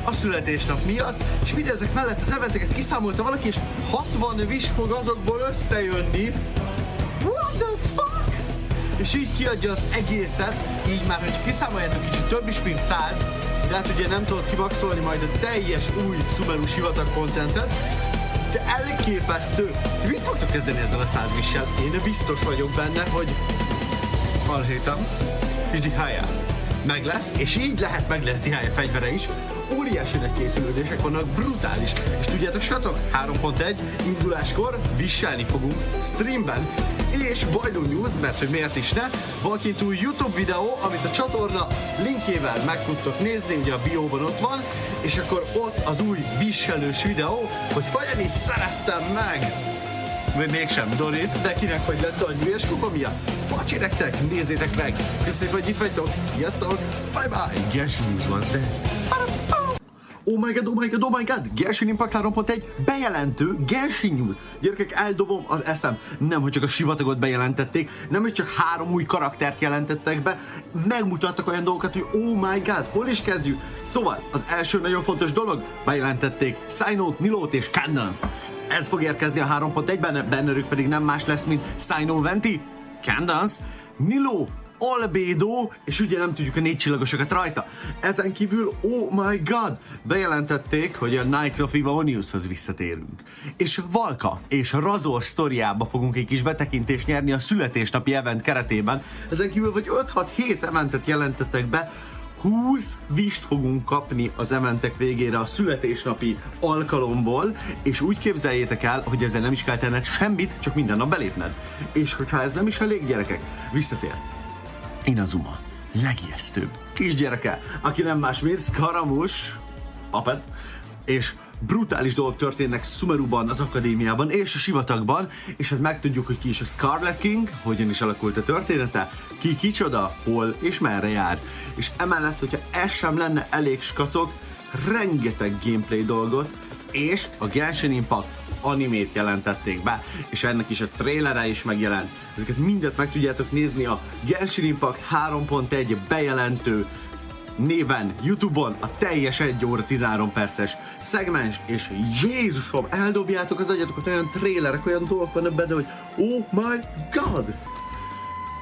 a születésnap miatt, és mindezek mellett az eventeket kiszámolta valaki, és 60 wish fog azokból összejönni. What the fuck? És így kiadja az egészet, így már, hogy kiszámoljátok kicsit több is, mint 100, de hát ugye nem tudod kimaxolni majd a teljes új Sumeru sivatag contentet, de elképesztő. Ti mit fogtok kezdeni ezzel a 100 wish-sel? Én biztos vagyok benne, hogy alhétam, és dihája meg lesz, és így lehet meg lesz dihája fegyvere is. Óriási nagy készülődések vannak, brutális. És tudjátok, srácok, 3.1 induláskor visselni fogunk streamben, és bajdó news, mert hogy miért is ne, van kint új YouTube videó, amit a csatorna linkjével meg tudtok nézni, ugye a bióban ott van, és akkor ott az új visselős videó, hogy hogyan is szereztem meg, vagy mégsem Dorit, de kinek hogy lett a nyúlyes kukomia. Bocsi nektek, nézzétek meg! Köszönjük, hogy itt vagytok, sziasztok, bye bye! Gesnhin news van, de... Oh my god, oh my god, oh my god! Gesnhin Impact 3.1 bejelentő Gesnhin news. Gyerekek, eldobom az eszem. Nem, hogy csak a sivatagot bejelentették, nem, hogy csak 3 új karaktert jelentettek be, megmutattak olyan dolgokat, hogy oh my god, hol is kezdjük? Szóval, az első nagyon fontos dolog, bejelentették Sinót, Nilót és Cadence. Ez fog érkezni a 3.1-ben, bennerük pedig nem más lesz, mint Sinó Venti, Cadence, Nilo, Albedo, és ugye nem tudjuk a 4 csillagosokat rajta. Ezen kívül, oh my god, bejelentették, hogy a Knights of Ivoniushoz visszatérünk. És Valka és Razor sztoriába fogunk egy kis betekintést nyerni a születésnapi event keretében. Ezen kívül vagy 5-6-7 eventet jelentettek be, 20 wish-t fogunk kapni az eventek végére a születésnapi alkalomból, és úgy képzeljétek el, hogy ezzel nem is kell tenned semmit, csak minden nap belépned. És hogyha ez nem is elég, gyerekek, visszatér Inazuma legijesztőbb kisgyereke, aki nem más, mint Skaramus, Apet, és brutális dolgok történnek Sumeruban, az akadémiában és a sivatagban, és hát megtudjuk, hogy ki is a Scarlet King, hogyan is alakult a története, ki kicsoda, hol és merre jár. És emellett, hogyha ez sem lenne elég, skacok, rengeteg gameplay dolgot, és a Genshin Impact animét jelentették be, és ennek is a trailere is megjelent. Ezeket mindet meg tudjátok nézni a Genshin Impact 3.1 bejelentő néven YouTube-on a teljes 1 óra 13 perces szegmens, és Jézusom, eldobjátok az agyatokat, olyan trailerek, olyan dolgok vannak benne, hogy oh my god!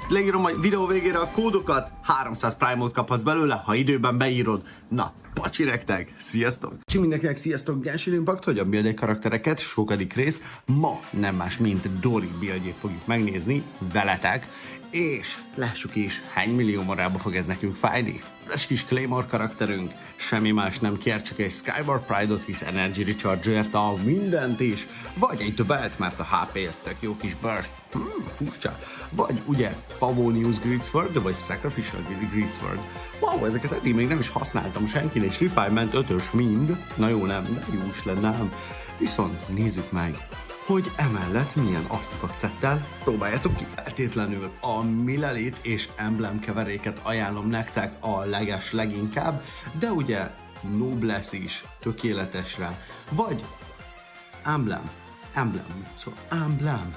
Leírom a videó végére a kódokat, 300 Prime-ot kaphatsz belőle, ha időben beírod. Na, pacsi nektek, sziasztok! Csi mindenkinek, sziasztok! Genshin Impact, hogyan build karaktereket, sokadik rész. Ma nem más, mint Dori buildjét fogjuk megnézni veletek, és lássuk is, hány millió marába fog ez nekünk fájni. Ez kis Claymore karakterünk, semmi más nem kér, csak egy Skyward Pride-ot, hisz Energy Recharge-ért a mindent is, vagy egy dobelt, mert a HP ez tök jó kis burst, furcsa, vagy ugye Favonius Greatsword, vagy Sacrificial Greatsword. Wow, ezeket eddig még nem is használtam senkinek, és Refinement 5-ös mind, na jó nem, de jó is lenne ám. Viszont nézzük meg, hogy emellett milyen artefaktszettel próbáljátok ki. Feltétlenül a Milelit és Emblem keveréket ajánlom nektek a leginkább, de ugye Noblesse is tökéletesre, vagy Emblem, szóval Emblem.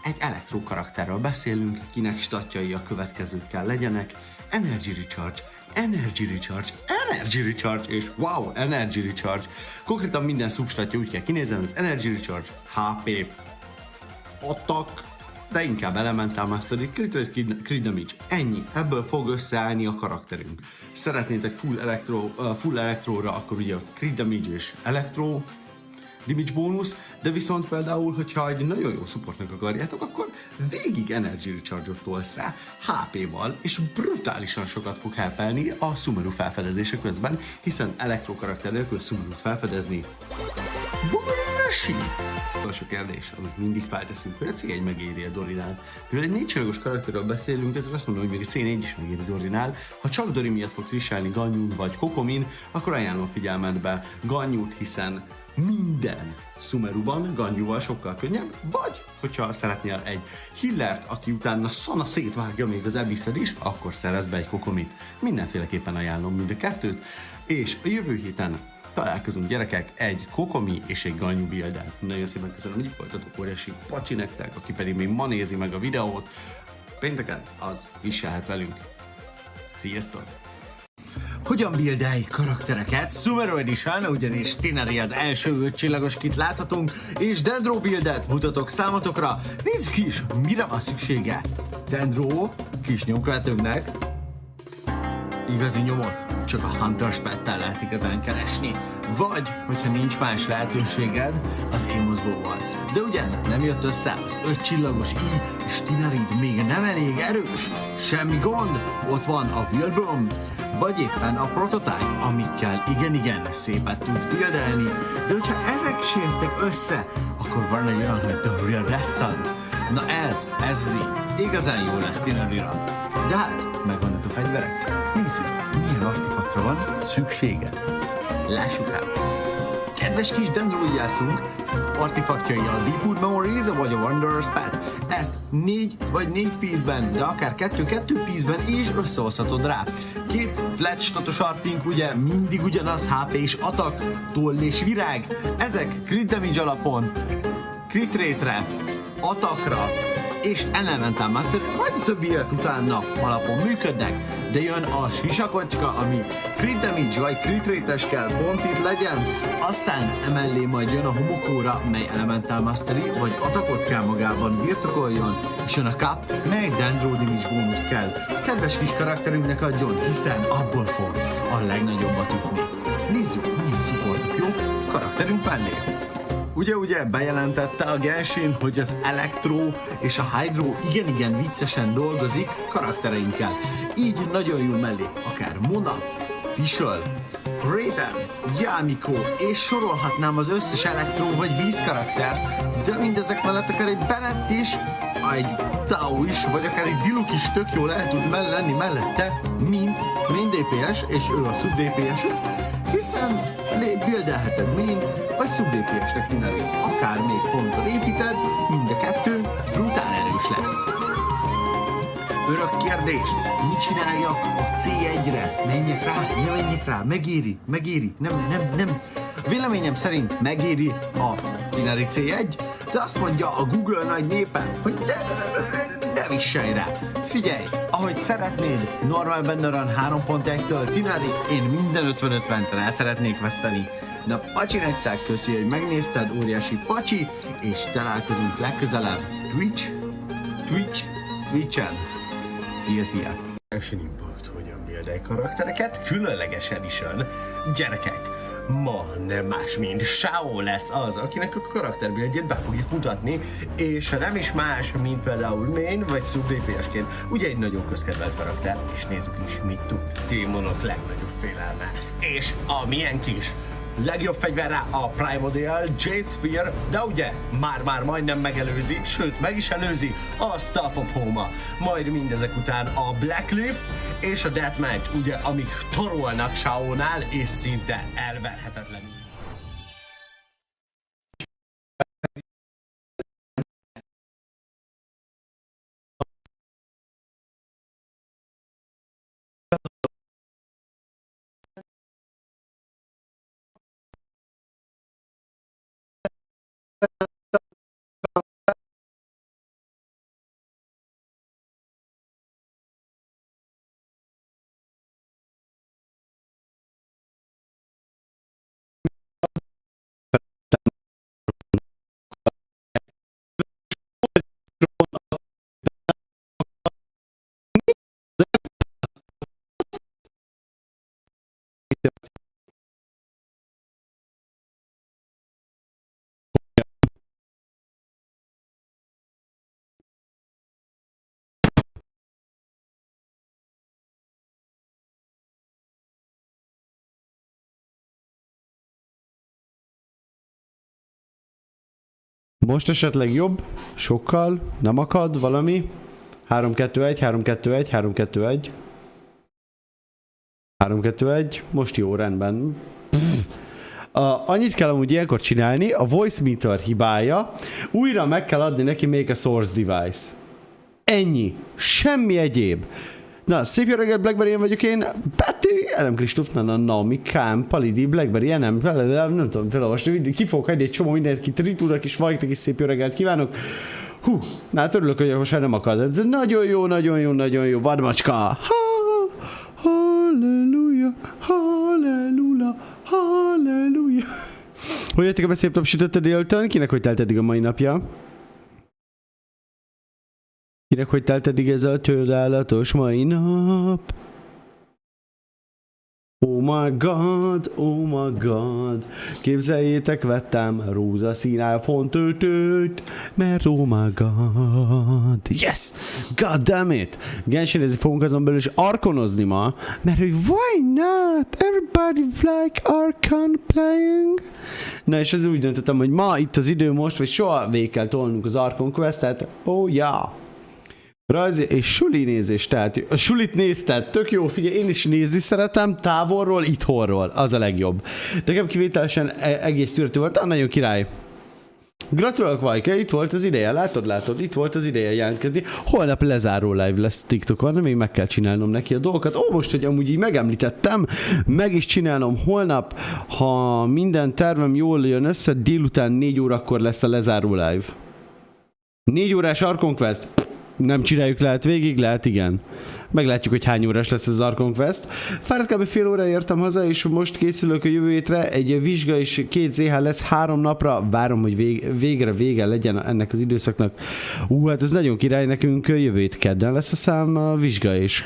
Egy elektro karakterről beszélünk, kinek statjai a következőkkel legyenek: Energy Recharge, és wow, Energy Recharge. Konkrétan minden szubstatja úgy kell kinézni, hogy Energy Recharge, HP, Attack, de inkább Elemental Mastery, Crit Damage. Ennyi, ebből fog összeállni a karakterünk. Szeretnétek full elektróra, akkor ugye ott Crit Damage és Elektro damage bónusz, de viszont például, hogyha egy nagyon jó supportnak akarjátok, akkor végig Energy Recharge-ot tolsz rá HP-val, és brutálisan sokat fog helpelni a Sumeru felfedezése közben, hiszen elektro karakter nélkül Sumerut felfedezni bullshit! Utolsó kérdés, amit mindig felteszünk, hogy a C1 megéri a Dorinál. Mivel egy 4 csillagos karakterről beszélünk, ezért azt mondom, hogy még a C4 is megéri Dorinál. Ha csak Dori miatt fogsz viselni Ganyun vagy Kokomin, akkor ajánlom figyelmetbe Ganyut, hiszen minden Sumeruban Ganyúval sokkal könnyebb, vagy hogyha szeretnél egy healert, aki utána szana szétvágja még az Abysszel is, akkor szerez be egy Kokomit. Mindenféleképpen ajánlom mind a kettőt, és a jövő héten találkozunk, gyerekek, egy Kokomi és egy Ganyú builden. Nagyon szépen köszönöm, hogy itt voltatok, óriási pacsi nektek, aki pedig még ma nézi meg a videót. Pénteken az viselhet velünk. Sziasztok! Hogyan buildelj karaktereket? Sumero Edition, ugyanis Tineri az első 5 csillagos kit láthatunk, és Dendro buildet mutatok számotokra. Nézzük is, mire van szüksége. Dendro, kis nyomkövetőnknek, igazi nyomot csak a Hunter's Pet-tel lehet igazán keresni. Vagy, hogyha nincs más lehetőséged, az Amos-ból. De ugyan nem jött össze az 5 csillagos i, és Tinerid még nem elég erős. Semmi gond, ott van a Wilbur, vagy éppen a Prototype, amikkel igen-igen szépet tudsz buildelni. De hogyha ezek sértek össze, akkor van egy olyan, hogy The Real. Na ez igazán jó lesz Tinerira. De hát, megvannak a fegyverek. Nézzük, milyen artefaktra van szükséged. Lássuk el. Kedves kis dendroidjászunk, artefaktjai a Deepwood Memories vagy a Wanderer's Path. Ezt 4 vagy 4 piece-ben, de akár 2 piece-ben is összehozhatod rá. 2 flat status artink, ugye mindig ugyanaz, HP és attack, toll és virág. Ezek crit damage alapon, crit rate-re, attackra és elemental master, majd a többi élet utána alapon működnek, de jön a sisakocska, ami crit damage vagy crit rate-es kell pont itt legyen, aztán emellé majd jön a homokóra, mely elemental mastery vagy attackot kell magában birtokoljon, és jön a cup, mely dendro damage bónusz kell. Kedves kis karakterünknek adjon, hiszen abból fog a legnagyobbat ütni. Nézzük, milyen supportok jó karakterünk mellé. Ugye bejelentette a Gesnhin, hogy az Electro és a Hydro igen-igen viccesen dolgozik karaktereinkkel. Így nagyon jó mellé akár Mona, Fischl, Raiden, Yamiko, és sorolhatnám az összes Electro vagy víz karaktert, de mindezek mellett akár egy Bennett is, egy Tao is, vagy akár egy Diluc is tök jól el tud lenni mellette, mint main DPS, és ő a sub DPS, hiszen buildelheted main, vagy sub DPS-nek Tineri. Akár még ponttal építed, mind a kettő brutál erős lesz. Örök kérdés, mit csináljak a C1-re? Menjek rá, ne menjek rá, megéri, nem. Véleményem szerint megéri a Tineri C1, de azt mondja a Google nagy népe, hogy ne visselj rá. Figyelj, ahogy szeretnéd, normál Banneron 3.1-től Tineri, én minden 50-50-tel el szeretnék veszteni. Na, pacsi nektek, köszi, hogy megnézted, óriási pacsi, és találkozunk legközelebb Twitch-en. Szia! Első impact, hogyan buildelj karaktereket, különleges edition. Gyerekek, ma nem más, mint Shao lesz az, akinek a karakterbuildjét be fogjuk mutatni, és nem is más, mint például main vagy sub DPS-ként. Ugye egy nagyon közkedvelt karakter, és nézzük is, mit tud. Démonok legnagyobb félelme. És a milyen kis legjobb fegyver rá a Primordial Jade Spear, de ugye már majdnem megelőzi, sőt meg is előzi a Staff of Homa. Majd mindezek után a Black Leaf és a Deathmatch, ugye, amik torolnak Shao-nál, és szinte elverhetetlenül. Most esetleg jobb, sokkal, nem akad valami. 3-2-1, 3-2-1, 3-2-1. 3-2-1, most jó, rendben. Annyit kell amúgy ilyenkor csinálni, a voice meter hibája, újra meg kell adni neki még a source device. Ennyi, semmi egyéb. Na, szép jó reggelt, Blackberry, én vagyok én, Betty, Elem Kristóf, Napi, Palidi, Blackberry, nem tudom felolvasni, ki fogok hagyni egy csomó mindenkit, Ritúnak is, Vajknak is szép jó reggelt kívánok. Hú, na hát örülök, hogy most már nem akad, ez nagyon jó, vadmacska, halleluja. Halleluja! Hogy jöttek a szép tapsított a délután? Kinek hogy telt eddig a mai napja? Kinek hogy telt eddig ez a csodálatos mai nap? Oh my god, oh my god. Képzeljétek, vettem rózsaszín iPhone töltőt, mert oh my god. Yes! God damn it! Genshinezni fogunk azon belül is arkonozni ma, mert hogy why not? Everybody like Archon playing. Na és ez úgy döntöttem, hogy ma itt az idő most, vagy soha végig kell tolnunk az Archon Questet. Oh yeah! Rajzi és suli nézés, tehát a sulit nézted, tök jó, figyelj, én is nézni szeretem, távolról, itthonról, az a legjobb. Nekem kivételesen egész szűrtő volt, nagyon király. Gratulálok, Vajka, itt volt az ideje, látod, itt volt az ideje jelentkezni. Holnap lezáró live lesz TikTokon, még meg kell csinálnom neki a dolgokat. Ó, most, hogy amúgy így megemlítettem, meg is csinálom holnap, ha minden tervem jól jön össze, délután 4 órakor lesz a lezáró live. 4 órás Archon Quest. Nem csináljuk, lehet végig, lehet igen. Meglátjuk, hogy hány órás lesz az Archon Quest. Fáradt kb. Fél óra értem haza, és most készülök a jövő hétre. Egy vizsga és 2 ZH lesz 3 napra. Várom, hogy végre vége legyen ennek az időszaknak. Hát ez nagyon király, nekünk jövő hét kedden lesz a szám a vizsga, és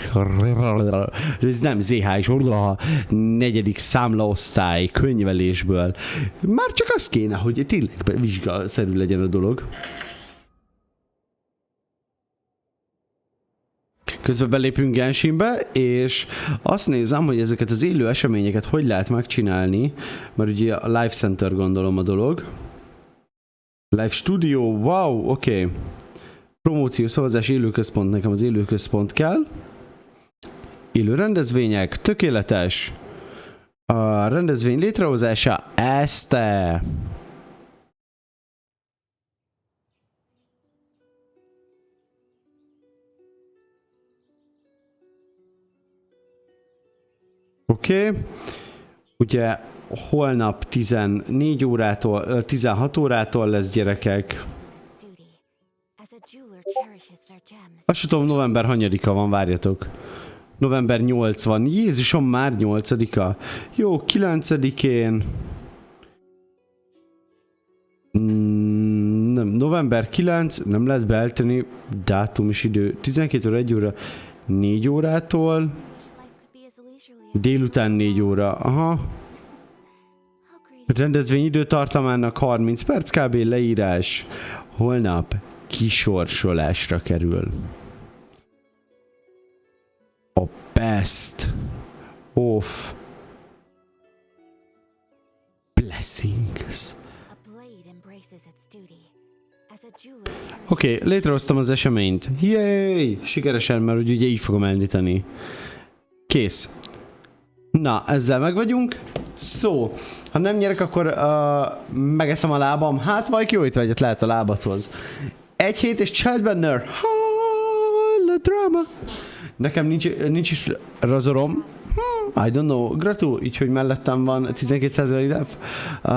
ez nem ZH is, a 4. számlaosztály könyvelésből. Már csak az kéne, hogy tényleg vizsgaszerű legyen a dolog. Közben belépünk Genshinbe, és azt nézem, hogy ezeket az élő eseményeket hogy lehet megcsinálni, mert ugye a Live Center gondolom a dolog. Live Studio, wow, oké. Okay. Promóció, szavazás, élőközpont, nekem az élőközpont kell. Élő rendezvények, tökéletes. A rendezvény létrehozása, este. Oké. Okay. Ugye holnap 14 órától, 16 órától lesz, gyerekek. Azt tudom, november hanyadika van, várjatok. November 8 van. Jézusom, már 8-a. Jó, 9-én. Nem, november 9, nem lehet beállítani dátum és idő. 12 óra, 1 óra, 4 órától. Délután 4 óra, aha. Rendezvény időtartamának 30 perc, kb. Leírás. Holnap kisorsolásra kerül. A best of blessings. Oké, létrehoztam az eseményt. Yay! Sikeresen, mert ugye így fogom elindítani. Kész. Na, ezzel meg vagyunk. Szó, ha nem nyerek, akkor megeszem a lábam. Hát vagy jó étvágyat lehet a lábadhoz. 1 hét és child banner. Hall, drama. Nekem nincs is razorom. I don't know. Gratu, így, hogy mellettem van 12% def.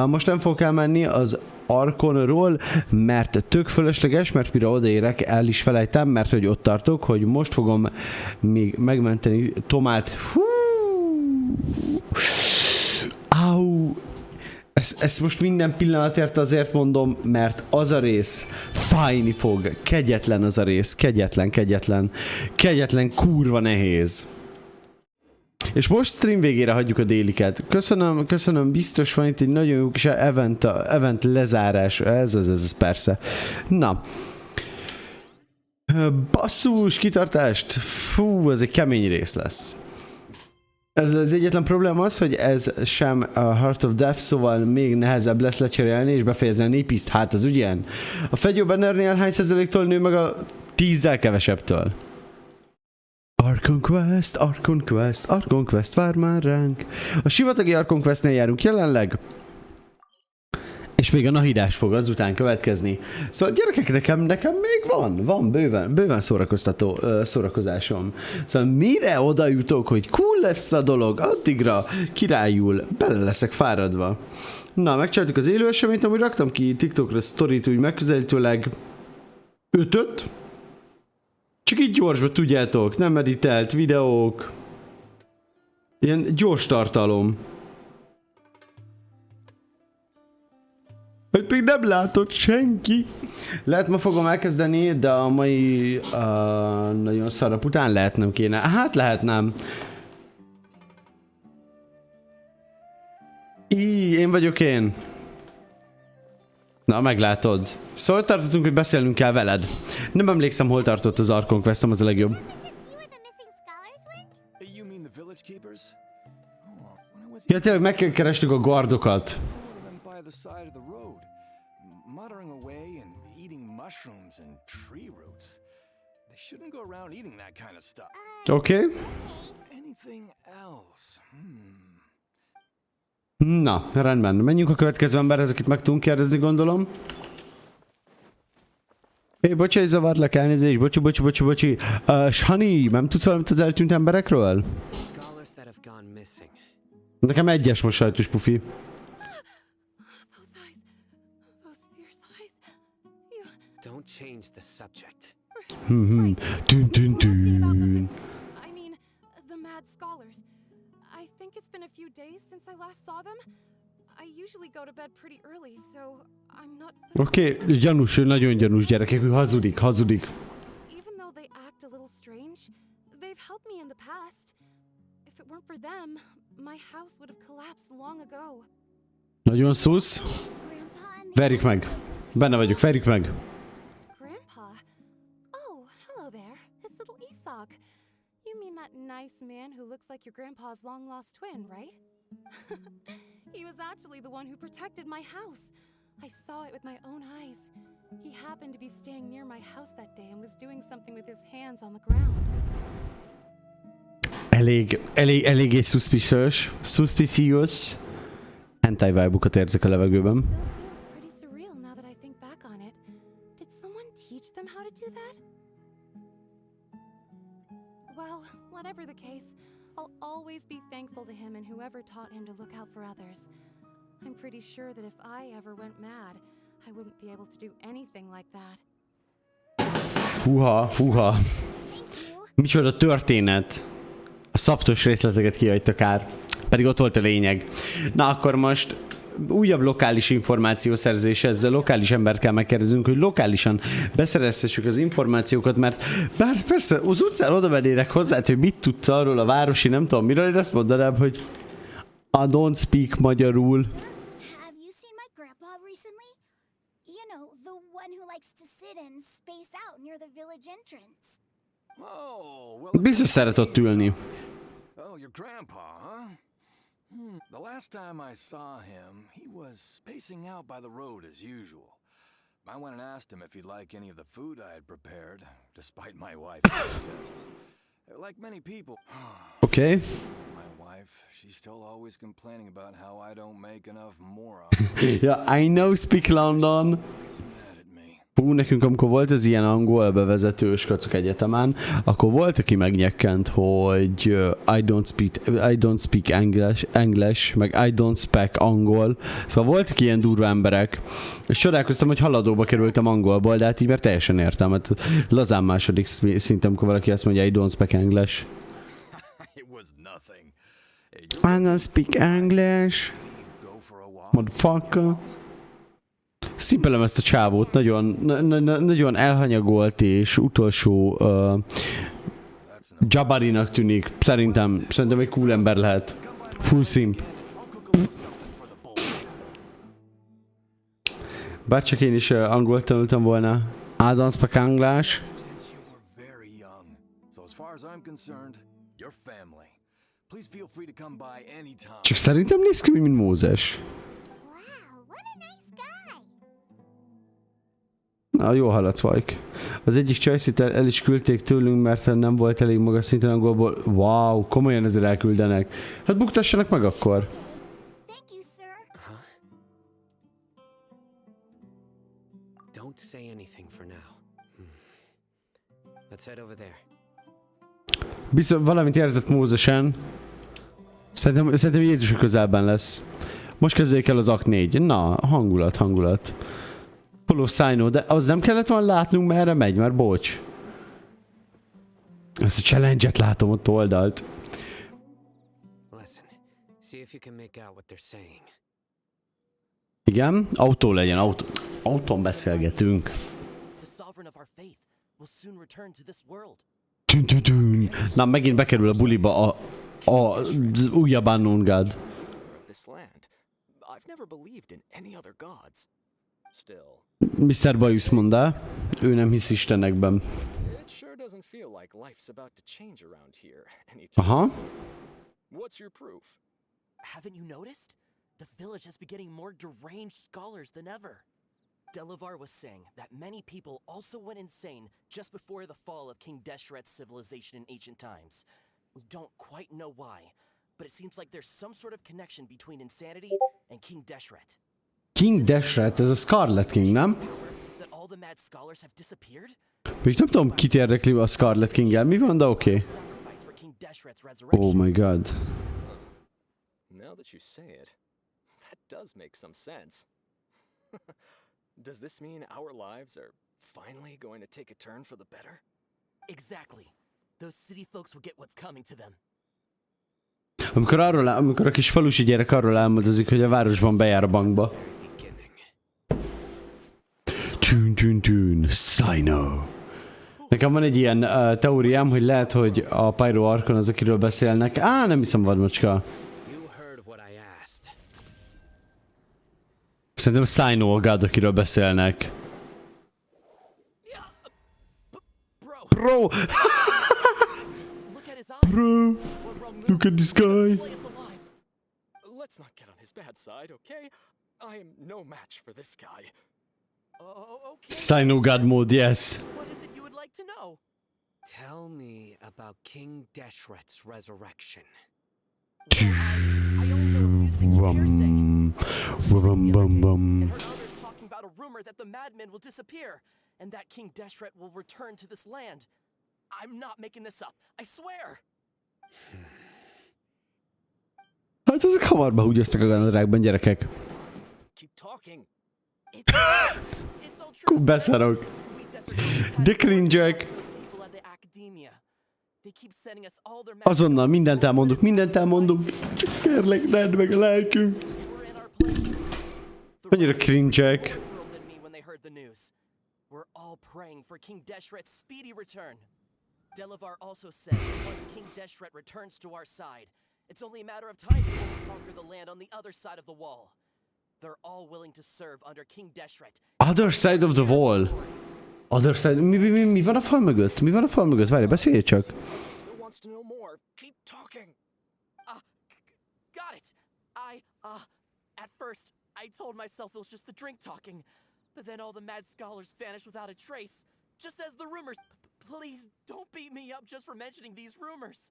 Most nem fogok elmenni az Archonról, mert tök fölösleges, mert mire odaérek, el is felejtem, mert hogy ott tartok, hogy most fogom még megmenteni Tomát. Au! Ezt most minden pillanatért azért mondom, mert az a rész fájni fog. Kegyetlen az a rész. Kegyetlen, kurva nehéz. És most stream végére hagyjuk a déliket. Köszönöm, biztos van itt egy nagyon jó kis event lezárás. Ez persze. Na. Basszus, kitartást. Fú, ez egy kemény rész lesz. Ez az egyetlen probléma az, hogy ez sem a Heart of Death, szóval még nehezebb lesz lecserélni és befejezni a népiszt. Hát az ugyan. A fegyó bannernél hány százaléktól nő meg a 10-zel kevesebbtől? Archon Quest vár már ránk. A Sivatagi Archon Questnél járunk jelenleg. És még a nahidás fog azután következni. Szóval gyerekek, nekem még van bőven szórakozásom. Szóval mire oda jutok, hogy cool lesz a dolog, addigra királyul, bele leszek fáradva. Na, megcsináltuk az élő eseményt, amúgy raktam ki TikTokra sztorit, úgy megközelítőleg 5-öt. Csak így gyorsba, tudjátok, nem editelt videók. Ilyen gyors tartalom. Hogy még nem látott senki. Lehet ma fogom elkezdeni, de a mai nagyon szarap után lehet nem kéne. Hát lehet nem. Én vagyok én. Na, meglátod. Szóval tartottunk, hogy beszélnünk kell veled. Nem emlékszem, hol tartott az Archon Quest, az a legjobb. Ja, tényleg megkerestük a gardokat. Oké. Na, rendben. Menjünk a következő emberhez, akit meg tudunk kérdezni, gondolom. Bocsánat, zavarlak, elnézést, bocsi. Shani, nem tudsz valamit az eltűnt emberekről? Nekem egyes most sajtos, pufi. Tűn. Oké, gyanús, nagyon gyanús gyerekek, ő hazudik. Nagyon szusz. Verjük meg. Benne vagyok, verjük meg. Nice man who looks like your grandpa's long-lost twin, right? He was actually the one who protected my house. I saw it with my own eyes. He happened to be staying near my house that day and was doing something with his hands on the ground. Eléggé suspicious. Hentai vibe-okat érzek a levegőben. Pretty surreal now that I think back on it. Did someone teach them how to do that? Well, whatever the case, I'll always be thankful to him and whoever taught him to look out for others. I'm pretty sure that if I ever went mad, I wouldn't be able to do anything like that. Húha. Micsoda történet. A szaftos részleteket kihagyta kár. Pedig ott volt a lényeg. Na akkor most újabb lokális információszerzés, ezzel lokális embert kell megkérdezünk, hogy lokálisan beszereztessük az információkat, mert bár persze az utcán oda mennének hozzá, hogy mit tudsz arról a városi, nem tudom miről, én ezt mondanám, hogy I don't speak magyarul. Biztos szeret ott ülni. The last time I saw him, he was spacing out by the road as usual. I went and asked him if he'd like any of the food I had prepared, despite my wife's protests. Like many people. Okay. My wife, she's still always complaining about how I don't make enough moron. Yeah, I know speak London. Hú, nekünk amikor volt az ilyen angol bevezetős kacok egyetemen, akkor volt, aki megnyekkent, hogy I don't speak English, meg I don't speak angol. Szóval voltak ilyen durva emberek. És csodálkoztam, hogy haladóba kerültem angolból, de hát így már teljesen értem. Hát lazán második szinten, amikor valaki azt mondja, I don't speak English. I don't speak English. Motherfucker. Szimpelem ezt a csávót, nagyon elhanyagolt és utolsó Jabarinak tűnik. Szerintem egy cool ember lehet. Full szimp. Bárcsak én is angolt tanultam volna. I don't speak English. Csak szerintem néz ki, mint Mózes. Na, jó haladsz, Vajk. Az egyik csajszit el is küldték tőlünk, mert nem volt elég magas szinten angolból. Wow, komolyan ezzel elküldenek. Hát buktassanak meg akkor. Biztos valamit érzett Mózesen. Szerintem Jézus közelben lesz. Most kezdődik el az akt 4. Na, hangulat. Follow sign, de az nem kellett volna látnunk, merre megy, mert bocs. Ezt a challenge-et látom ott oldalt. Igen, autó legyen, autón beszélgetünk. The sovereign of our faith will soon return to this world. Tün. Na, megint bekerül a buliba az újabb unknown god. This land. I've never believed in any other gods. Still, Mr. Bajusz mondta, ő nem hisz istenekben. it sure doesn't feel like life's about to change around here anytime Aha. soon. What's your proof? Haven't you noticed? The village has been getting more deranged scholars than ever. Delavar was saying that many people also went insane just before the fall of King Deshret's civilization in ancient times. We don't quite know why, but it seems like there's some sort of connection between insanity and King Deshret. King Deshret, ez a Scarlet King, nem? That all the mad scholars have disappeared? Még nem tudom, kit érdekli a Scarlet King-el. Mi van, de oké. Sacrifice for King Deshret's resurrection. Oh my god. Now that you say it, that does make some sense. Does this mean our lives are finally going to take a turn for the better? Exactly. Those city folks will get what's coming to them. Amikor a kis falusi gyerek arról álmodozik, hogy a városban bejár a bankba. Tün. Sino. Nekem van egy ilyen teóriám, hogy lehet, hogy a Pyro Archon az, akiről beszélnek. Nem hiszem, vadmacska. Szerintem Sino a god, akiről beszélnek. Bro! Look at his eyes. Bro! Look at this guy! Play us alive. Let's not get on his bad side, okay? I am no match for this guy. Oh, okay. Sino god mode, yes. What is it you would like to know? Tell me about King Deshret's resurrection. I only know a few things from hearsay. Bum. And heard others talking about a rumor that the madmen will disappear, and that King Deshret will return to this land. I'm not making this up. I swear. Hát ezek hamar behúgyoztak a ganadrágban, gyerekek. Keep talking. It's all true. Beszarok. We desert De cringe-ek. people at the academia. They keep sending us all their Azonnal mindent elmondunk. Kérlek, nedd meg a lelkünk. We're in our place. Annyira cringe-ek. Thrilled at me when they heard the news. We're all praying for King Deshret's speedy return. Delavar also said that once King Deshret returns to our side, it's only a matter of time before we conquer the land on the other side of the wall. They're all willing to serve under King Deshret. Other side of the wall. Other side... Mi van a fal mögött? Várj, beszélj csak. Still wants to know more. Keep talking. Got it. At first, I told myself it was just the drink talking, but then all the mad scholars vanished without a trace, just as the rumors. Please don't beat me up just for mentioning these rumors.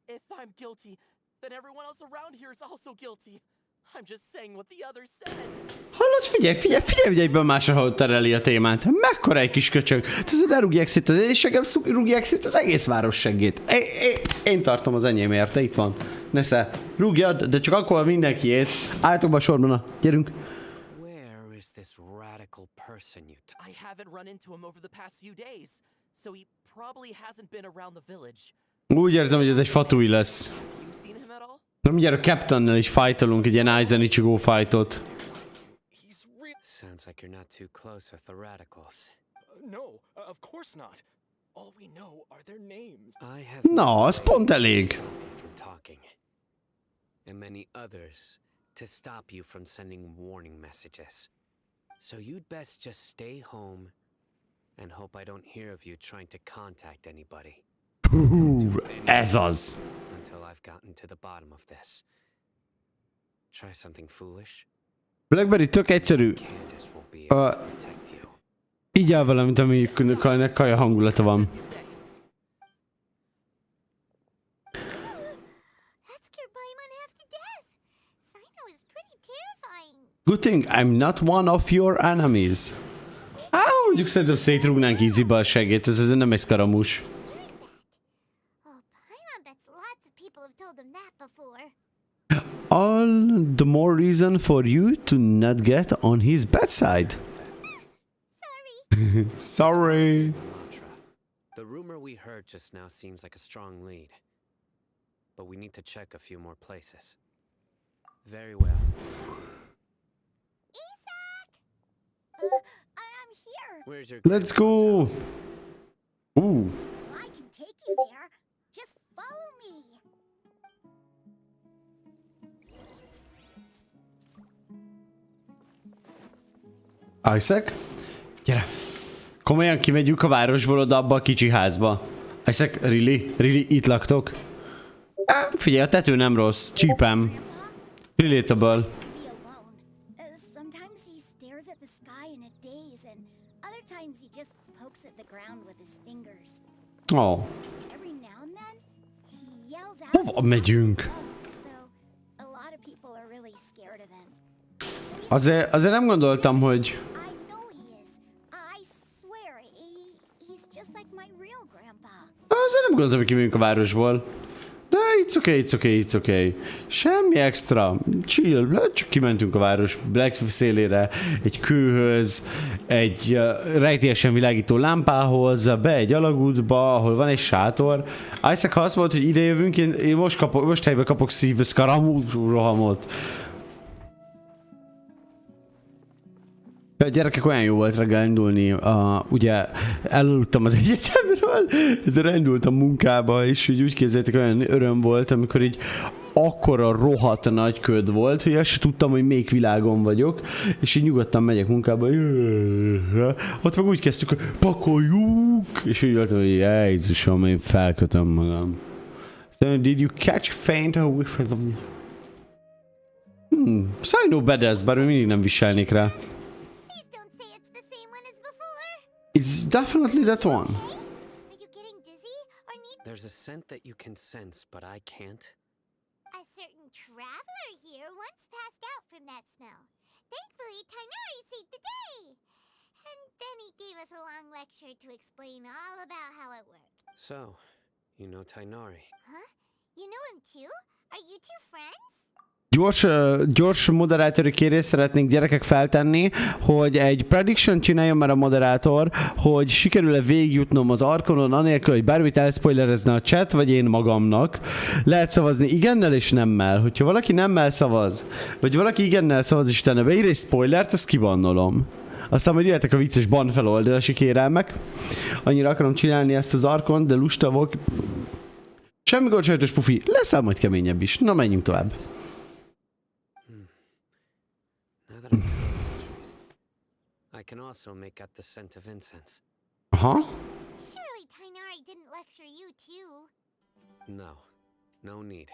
If I'm guilty, then everyone else around here is also guilty. I'm just saying what the others said. Hallod, figyelj, hogy egyben másra tereli a témát. Mekkora egy kis köcsög. Tudod, elrúgják szét az éjségem, rúgják szét az egész város seggét. Én tartom az enyémért, te itt van. Nesze, rúgjad, de csak akkor mindenkiét. Álljatok be a sorban, gyerünk. Where is this radical person you I haven't run into him over the past few days, so he probably hasn't been around the village. Úgy érzem, hogy ez egy fatúj lesz. You seen him at all? Na mindjárt a Captainnel is fightolunk egy ilyen Aizen Ichigo fightot. Sounds like you're not too close with the radicals. No, of course not. All we know are their names. I have Na, az pont elég. stop you from talking, and many others to stop you from sending warning messages. So you'd best just stay home and hope I don't hear of you trying to contact anybody. Ez az. Until I've gotten to the bottom of this. Try something foolish. Blackberry tök egyszerű. Candace won't be able to protect you. Így áll vele, mint aminek kaja hangulata van. That scared Paimon half to death. Sino is pretty terrifying. Good thing I'm not one of your enemies. Mondjuk szerintem szétrúgnánk easybe a segét, ez nem egy szkaramús. Oh, Paimon bets lots of people have told him that before. All the more reason for you to not get on his bad side. Sorry. Sorry. Mantra. The rumor we heard just now seems like a strong lead. But we need to check a few more places. Very well. Where's your Let's go! grandpa's house? I can take you there. Just follow me. Isaac? Gyere! Komolyan kimegyünk a városból oda abba a kicsi házba. Isaac, really? Really? Itt laktok? Figyelj, a tető nem rossz. Csípem. Relatable. To be alone. Sometimes he stares at the sky in a daze, and other times he just pokes at the ground with his fingers. Oh. Every now and then, he yells out. Hova megyünk? So a lot of people are really scared of him. Azért nem gondoltam, hogy... I know he is. I swear, he's just like my real grandpa. Azért nem gondoltam, hogy kimegyünk a városból. De it's okay. Semmi extra. Chill. Csak kimentünk a város Black szélére, egy kőhöz, egy rejtélyesen világító lámpához, be egy alagútba, ahol van egy sátor. Isaac, ha azt mondod, hogy ide jövünk, én most helyben kapok szívszkaramú rohamot. A gyerekek, olyan jó volt reggel indulni, ugye elaludtam az egyetemről, ezzel indultam munkába, és úgy képzeljétek, olyan öröm volt, amikor így akkora rohadt nagy köd volt, hogy azt sem tudtam, hogy melyik világon vagyok, és így nyugodtan megyek munkába, ott meg úgy kezdtük, hogy pakoljuk, és úgy voltam, hogy Jézusom, én felkötöm magam. Did you catch a faint whiff of... Szóval no badass, bár mindig nem viselnék rá. It's definitely that one. Are you getting dizzy or need There's a scent that you can sense, but I can't. a certain traveler here once passed out from that smell. Thankfully, Tainari saved the day. And then he gave us a long lecture to explain all about how it worked. So, you know Tainari. Huh? You know him too? Are you two friends? Gyors moderátori kérést szeretnék gyerekek feltenni, hogy egy prediction csináljon már a moderátor, hogy sikerül-e végigjutnom az Archonon anélkül, hogy bármit elspoilerezne a chat, vagy én magamnak. Lehet szavazni igennel és nemmel. Hogyha valaki nemmel szavaz, vagy valaki igennel szavaz és utána beír egy spoilert, azt kibannolom. Aztán majd jöhetek a vicces ban feloldalási kérelmek. Annyira akarom csinálni ezt az Archont, de lusta vagyok. Semmi gond, sajtos pufi. Leszel majd keményebb is. Na, menjünk tovább. I can also make out the scent of incense. Aha. Surely Tainari didn't lecture you too. No need.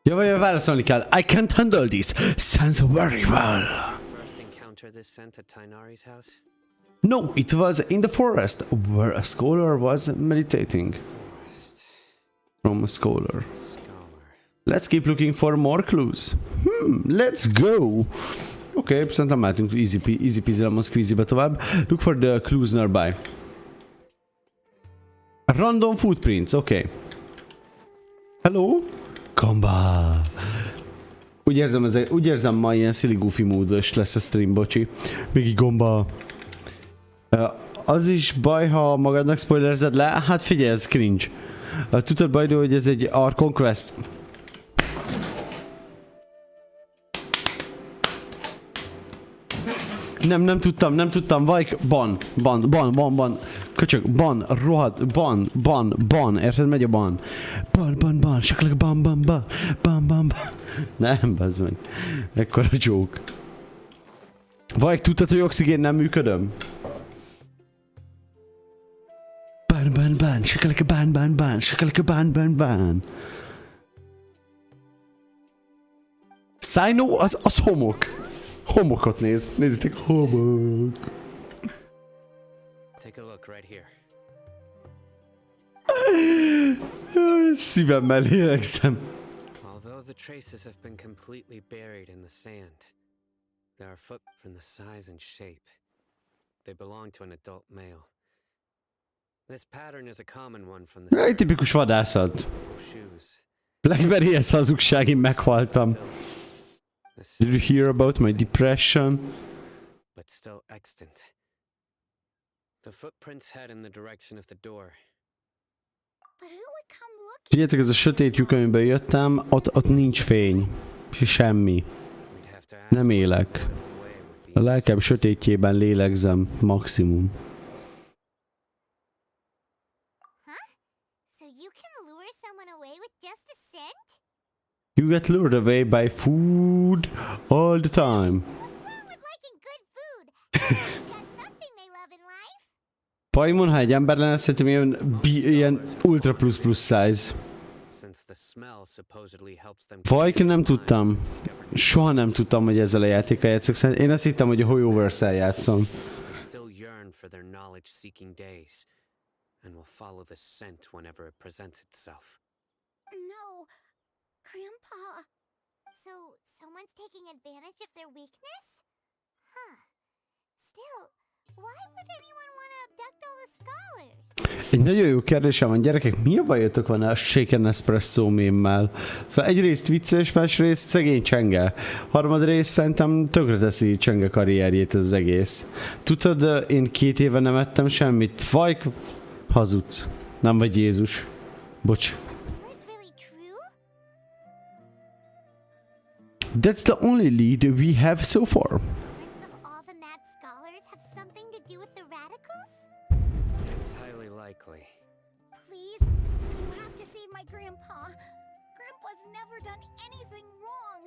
Jaj, válaszolni kell. I can't handle this. Sounds very well. First encounter this scent at Tainari's house? No, it was in the forest, where a scholar was meditating. From a scholar. Let's keep looking for more clues. Let's go! Okay, szerintem mehetünk easy peasy lemon squeezy-be tovább. Look for the clues nearby. Random footprints, okay. Hello? Komba! Úgy érzem ma ilyen silly goofy módos lesz a stream, bocsi. Még így gomba. Az is baj, ha magadnak spoilerzed le? Hát figyelj, ez cringe. Tudod baj, hogy ez egy Archon Quest. Nem tudtam, Vajk, ban, köcsög, ban, rohadt, ban, érted, megy a ban. Ban, saklak, ban. Nem, bazd meg, ekkora joke. Vajk, tudtad, hogy oxigén nem működöm? Ban, saklak, ban. Szájnó, az homok. Homokot nézzétek, homok. Take a look right here. Szívemmel lélegzem. Although the traces have been completely buried in the sand, there are footprints the size and shape. They belong to an adult male. This pattern is a common one from the Egy tipikus vadászat. shoes. Blackberry-hez hazugság, én meghaltam. Did you hear about my depression? But still extant. The footprints head in the direction of the door. But who would come looking? Figyeljetek, ez a sötét lyuk, amiben jöttem, ott nincs fény. Semmi. We'd have to ask Nem élek. away with A lelkem sötétjében lélegzem, maximum. Huh? So you can lure someone away with just a scent? You get lured away by food all the time. What's wrong with liking good food? Everyone's got something they love in life. Paimon, ha egy ember lenne, szerintem ilyen ultra plus size. Fajk, nem tudtam. Soha nem tudtam, hogy ezzel a játékkal játszok. Én azt hittem, hogy a Hoyoverse-szel játszom. No, Grandpa. So, someone's taking advantage of their weakness? Huh. Still, why would anyone want to abduct all the scholars? Egy nagyon jó kérdésem van, gyerekek, mi a bajotok van a Shaken Espresso mémmel? Szóval egyrészt vicces, másrészt szegény Csenge. Harmadrészt szerintem tönkreteszi Csenge karrierjét ez az egész. Tudod, én 2 éve nem ettem semmit. Fajk, hazudsz. Nem vagy Jézus. Bocs. That's the only lead we have so far. All the mad scholars have something to do with the radicals? It's highly likely. Please, you have to save my grandpa. Grandpa's never done anything wrong.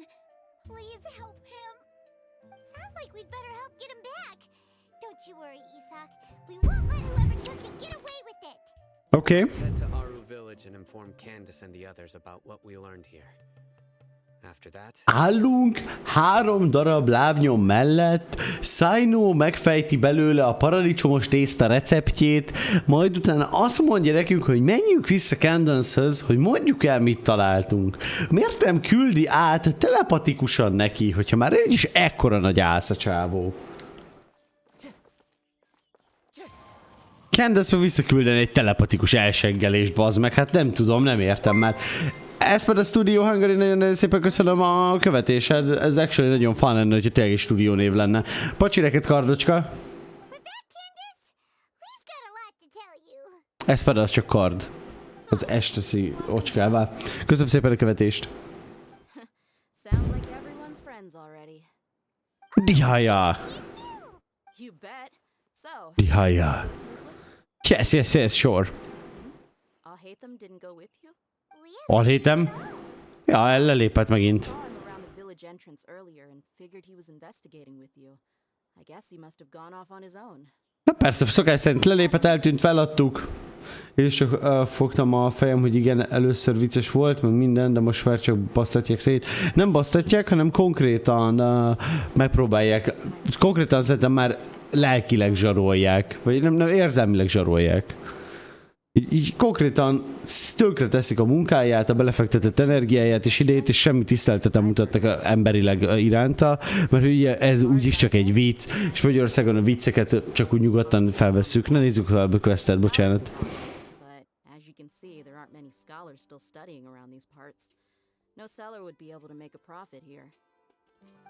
Please help him. Sounds like we'd better help get him back. Don't you worry, Isak. We won't let whoever took him get away with it. Okay. Let's head to Aru village and inform Candace and the others about what we learned here. Állunk 3 darab lábnyom mellett, Saino megfejti belőle a paradicsomos tészta receptjét, majd utána azt mondja nekünk, hogy menjünk vissza Candace-höz, hogy mondjuk el, mit találtunk. Miért nem küldi át telepatikusan neki, hogyha már egy is ekkora nagy álsz a csávó? Candace meg visszaküldeni egy telepatikus elseggelést, bazd meg, hát nem tudom, nem értem már. Ez pedig a Studio Hungary, nagyon szépen köszönöm a követésed. Ez actually nagyon fun lenne, hogyha tényleg egy stúdió név lenne. Pacsi neked, kardocska. Ez pedig az csak kard. Az S teszi ocskává. Köszönöm szépen a követést. Dihaja. Dihaja. Yes, sure. Alhétem? Ja, lelépett megint. Na persze, szokás szerint lelépett, eltűnt, feladtuk. Én is csak fogtam a fejem, hogy igen, először vicces volt, meg minden, de most már csak basztatják szét. Nem basztatják, hanem konkrétan megpróbálják. Konkrétan szerintem már lelkileg zsarolják, vagy nem érzelmileg zsarolják. Így konkrétan tönkre teszik a munkáját, a belefektetett energiáját és idejét, és semmi tiszteletet nem mutatnak emberileg iránta, mert ugye ez úgyis csak egy vicc, és Magyarországon a vicceket csak úgy nyugodtan felvesszük. Ne nézzük fel a questet, bocsánat.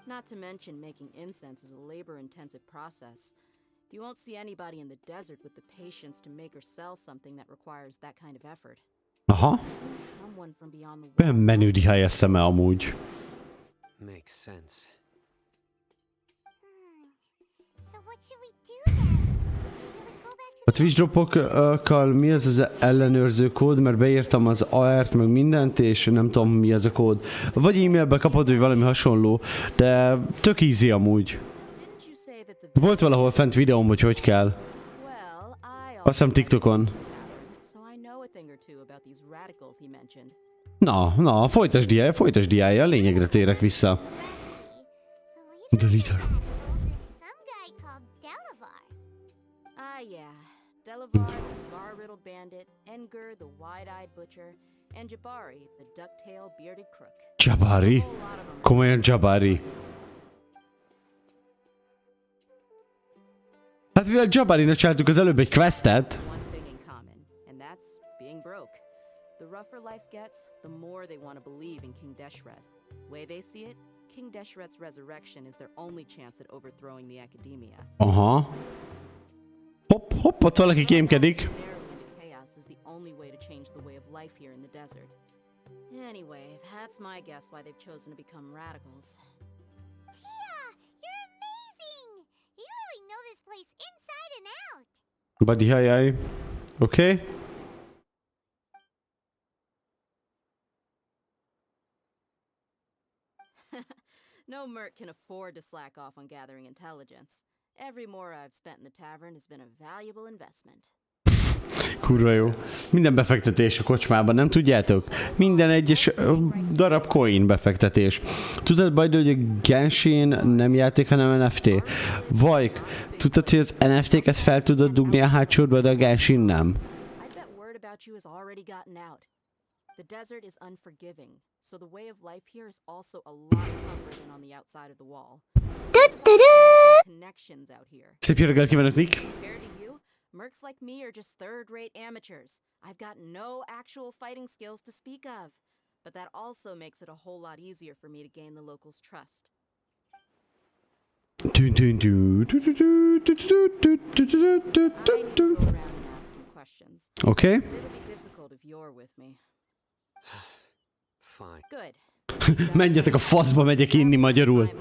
Not to mention making incense is a labor-intensive process. You won't see anybody in the desert with the patience to make or sell something that requires that kind of effort. Aha. Olyan menő dihája szeme amúgy. Makes sense. So what should we do then? A Twitch dropokkal mi az ellenőrző kód, mert beírtam az AR-t meg mindent, és nem tudom mi az a kód. Vagy e-mailbe kapod, vagy valami hasonló, de tök easy amúgy. Volt valahol fent videóm, hogy kell. Azt hiszem TikTokon. Na, folytasd diája, a lényegre térek vissza. The leader. Delavar, the scar-riddled bandit, Engur, the wide-eyed butcher, and Jabari, the duck-tailed bearded crook. Jabari? Komolyan Jabari? Hát mivel Jabarinak csináltuk az előbb egy questet. One thing in common, and that's being broke. The rougher life gets, the more they want to believe in King Deshret. Way they see it, King Deshret's resurrection is their only chance at overthrowing the academia. Aha. Hopp, ott valaki kémkedik. Anyway, that's my guess why they've chosen to become radicals. Tia, you're amazing! place inside and out. Badihajaj. Oké. No merc can afford to slack off on gathering intelligence. Every more I've spent in the tavern has been a valuable investment. Kurva jó. Minden befektetés a kocsmában, nem tudjátok? Minden egyes darab coin befektetés. Tudod baj, hogy a Gesnhin nem játék, hanem NFT? Vajk, tudod, hogy az NFT-ket fel tudod dugni a hátsódba, de a Gesnhin nem? I bet word about you has already gotten out. The desert is unforgiving, so the way of life here is also a lot tougher than on the outside of the wall. Connections out here. Szép jó reggelt kívánok, Nick! Compared to you, mercs like me are just third-rate amateurs. I've got no actual fighting skills to speak of, but that also makes it a whole lot easier for me to gain the locals' trust. I need to go around and ask some questions. Oké. It'll be difficult if you're with me. Fine. Good. Menjetek a faszba, megyek inni magyarul. Go to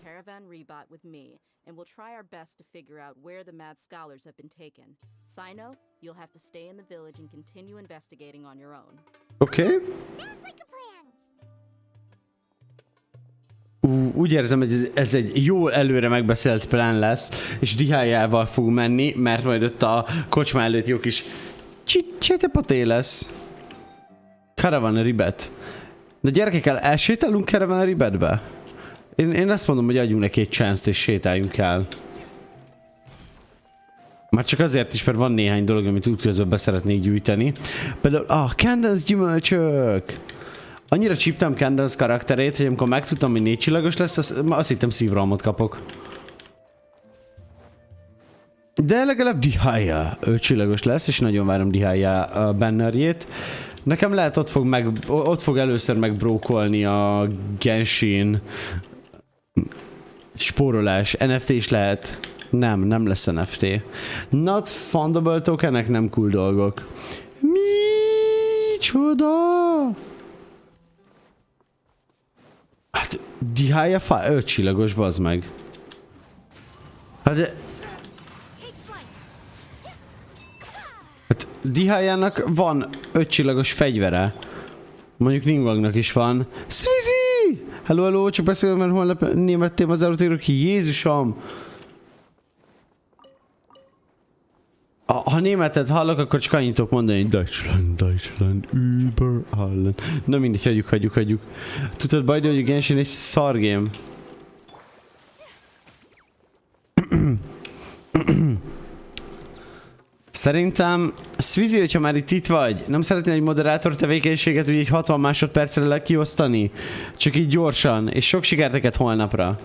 Caravan Rebot with me, and we'll try our best to figure out where the mad scholars have been taken. Sino, you'll have to stay in the village and continue investigating on your own. Oké. Sounds like a plan. Úgy érzem, hogy ez egy jó előre megbeszélt plán lesz, és Dihájával fog menni, mert majd ott a kocsma előtt jó kis csetepaté lesz. Caravan Rebot. De gyerekekkel elsétálunk Caravan Rebotbe? Én azt mondom, hogy adjunk neki egy chance-t és sétáljunk el. Már csak azért is, mert van néhány dolog, amit útközben be szeretnék gyűjteni. Például Candace gyümölcsök! Annyira csíptem Candace karakterét, hogy amikor megtudtam, hogy 4 csillagos lesz, azt hittem szívrohamot kapok. De legalább Dihája 5 csillagos lesz, és nagyon várom Dihája bannerjét. Nekem lehet ott fog először megbrókolni a Gesnhin spórolás. NFT is lehet. Nem lesz NFT. Not fundable tokenek, nem cool dolgok. Micsoda? Hát Dihája 5 csillagos, bazd meg. Hát Dihájának van 5 csillagos fegyvere. Mondjuk Ningwangnak is van. Svizi! Hello, csak beszélem, mert holnap némettem az előttérő ki. Jézusom! Ha németet hallok, akkor csak annyit tudok mondani, hogy Deutschland, überallen. Na mindegy, hagyjuk. Tudod baj, hogy a Gesnhin egy szargém. Szerintem, Svizi, hogyha már itt vagy, nem szeretnél egy moderátor tevékenységet úgy egy 60 másodpercre kiosztani? Csak így gyorsan, és sok sikert neked holnapra.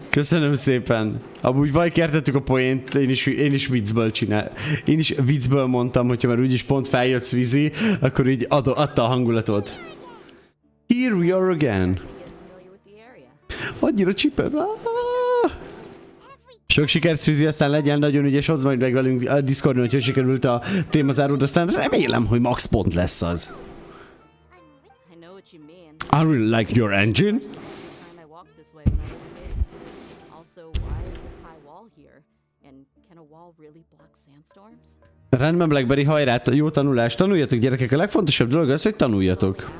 Köszönöm szépen. Amúgy vaj értettük a poént, én is viccből csinál. Én is viccből mondtam, hogyha már úgyis pont feljött Svizi, akkor így adta a hangulatot. Here we are again. Annyira csipem. Sok sikert Svizi, aztán legyen nagyon ügyes, hozz majd meg velünk a Discordon, hogy sikerült a témazáród, aztán remélem, hogy max pont lesz az. I really like your engine. Rendben, Blackberry, hajrá, jó tanulást. Tanuljatok, gyerekek, a legfontosabb dolog az, hogy tanuljatok.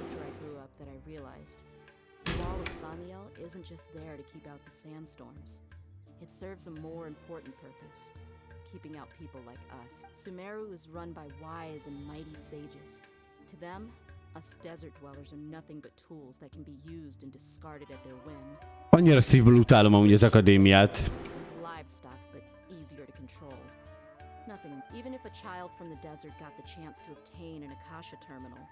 Annyira szívből utálom amúgy az akadémiát. Nothing, even if a child from the desert got the chance to obtain an Akasha terminal.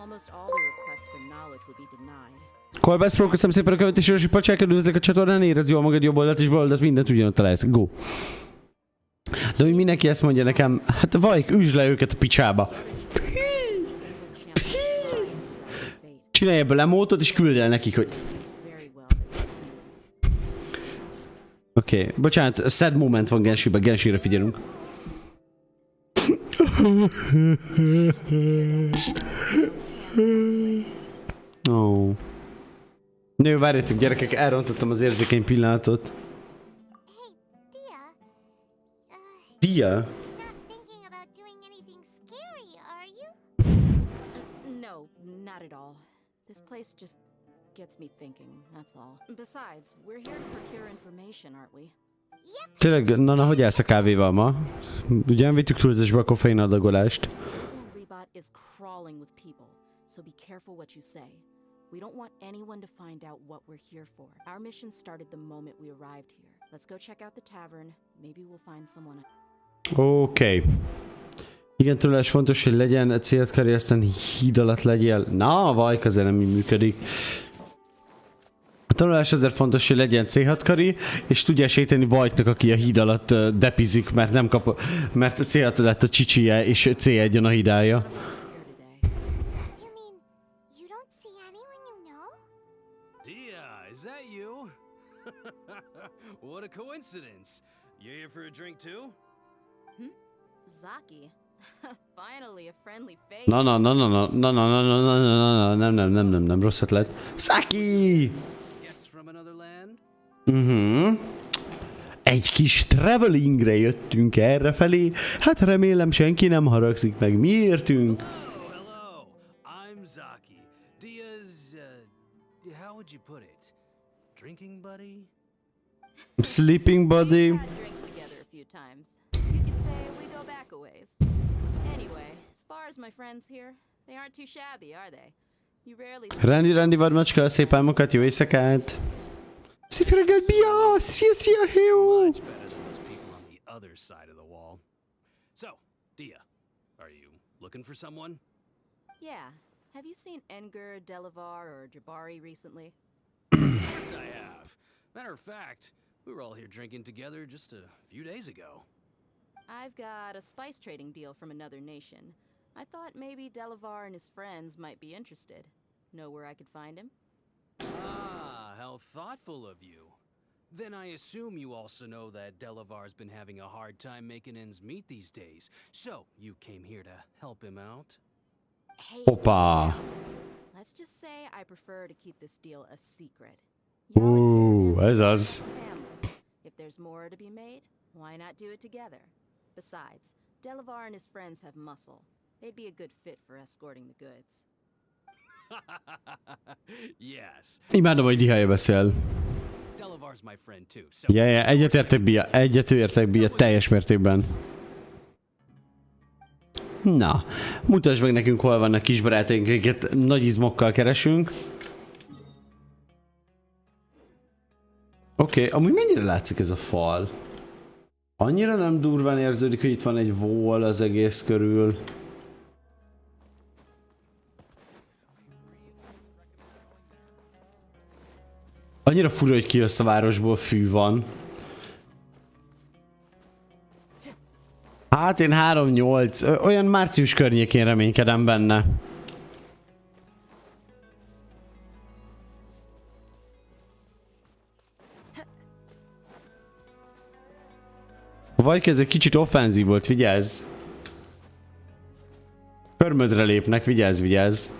Almost all their requests for knowledge would be denied. Kolbász Pro, köszönöm szépen a követésről, és pacsák, üdvözlök a csatornán, érezd jól magad, jobb oldalt és bal oldalt, mindent ugyanott találsz. Go! De hogy mindenki ezt mondja nekem, hát vajk, üsd le őket a picsába. Csinálj ebből emótot, és küld el nekik, hogy... Oké, bocsánat, sad moment van Genshinben, Genshinre figyelünk. Oh. Nő, várjátok gyerekek, elrontottam az érzékeny pillanatot. Dia? Not thinking about doing anything scary, are you? No, not at all. This place just gets me thinking, that's all. Besides, we're here to procure information, aren't we? Tényleg, Nana, hogy állsz a kávéval ma? Ugye nem vittük túlzásba a koffein adagolást? Rebot is crawling with people, so be careful what you say. We don't want anyone to find out what we're here for. Our mission started the moment we arrived here. Let's go check out the tavern. Maybe we'll find someone. Oké. Igen, tanulás fontos, hogy legyen célt karri, aztán híd alatt legyél. Na, a vajk azért nem így működik. A tanulás azért fontos, hogy legyen C6 kari, és tudja sejteni Vajknak, aki a híd alatt depizik, mert nem kap, mert C6 lett a csicsie, és C1 jön a hidája. You mean you don't see anyone you know? Dia, is that you? What a coincidence. You here for a drink too? Zaki. Finally a friendly face. Nem, rossz ötlet. Saki! Yes, from another land? Egy kis travelingre jöttünk errefelé, hát remélem senki nem haragszik meg miértünk. Hello. I'm Zaki. Dia's, how would you put it? Drinking buddy? Sleeping buddy. We've had drinks together a few times. You could say we go back a ways. Anyway, as far as my friends here, they aren't too shabby, are they? You rarely Rendi vadmacska, szép álmokat, jó éjszakát! Szép reggelt, Bia! Szia, heo! Much better than those people on the other side of the wall. So, Dia, are you looking for someone? Yeah. Have you seen Enger, Delavar, or Jabari recently? Yes, I have. Matter of fact, we were all here drinking together just a few days ago. I've got a spice trading deal from another nation. I thought maybe Delavar and his friends might be interested. Know where I could find him? Ah, how thoughtful of you. Then I assume you also know that Delavar's been having a hard time making ends meet these days. So, you came here to help him out? Hey, Opa! let's just say I prefer to keep this deal a secret. Ez az. Family. If there's more to be made, why not do it together? Besides, Delavar and his friends have muscle. They'd be a good fit for escorting the goods. Yes. Imádom, hogy Dihája beszél. Delavar's my friend too. So Egyetértek Bia, teljes mértékben. Na, mutasd meg nekünk, hol vannak kisbarátaink, akiket nagy izmokkal keresünk. Oké, amúgy mennyire látszik ez a fal? Annyira nem durván érződik, hogy itt van egy wall az egész körül. Annyira fura, hogy kijössz a városból, fű van. Hát én 3-8, olyan március környékén reménykedem benne. Vagy ez egy kicsit offenzív volt, vigyázz. Körmödre lépnek, vigyázz.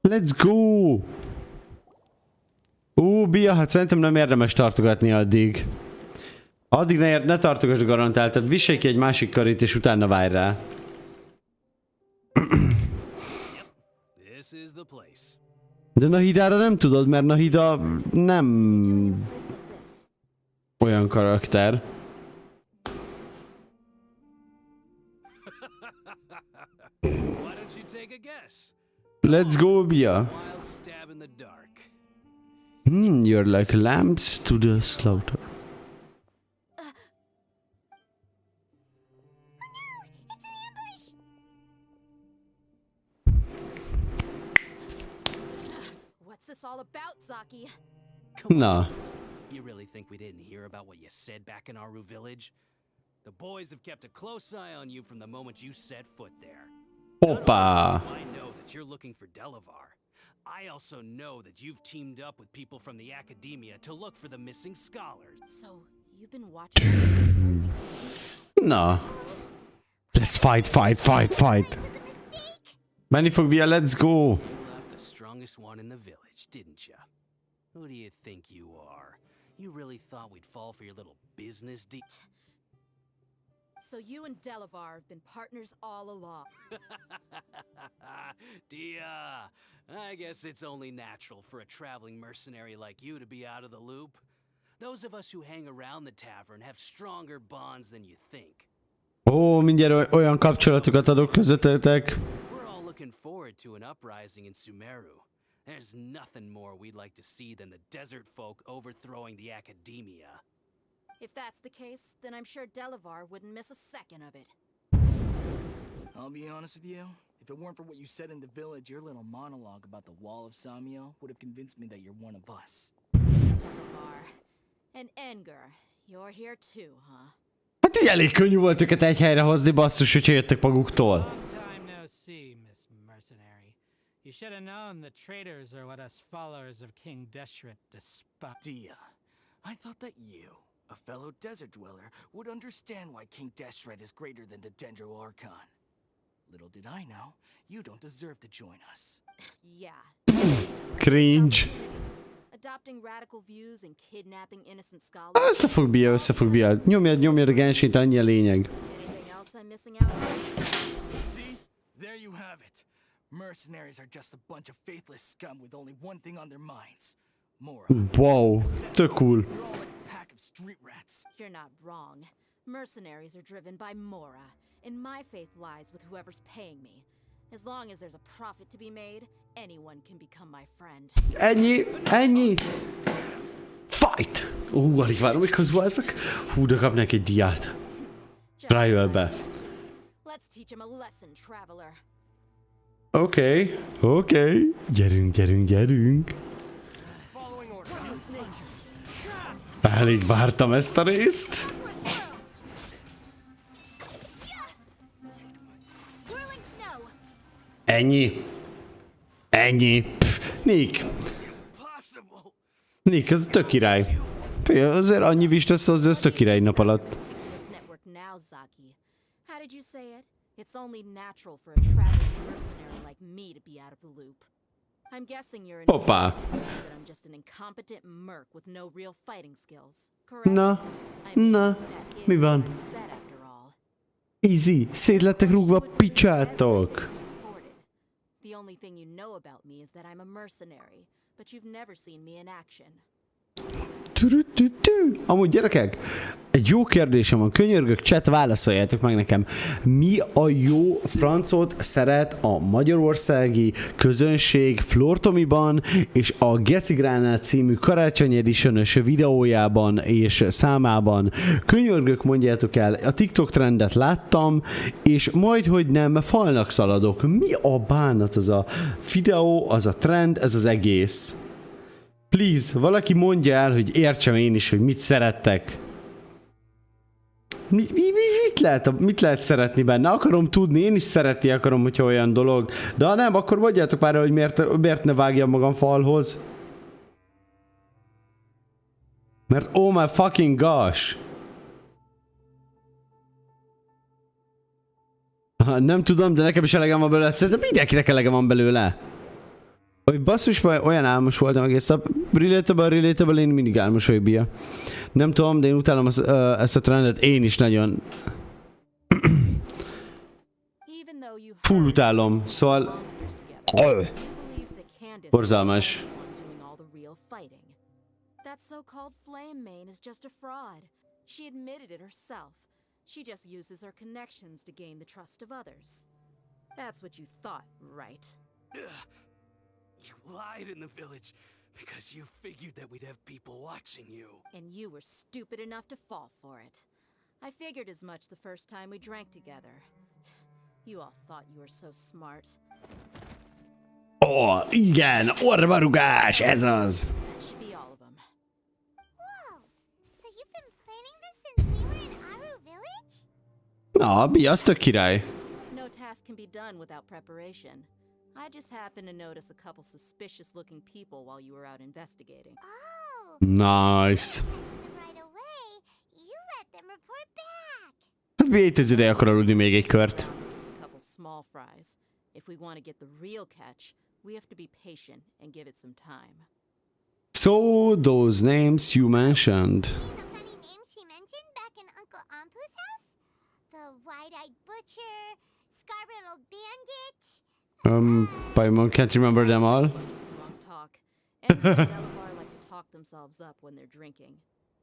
Let's go! Bia, hát szerintem nem érdemes tartogatni addig. Addig ne tartogass garantáltad, viselj ki egy másik karit és utána várj rá. De Nahidára nem tudod, mert Nahida nem olyan karakter. Let's go, Bia. You're like lambs to the slaughter. What's this all about, Zaki? Na. You really think we didn't hear about what you said back in Aru village? The boys have kept a close eye on you from the moment you set foot there. Opa! I know that you're looking for Delavar. I also know that you've teamed up with people from the academia to look for the missing scholars. So, you've been watching... Na. Let's fight. Menni fog via, let's go. You left the strongest one in the village, didn't ya? Who do you think you are? You really thought we'd fall for your little business deal? So you and Delavar have been partners all along. Dia, I guess it's only natural for a traveling mercenary like you to be out of the loop. Those of us who hang around the tavern have stronger bonds than you think. Ó, mindjárt olyan kapcsolatokat adok közöttetek. We're all looking forward to an uprising in Sumeru. There's nothing more we'd like to see than the desert folk overthrowing the academia. If that's the case, then I'm sure Delavar wouldn't miss a second of it. I'll be honest with you. If it weren't for what you said in the village, your little monologue about the Wall of Samiel would have convinced me that you're one of us. Delavar. And Engar, you're here too, huh? Hát így elég könnyű volt őket egy helyre hozni, basszus, hogyha jöttek maguktól. Long time no see, Miss Mercenary. You should have known the traitors are what us followers of King Deshret despise. Dia, I thought that you, a fellow desert dweller, would understand why King Deshret is greater than the Dendro Archon. Little did I know, you don't deserve to join us. Yeah. Cringe. Adopting radical views and kidnapping innocent scholars. Összefog bia. Nyomjad a Genshin-t, annyi a lényeg. Anything else I'm missing out on? See? There you have it. Mercenaries are just a bunch of faithless scum with only one thing on their minds. Mora. Wow, tök cool. You're all like a pack of street rats. You're not wrong. Mercenaries are driven by Mora, and my faith lies with whoever's paying me. As long as there's a profit to be made, anyone can become my friend. Ennyi. Fight! Alig várom, hogy közvázzak. Hú, de kapnak egy diát. Rájöl be. Let's teach him a lesson, traveler. Oké. Gyerünk. Elég vártam ezt a részt. Ennyi. Nick. Nick, ez tök király. Azért annyi vist össze, az tök király nap alatt. How did you say it? It's only natural for a traveling mercenary like me to be out of the loop. I'm guessing you're Hoppá. that I'm just an incompetent merc with no real fighting skills. Correct? Na, mi van? Said after all. Easy, szét lettek rúgva, picsátok. The only thing you know about me is that I'm a mercenary, but you've never seen me in action. Amúgy gyerekek, egy jó kérdésem van, könyörgök, chat, válaszoljátok meg nekem. Mi a jó francot szeret a magyarországi közönség Flortomiban és a Geci Gránát című Karácsony Edition-ös videójában és számában? Könyörgök, mondjátok el, a TikTok trendet láttam, és majd, hogy nem, falnak szaladok. Mi a bánat az a videó, az a trend, ez az egész? Please, valaki mondja el, hogy értsem én is, hogy mit szerettek. Mit lehet szeretni benne? Akarom tudni, én is szeretni akarom, hogyha olyan dolog. De ha nem, akkor mondjátok már, hogy miért ne vágjam magam falhoz. Mert oh my fucking gosh. Nem tudom, de nekem is elegem van belőle. Szerintem mindenkinek elegem van belőle. Hogy basszus, olyan álmos voltam egész nap. Relatable, én mindig álmos vagyok, Bia. Nem tudom, de én utálom ezt a trendet, én is nagyon. Full utálom, szóval... Borzalmas. That so-called flame main is just a fraud. She admitted it herself. She just uses her connections to gain the trust of others. That's what you thought, right? You lied in the village because you figured that we'd have people watching you. And you were stupid enough to fall for it. I figured as much the first time we drank together. You all thought you were so smart. Oh, igen, orvarugás, ez az. That should be all of them. Whoa! So you've been planning this since we were in Aru village? Na, Bia, az tök király. No task can be done without preparation. I just happened to notice a couple suspicious-looking people while you were out investigating. Oh, Nice. right away. You let them report back. Hát miért ez ideje akar aludni még egy kört? Just a couple small fries. If we want to get the real catch, we have to be patient and give it some time. So, those names you mentioned. You mean the funny name she mentioned back in Uncle Ampu's house? The wide-eyed butcher, scar-riddled bandit. Paimon can't remember them all. Wrong talk. Edgar and Delavar like to talk themselves up when they're drinking.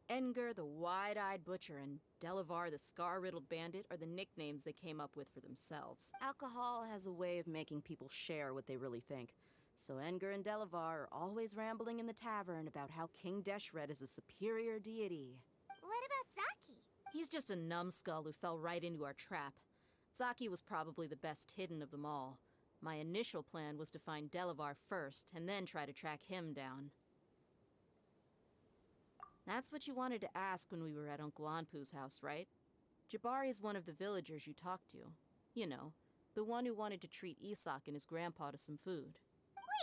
Edgar, the wide-eyed butcher, and Delavar, the scar-riddled bandit, are the nicknames they came up with for themselves. Alcohol has a way of making people share what they really think. So Edgar and Delavar are always rambling in the tavern about how King Deshret is a superior deity. What about Zaki? He's just a numbskull who fell right into our trap. Zaki was probably the best hidden of them all. My initial plan was to find Delavar first, and then try to track him down. That's what you wanted to ask when we were at Uncle Anpu's house, right? Jabari is one of the villagers you talked to. You know, the one who wanted to treat Isak and his grandpa to some food.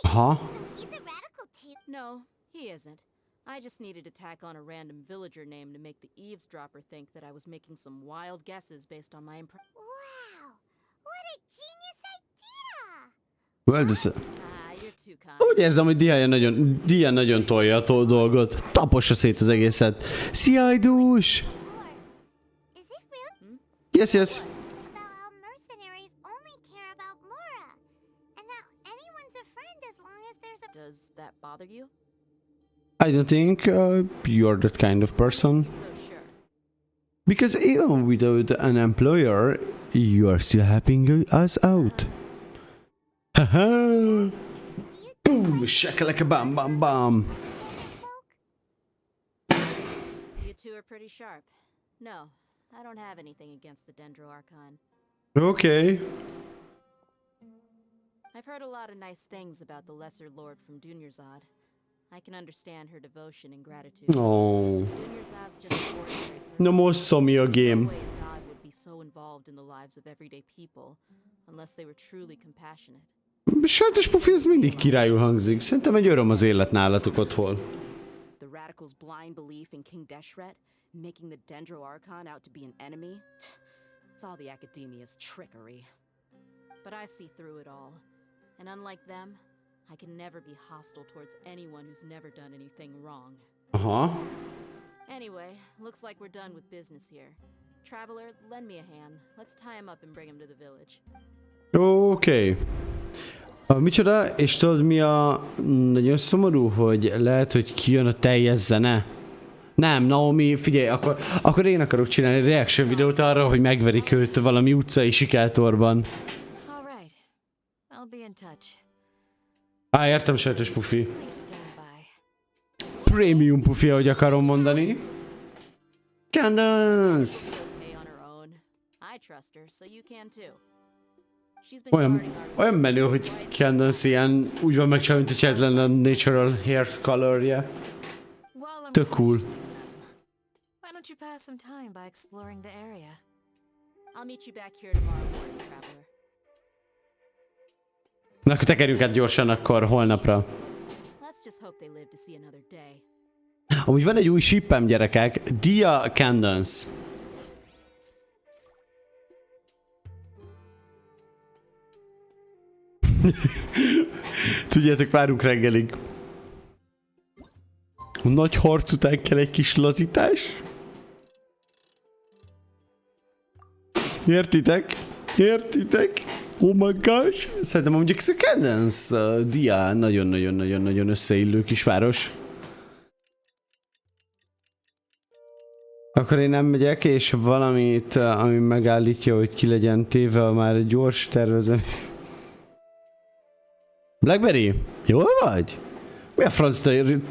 Huh? So he's a radical too. No, he isn't. I just needed to tack on a random villager name to make the eavesdropper think that I was making some wild guesses based on my Wow, what a genius idea! Well, this... you're too kind. Úgy érzem, hogy Dia nagyon tolja a dolgot. Tapossa szét az egészet. Szia, Ajdús! Is it real? Yes, yes. About how mercenaries only care about Mora, and that anyone's a friend as long as there's a. Does that bother you? I don't think you're that kind of person. So sure. Because even without an employer, you are still helping us out. Haha! Boom! Shakalaka bam bam bam! You two are pretty sharp. No, I don't have anything against the Dendro Archon. Okay. I've heard a lot of nice things about the Lesser Lord from Dunyarzad. I can understand her devotion and gratitude. Oh. Dunyarzad's just an ordinary person. No more Somi a game. No way a god would be so involved in the lives of everyday people unless they were truly compassionate. Sajnos Pufi, ez mindig királyul hangzik. Szerintem egy öröm az élet nálatok otthon. The radicals' blind belief in King Deshret, making the Dendro Archon out to be an enemy. It's all the academia's trickery. But I see through it all. And unlike them, I can never be hostile towards anyone who's never done anything wrong. Aha. Anyway, looks like we're done with business here. Traveler, lend me a hand. Let's tie him up and bring him to the village. Oké. Micsoda? És tudod mi a nagyon szomorú, hogy lehet, hogy kijön a teljes zene? Nem, Naomi, figyelj, akkor én akarok csinálni egy reaction videót arra, hogy megverik őt valami utcai sikátorban. Értem, sajtos Pufi. Premium Pufi, ahogy akarom mondani. Candace! Olyan menő, hogy Candace ilyen úgy van megcsinálva, mint hogy ez lenne a natural hair colorja. Tök cool. Why don't you pass some time by exploring the area? I'll meet you back here tomorrow morning, traveler. Na, akkor tekerjük át gyorsan akkor holnapra. Amúgy van egy új shippem, gyerekek. Dia Candace. Tudjátok, várunk reggelig. A nagy harc után kell egy kis lazítás. Értitek? Értitek? Oh my gosh! Szerintem mondjuk ez a Cadence Dia nagyon-nagyon-nagyon-nagyon összeillő kisváros. Akkor én nem megyek, és valamit, ami megállítja, hogy ki legyen téve, már egy gyors tervezem. Blackberry? Jól vagy? Mi a franc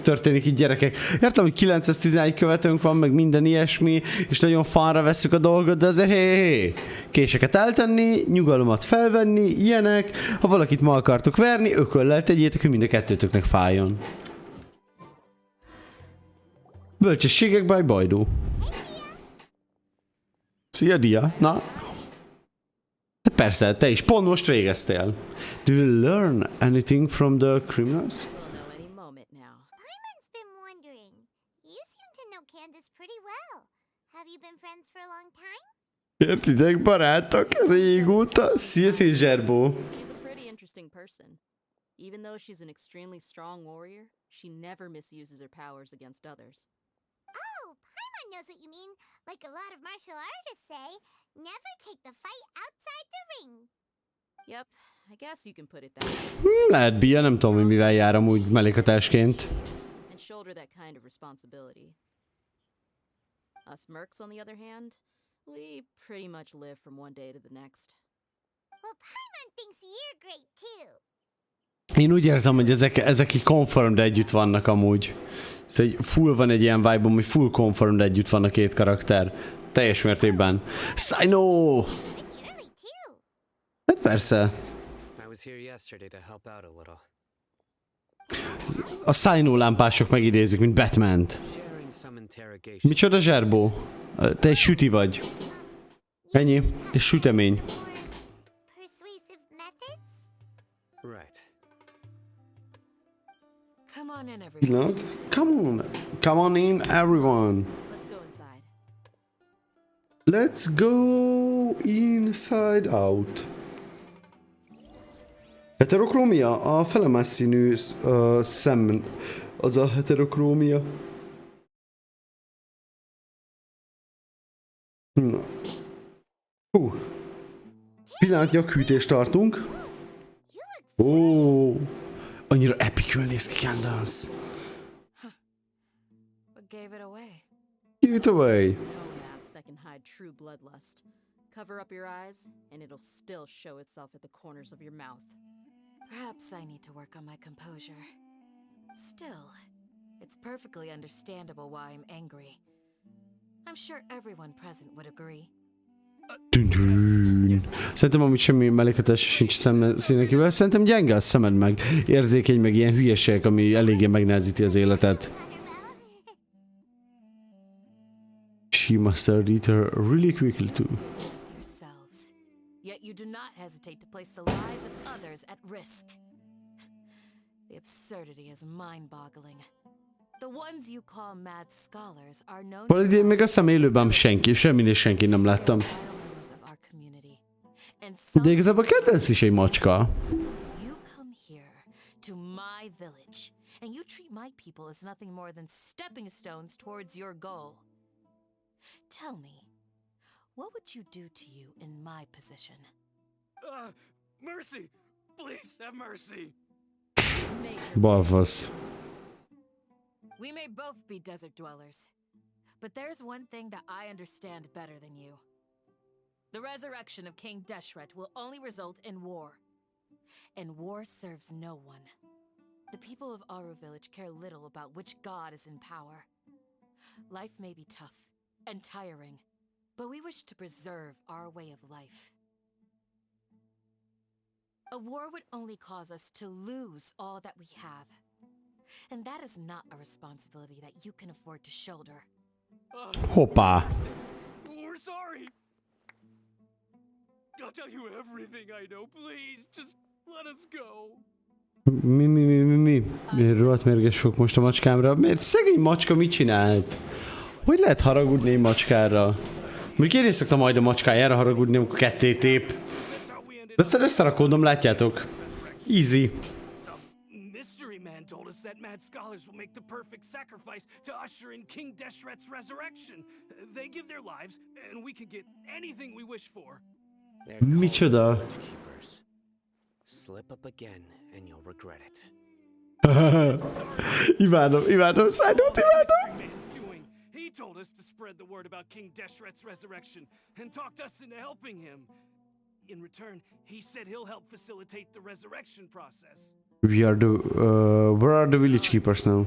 történik itt, gyerekek? Értem, hogy 911 követőnk van, meg minden ilyesmi, és nagyon fanra vesszük a dolgot, de azért hé, késeket eltenni, nyugalmat felvenni, ilyenek. Ha valakit ma akartok verni, ököllel tegyétek, hogy mind a kettőtöknek fájjon. Bölcsességek by Bajdó. Szia, Dia. Na? Hát Persze, te is pont most végeztél. Do you learn anything from the criminals? We'll know any moment now. Paimon's been wondering. You seem to know Candace pretty well. Have you been friends for a long time? Értitek, barátok? Régóta. Szia, Zserbó. She's a pretty interesting person. Even though she's an extremely strong warrior, she never misuses her powers against others. Oh, Paimon knows what you mean. Like a lot of martial artists say, never take the fight outside the ring. Yep, I guess you can put it that way. Lehet bia, nem tudom, hogy mivel jár amúgy mellékhatásként. And shoulder that kind of responsibility. Us mercs, on the other hand, we pretty much live from one day to the next. Well, Paimon thinks you're great too. Én úgy érzem, hogy ezek így confirmed együtt vannak amúgy. Szóval full van egy ilyen vibe-om, hogy full confirmed együtt van a két karakter. Teljes mértékben. Sino! Hát persze. A Sino lámpások megidézik, mint Batman-t. Micsoda Zserbó? Te egy süti vagy. Ennyi. És sütemény. Pillanat. Come on in, everyone. Let's go inside out. Heterokrómia? A felemás színű szem. Az a heterokrómia. Na. Pillanatnyi hűtést tartunk. Ó. Annyira epicül néz ki Candace. What gave it away? Give it away. No mask that can hide true bloodlust. Cover up your eyes, and it'll still show itself at the corners of your mouth. Perhaps I need to work on my composure. Still, it's perfectly understandable why I'm angry. I'm sure everyone present would agree. Szerintem amúgy semmi mellékhatása sincs színekivel. Szerintem gyenge a szemed meg. Érzékeny meg ilyen hülyeségek, ami eléggé megnehezíti az életet. She mastered it really quickly too. Yourselves. Yet you do not hesitate to place the lives of others at risk. The absurdity is mind-boggling. The ones you call mad scholars are known to Validén még a személőben senki nem láttam. De igazából Candace is egy macska. You come here to my village and you treat my people as nothing more than stepping stones towards your goal. Tell me, what would you do to you in my position? Mercy! Please have mercy! Balfasz. We may both be desert dwellers, but there's one thing that I understand better than you. The resurrection of King Deshret will only result in war. And war serves no one. The people of Aru village care little about which god is in power. Life may be tough and tiring, but we wish to preserve our way of life. A war would only cause us to lose all that we have. And that is not a responsibility that you can afford to shoulder. Hoppá. We're sorry. I'll tell you everything I know, please. Just let us go. Mi? Miért rohadt mérges fog most a macskámra? Miért? Szegény macska mit csinált? Hogy lehet haragudni egy macskára? Mondjuk én is szoktam majd a macskájára haragudni, amikor ketté tép. De aztán összerakódom, látjátok? Easy. Told us that mad scholars will make the perfect sacrifice to usher in King Deshret's resurrection. They give their lives, and we can get anything we wish for. Micsoda? Slip up again, and you'll regret it. imádom, Szájnót imádom! He told us to spread the word about King Deshret's resurrection, and talked us into helping him. In return, he said he'll help facilitate the resurrection process. Where are the village keepers now?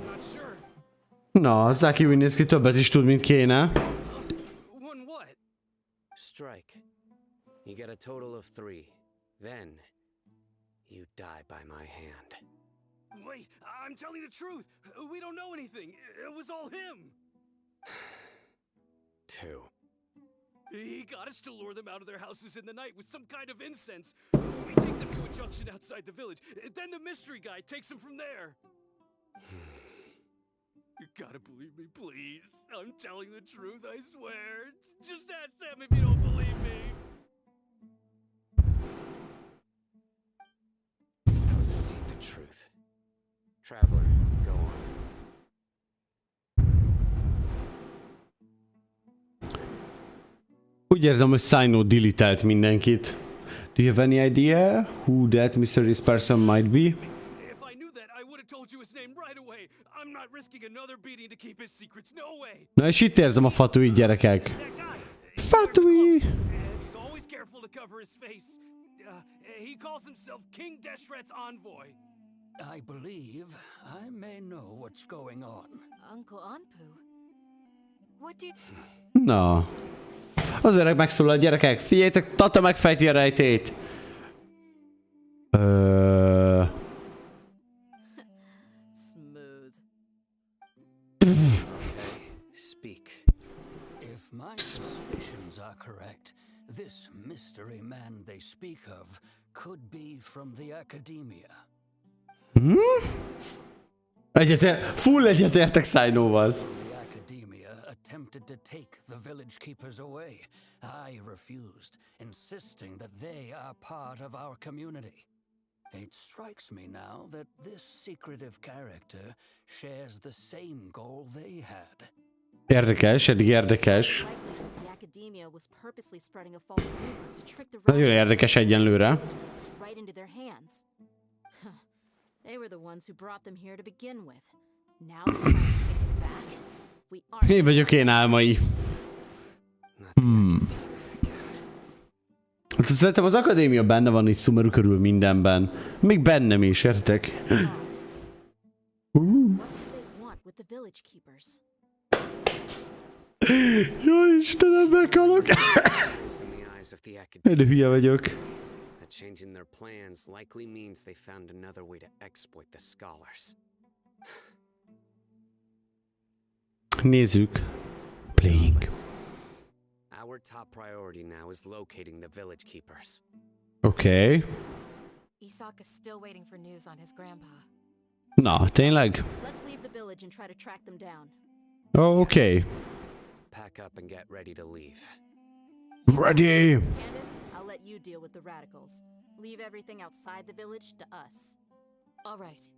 Na, Zaki úgy néz ki, többet is tud, mint kéne. Strike. You get a total of 3. Then, you die by my hand. Wait, I'm telling the truth. We don't know anything. It was all him. 2. He got us to lure them out of their houses in the night with some kind of incense. We take them to a junction outside the village. Then the mystery guy takes them from there. You gotta believe me, please. I'm telling the truth, I swear. Just ask them if you don't believe me. That was indeed the truth. Traveler, go on. Úgy érzem, hogy Sino delete-elt mindenkit. Do you have any idea who that mysterious person might be? If I knew that, I would have told you his name right away. I'm not risking another beating to keep his secrets. No way. Na és itt érzem a fatui gyerekek. Fatui! He's always careful to cover his face. He calls himself King Deshret's envoy. I believe I may know what's going on. Uncle Anpu? What do you... Na. Az öreg megszólal a gyerekek. Figyeljetek, Tata megfejti a rejtét. Smooth. Okay, speak. If my suspicions are correct, this mystery man they speak of could be from the academia. Full egyetértek Sino-val. The academia attempted to take the village keepers away. I refused, insisting that they are part of our community. It strikes me now that this secretive character shares the same goal they had. Érdekes, eddig érdekes. The academia was purposely spreading a false rumor to trick the Nagyon érdekes egyenlőre. right into their hands. They were the ones who brought them here to begin with. Now they're trying to take it back. We aren't. Én vagyok én álmai. Hát szerintem az akadémia benne van itt Sumeru körül mindenben. Még bennem is, értek? What do they want with the village keepers? Jó Istenem, meghalok! Én hülye vagyok. That changing their plans likely means they found another way to exploit the scholars. Nézzük. Playing. Our top priority now is locating the village keepers. Okay. Isaka's still waiting for news on his grandpa. Na, tényleg? Let's leave the village and try to track them down. Okay. Pack up and get ready to leave. Ready! Candace, I'll let you deal with the radicals. Leave everything outside the village to us. All right.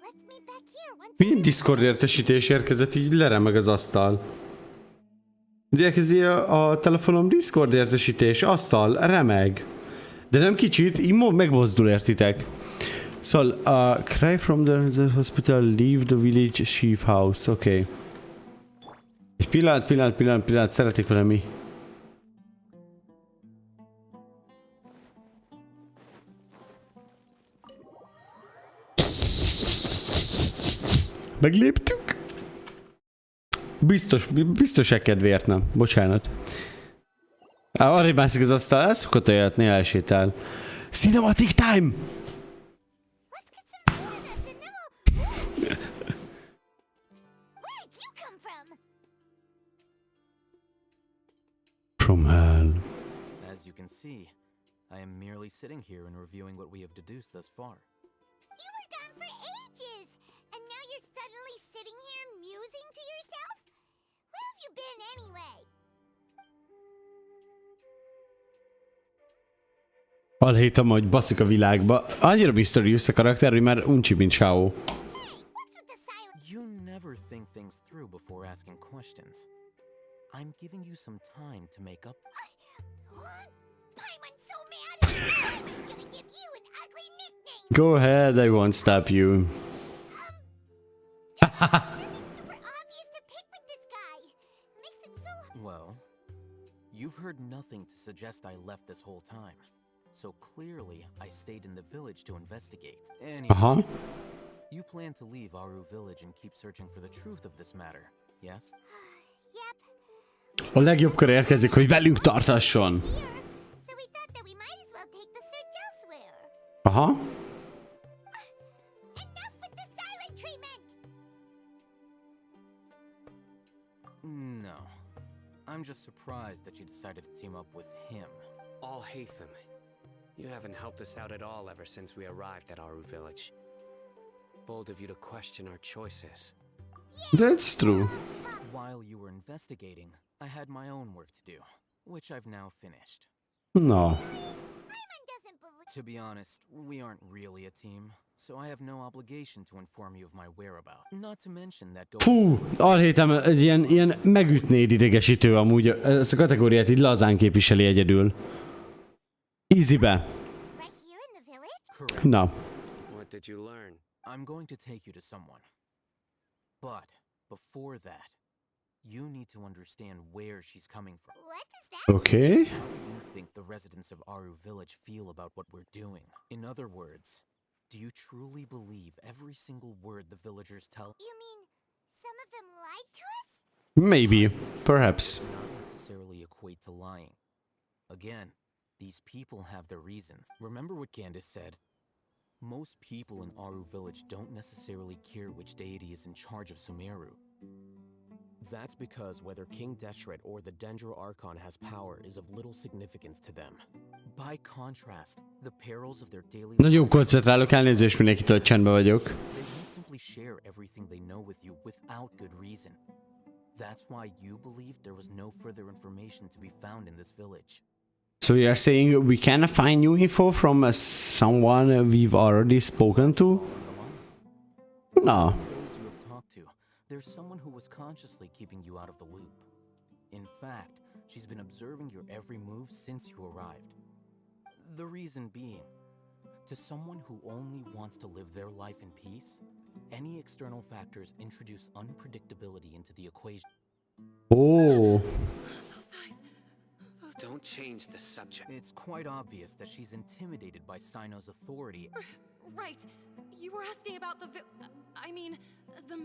Let's meet back here once. Milyen Discord értesítés érkezett, így leremeg az asztal. Ugye elkezdi a telefonom Discord értesítés, asztal, remeg. De nem kicsit, így megmozdul, értitek. Szóval, cry from the hospital, leave the village chief house, oké. Okay. Egy pillanat, szeretnék valami. Megléptük? Biztos kedvéért nem. Bocsánat. Arra mászik az asztal, elszokott olyat, néha elsétál. Cinematic time! Let's get some bananas and then we'll... Where did you come from? From hell. As you can see, I am merely sitting here and reviewing what we have deduced thus far. You were gone for ages, and now you're suddenly sitting here musing to yourself? Where have you been anyway? Alhétam, hogy baszik a világba. Annyira mysterious a karakter, hogy már uncsi, mint Shao. Hey, what's with the silence? You never think things through before asking questions. I'm giving you some time to make up. Paimon's so mad. Paimon's gonna give you an ugly nickname. Go ahead, I won't stop you. Nothing's super obvious to pick with this guy. Makes it so... Well, you've heard nothing to suggest I left this whole time. So clearly, I stayed in the village to investigate. Anyway, you plan to leave Aru village and keep searching for the truth of this matter, yes? Yep. A legjobbkor érkezik, hogy velünk tartasson. Here, so we thought that we might as well take the search elsewhere. Aha. Enough with the silent treatment! No. I'm just surprised that you decided to team up with him. Alhaitham, you haven't helped us out at all ever since we arrived at Aru village. Bold of you to question our choices. That's true. While you were investigating, I had my own work to do, which I've now finished. Na. To be honest, we aren't really a team, so I have no obligation to inform you of my whereabouts. Not to mention that Fú, Alhétem egy ilyen megütnéd idegesítő amúgy. Ezt a kategóriát így lazán képviseli egyedül. Easybe. Na. What did you learn? I'm going to take you to someone. But before that, you need to understand where she's coming from. What is that? Okay. How do you think the residents of Aru village feel about what we're doing? In other words, do you truly believe every single word the villagers tell? You mean some of them lied to us? Maybe. Perhaps. Not necessarily equate to lying. Again, these people have their reasons. Remember what Candace said? Most people in Aru village don't necessarily care which deity is in charge of Sumeru. That's because whether King Deshret or the Dendro Archon has power is of little significance to them. By contrast, the perils of their daily Nagyon koncentrálok, elnézést mindenkitől, hogy csendben vagyok. They won't simply share everything they know with you without good reason. That's why you believed there was no further information to be found in this village. So you are saying we can find new info from someone we've already spoken to? No. Those you have talked to, there's someone who was consciously keeping you out of the loop. In fact, she's been observing your every move since you arrived. The reason being, to someone who only wants to live their life in peace, any external factors introduce unpredictability into the equation. Oh. Don't change the subject. It's quite obvious that she's intimidated by Sino's authority. Right. You were asking about the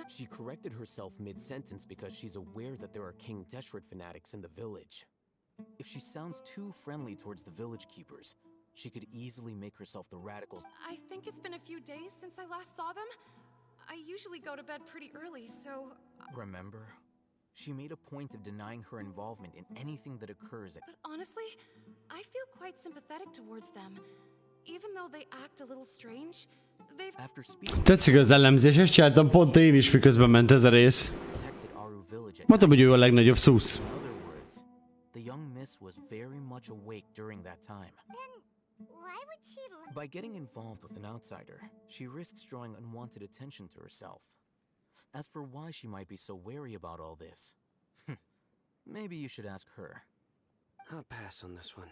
She corrected herself mid-sentence because she's aware that there are King Deshret fanatics in the village. If she sounds too friendly towards the village keepers, she could easily make herself the radicals. I think it's been a few days since I last saw them. I usually go to bed pretty early, so... Remember? She made a point of denying her involvement in anything that occurs at... But honestly, I feel quite sympathetic towards them. Even though they act a little strange, they've... After speaking... Tetszik az elemzés, ezt csináltam pont én is, miközben ment ez a rész. Mondtam, hogy ő a legnagyobb szusz. In other words, the young miss was very much awake during that time. Why would she... By getting involved with an outsider, she risks drawing unwanted attention to herself. As for why she might be so wary about all this, maybe you should ask her. I'll pass on this one.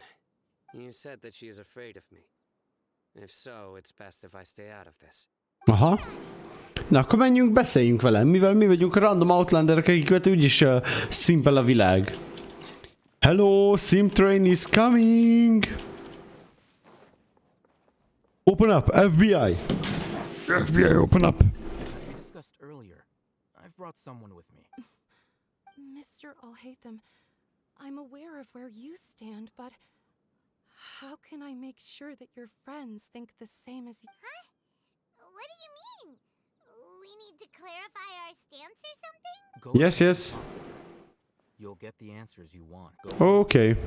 You said that she is afraid of me. If so, it's best if I stay out of this. Aha. Na, akkor menjünk, beszéljünk vele, mivel mi vagyunk a random outlanderek, akiket úgyis szimpel a világ. Hello, Sim Train is coming! Open up, FBI! FBI, open up! As we discussed earlier, I've brought someone with me. Mr. Alhaitham, I'm aware of where you stand, but how can I make sure that your friends think the same as you? Huh? What do you mean? We need to clarify our stance or something? Go Yes, yes. You'll get the answers you want. Okay.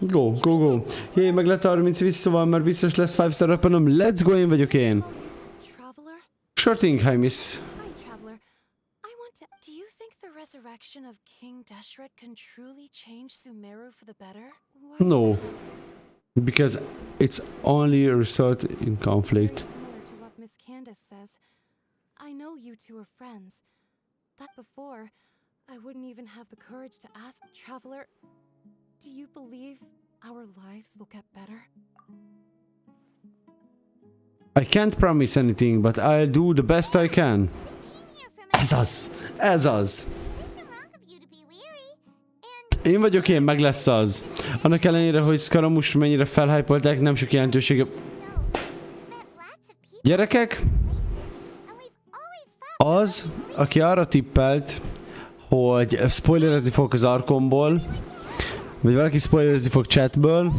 Go. Jé, meg lett 30 visszaval, mert biztos lesz 5-star weaponom. Let's go, én vagyok én. Traveler? Sure thing, hi miss. Hi, Traveler. I want to... Do you think the resurrection of King Deshret can truly change Sumeru for the better? No. Because it's only a result in conflict. Similar to what Miss Candace says. I know you two are friends. But before, I wouldn't even have the courage to ask Traveler, do you believe our lives will get better? I can't promise anything, but I'll do the best I can. Ez az. Én vagyok én, meg lesz az. Annak ellenére, hogy Scaramush mennyire felhypolták, nem sok jelentősége. Gyerekek? Az, aki arra tippelt, hogy spoilerezni fog az Archonból, vagy valaki spoilerezni fog chatből,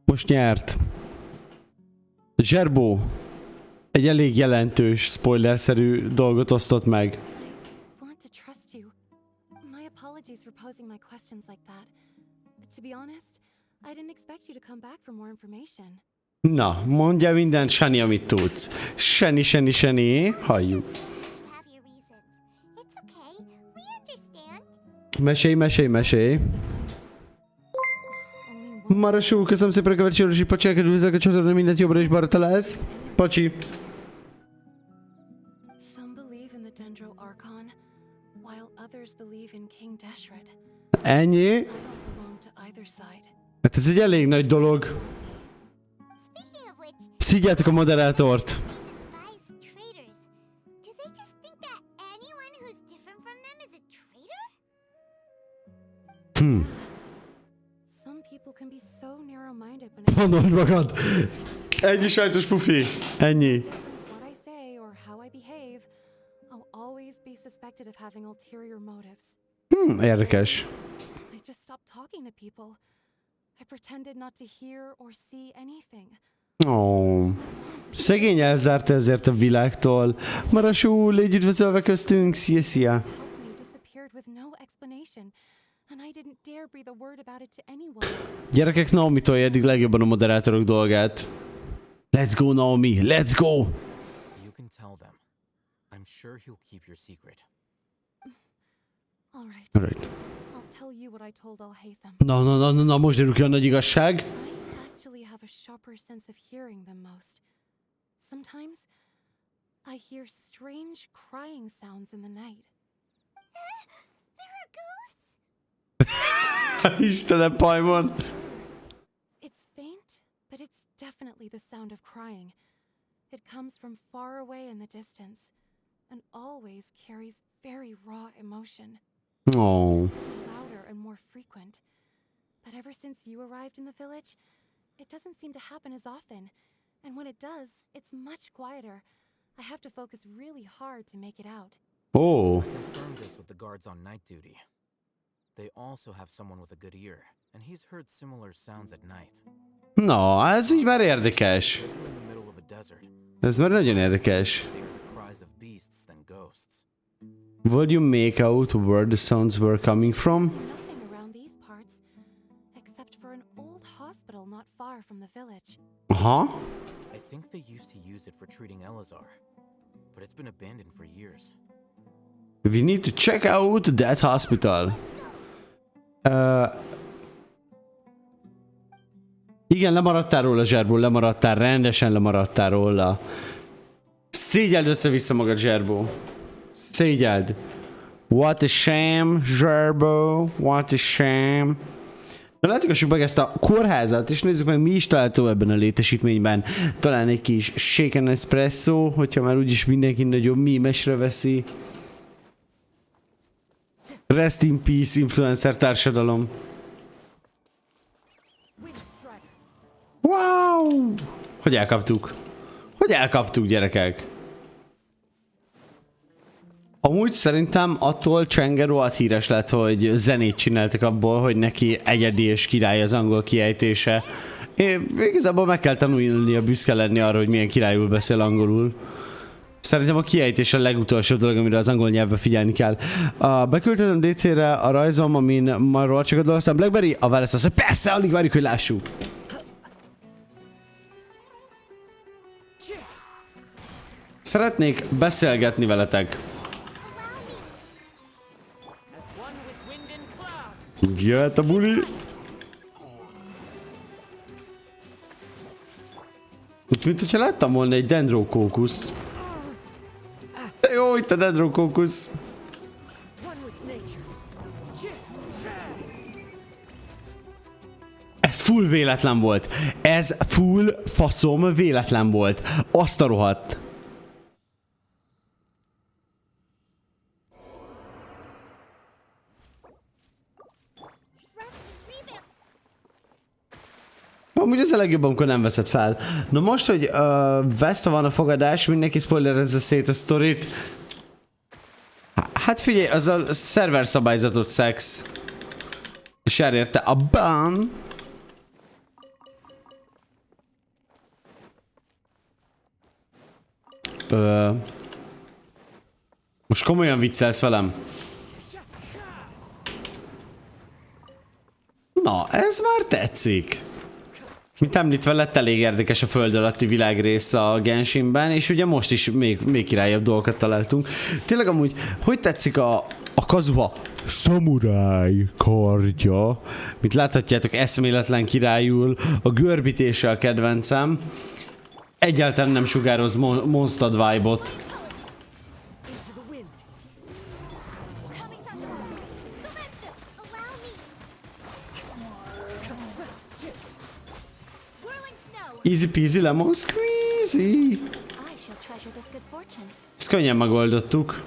most nyert. Zserbó egy elég jelentős, spoilerszerű dolgot osztott meg. posing my questions like that. To be honest, I didn't expect you to come back for more information. Na, mondja mindent, Sani, amit tudsz. Seni, halljuk. Mesélj. Marasú, köszönöm szépen a követsérosi pacsi, kedvűzek a csatornán, mindent jobbra és balra találsz. Pacsi. Some believe in the Dendro Archon, while others believe in King Deshret. Ennyi. I don't belong to either side. Hát ez egy elég nagy dolog. Szidjátok a moderátort. Some people can be so narrow-minded when Mondd magad. Ennyi sajtos pufi. Ennyi. what I say or how I behave, I'll always be suspected of having ulterior motives. Érdekes. I just stopped talking to people. I pretended not to hear or see anything. Ó. Szegény elzárta ezért a világtól. Marasú, légy üdvözölve köztünk. Szia. He disappeared with no explanation, and I didn't dare breathe a word about it to anyone. Gyerekek, Naomi tolja eddig legjobban a moderátorok dolgát. Let's go, Naomi, let's go! You can tell them. I'm sure he'll keep your secret. All right. Alright. I'll tell you what I told Al-Haytham. Na, most derül ki a nagy igazság. I actually have a sharper sense of hearing than most. Sometimes I hear strange crying sounds in the night. There are ghosts? Istenem, Paimon. It's faint, but it's definitely the sound of crying. It comes from far away in the distance and always carries very raw emotion. Oh. Louder and more frequent. But ever since you arrived in the village, it doesn't seem to happen as often. And when it does, it's much quieter. I have to focus really hard to make it out. Oh. I confirmed this with the guards on night duty. They also have someone with a good ear, and he's heard similar sounds at night. Na, ez így már érdekes. We're in the middle of a desert. Ez már nagyon érdekes. They are the cries of beasts than ghosts. Would you make out where the sounds were coming from? Nothing around these parts, except for an old hospital not far from the village. Aha. I think they used to use it for treating Elazar, but it's been abandoned for years. We need to check out that hospital. Igen, lemaradtál róla, Zserbó, rendesen lemaradtál róla. Szégyeld össze-vissza magad, Zserbó. Szégyeld. What a shame, Zserbó. What a shame. Na látogassuk meg ezt a kórházat, és nézzük meg, mi is található ebben a létesítményben. Talán egy kis shaken espresso, hogyha már úgyis mindenki nagyobb mímesre veszi. Rest in peace, influencer társadalom. Wow! Hogy elkaptuk? Hogy elkaptuk, gyerekek? Amúgy szerintem attól Csenger rohadt híres lett, hogy zenét csináltak abból, hogy neki egyedi és király az angol kiejtése. Én igazából meg kell tanulnia, büszke lenni arra, hogy milyen királyul beszél angolul. Szerintem a kiejtés a legutolsó dolog, amire az angol nyelvbe figyelni kell. Beküldtem DC-re a rajzom, amin marról csak dolgoztam. Blackberry, a válasz az, hogy persze, alig várjuk, hogy lássuk. Szeretnék beszélgetni veletek. Jöhet a buli. Úgy, mint hogyha láttam volna egy dendrokókuszt. De jó, itt a dendrokókusz. Ez full véletlen volt. Ez full faszom véletlen volt. Azt a rohadt. Amúgy az a legjobb, amikor nem veszed fel. Na most, hogy Vesta van a fogadás, mindenki spoilerezze szét a sztorit. Hát figyelj, az a szerver szabályzatot szex. És elérte a ban. Most komolyan viccelsz velem. Na, ez már tetszik. Mint említve, lett elég érdekes a föld alatti világrész a Genshinben, és ugye most is még királyabb dolgokat találtunk. Tényleg amúgy, hogy tetszik a Kazuha szamuráj kardja? Mint láthatjátok, eszméletlen királyul, a görbítése a kedvencem. Egyáltalán nem sugároz Monstad vibe-ot. Easy peasy lemon squeezy. Ezt könnyen megoldottuk.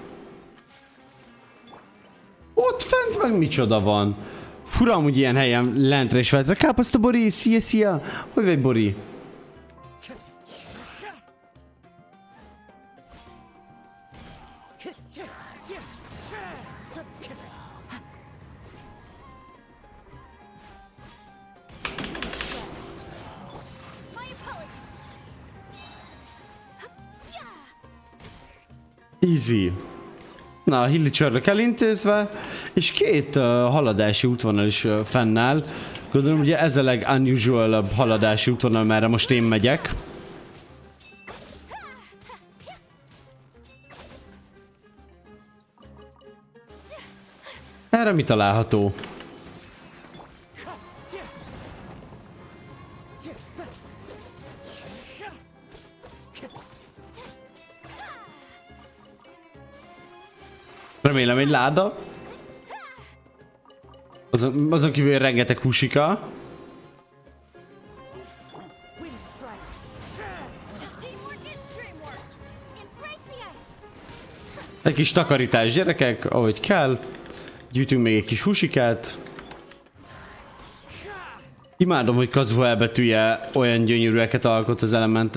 Ott fent meg micsoda van? Fura amúgy ilyen helyen lentre is feltre. Káposzta Bori, szia szia! Hogy vagy Bori? Easy. Na, a hilli csörlök elintézve, és két haladási útvonal is fennáll. Gondolom, ugye ez a legunusualabb haladási útvonal, merre most én megyek. Erre mi található? Remélem egy láda. Azon kívül rengeteg húsika. Egy kis takarítás, gyerekek, ahogy kell. Gyűjtünk még egy kis húsikát. Imádom, hogy Kazuha elbetűje olyan gyönyörűeket alkot az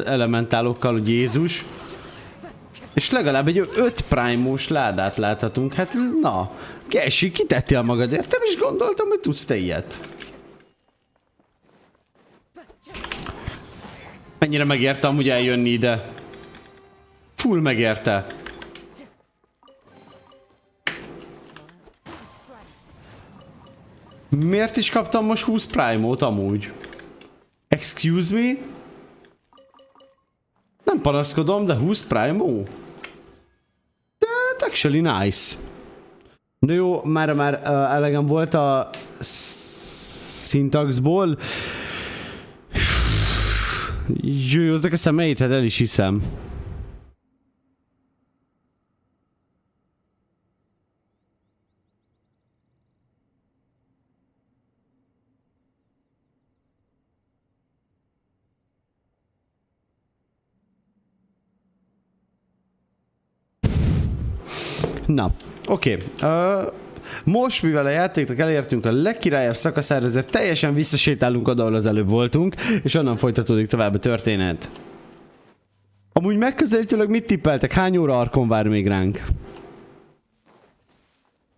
elementálokkal, hogy Jézus. És legalább egy 5 prime-os ládát láthatunk. Hát na, Gessi, kitettél magadért? Nem is gondoltam, hogy tudsz te ilyet. Mennyire megérte amúgy eljönni ide? Full megérte. Miért is kaptam most 20 prime-ot amúgy? Excuse me? Nem panaszkodom, de 20 prime-ó? That's actually nice. Na jó, már elegem volt a szintaxból. Jöjjözzek a szemeit, hát el is hiszem. Na, oké. Most, mivel a játéknak elértünk a legkirályabb szakaszára, ezért teljesen visszasétálunk oda, ahol az előbb voltunk, és onnan folytatódik tovább a történet. Amúgy megközelítőleg mit tippeltek? Hány óra Archon vár még ránk?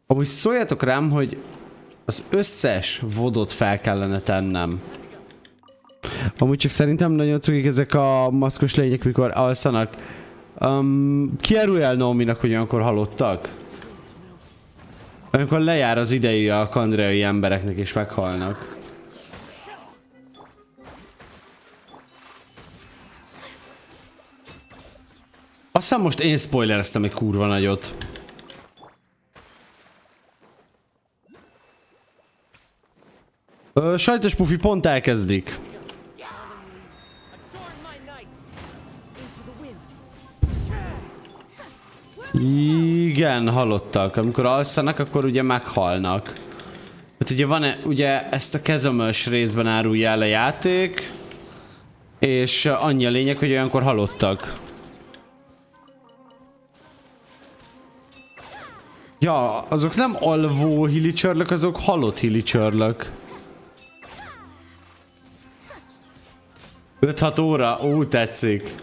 Amúgy szóljatok rám, hogy az összes vodot fel kellene tennem. Amúgy csak szerintem nagyon cukik ezek a maszkos lények, mikor alszanak. Kiárulj el Naominak, hogy olyankor halottak? Olyankor lejár az idejű a kandreai embereknek és meghalnak. Aztán most én spoilereztem egy kurva nagyot. Sajtos pufi pont elkezdik. Igen, halottak. Amikor alszanak, akkor ugye meghalnak. Hát ugye van ugye ezt a kezömös részben árulja el a játék, és annyi a lényeg, hogy olyankor halottak. Ja, azok nem alvó hilicsörlök, azok halott hilicsörlök. 5-6 óra, ó, tetszik.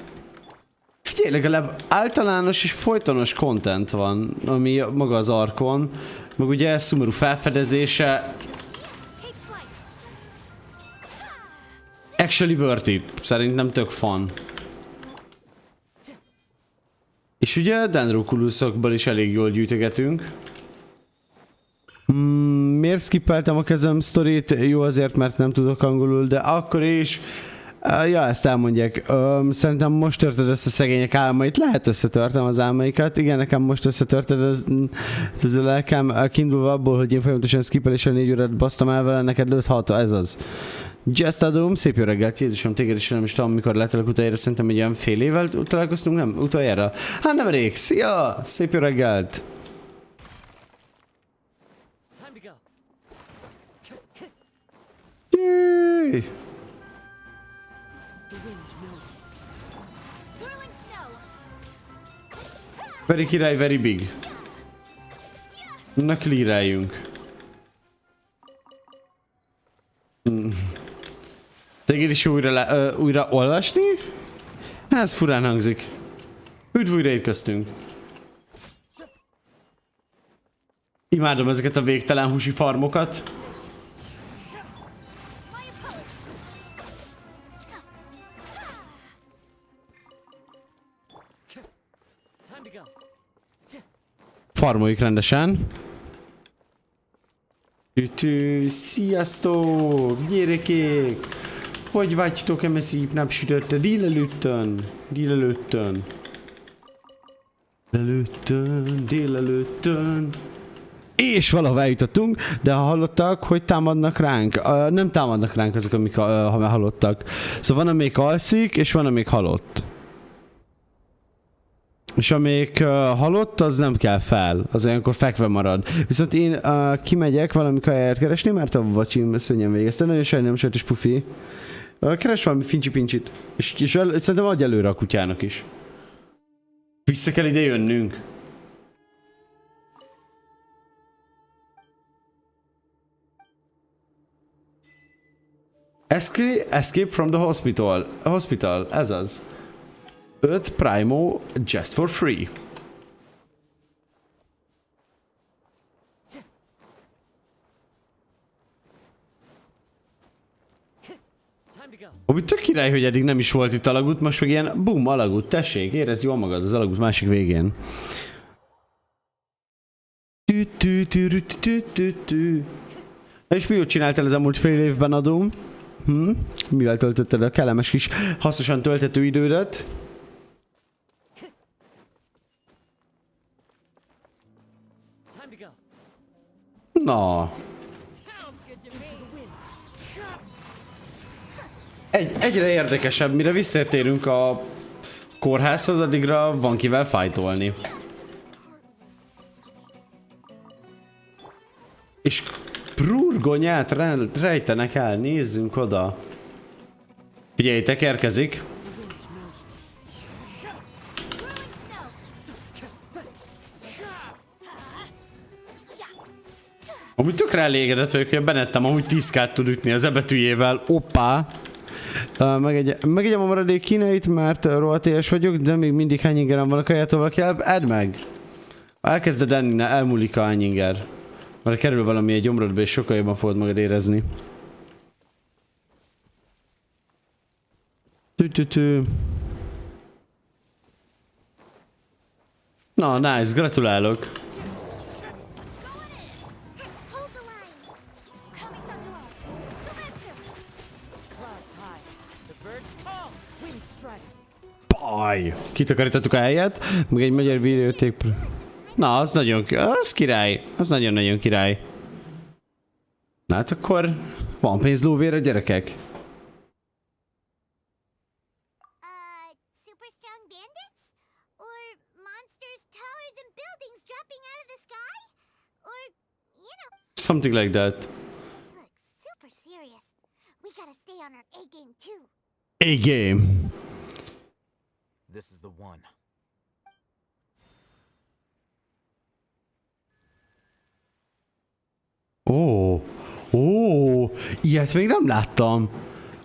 Figyelj, legalább általános és folytonos content van, ami maga az Archon, meg ugye szomorú felfedezése. Actually worth it. Szerintem tök fun. És ugye dendrokulusokból is elég jól gyűjtögetünk. miért skippeltem a kezem sztorit? Jó azért, mert nem tudok angolul, de akkor is... Ja, ezt elmondják. Szerintem most törted össze szegények álmait. Lehet összetörtem az álmaikat. Igen, nekem most összetörted ez a lelkem. Kiindulva abból, hogy én folyamatosan skippeléssel 4 órát basztam el vele, neked 5-6, ez az. Just adom, szép jó reggelt, Jézusom, téged is nem is tudom, mikor letelek utoljára, szerintem egy olyan fél évvel találkoztunk, nem? Utoljára? Hát nem rég, szia! Szép jó reggelt! Yay! Very király, very big. Na, cleareljünk. Téged is újra olvasni? Ez furán hangzik. Üdv, újra itt köztünk. Imádom ezeket a végtelen húsi farmokat. Farmoljuk rendesen. Sziasztok! Gyerekek! Hogy vagytok eme szép napsütötte? Délelőttön. És valahol eljutottunk, de ha hallottak, hogy támadnak ránk. Nem támadnak ránk azok, amik ha már hallottak. Szóval van, amelyik alszik, és van, amelyik halott. És amelyik halott, az nem kell fel, az olyankor fekve marad. Viszont én kimegyek valami kajáért keresni, mert a vacsim szönyen végezte. Nagyon sajnálom, sajtos pufi. Keres valami fincsi-pincsit. És szerintem adj előre a kutyának is. Vissza kell ide jönnünk. Escape from the hospital. Ez az. 5 primo just for free. Ami tök király, hogy eddig nem is volt itt alagút, most meg ilyen bum, alagút, tessék, érezd jól magad az alagút másik végén. És mi úgy csináltál az elmúlt fél évben, adóm? Mivel töltötted a kellemes kis hasznosan töltető idődet? Na. Egyre érdekesebb, mire visszatérünk a kórházhoz, addigra van kivel fájtolni. És prurgonyát rejtenek el, nézzünk oda. Figyeljétek, érkezik. Amúgy tökre elégedett vagyok, hogy a Benettem amúgy 10k tud ütni az ebetűjével. Oppá! Megegyem a maradék kínait, mert rohadt éhes vagyok, de még mindig hány ingerem van a kajától, valaki edd meg! Elkezded enni, elmúlik a hány inger. Mert kerül valami egy gyomrodba, és sokkal jobban fogod magad érezni. Na, nice, gratulálok! Baj! Kitakarítottuk a helyet, meg egy magyar videóték. Na, az nagyon, az király, az nagyon-nagyon király. Na hát akkor van pénzlóvér a gyerekek. Something like that. A-game. This is the one. Ó, ilyet még nem láttam.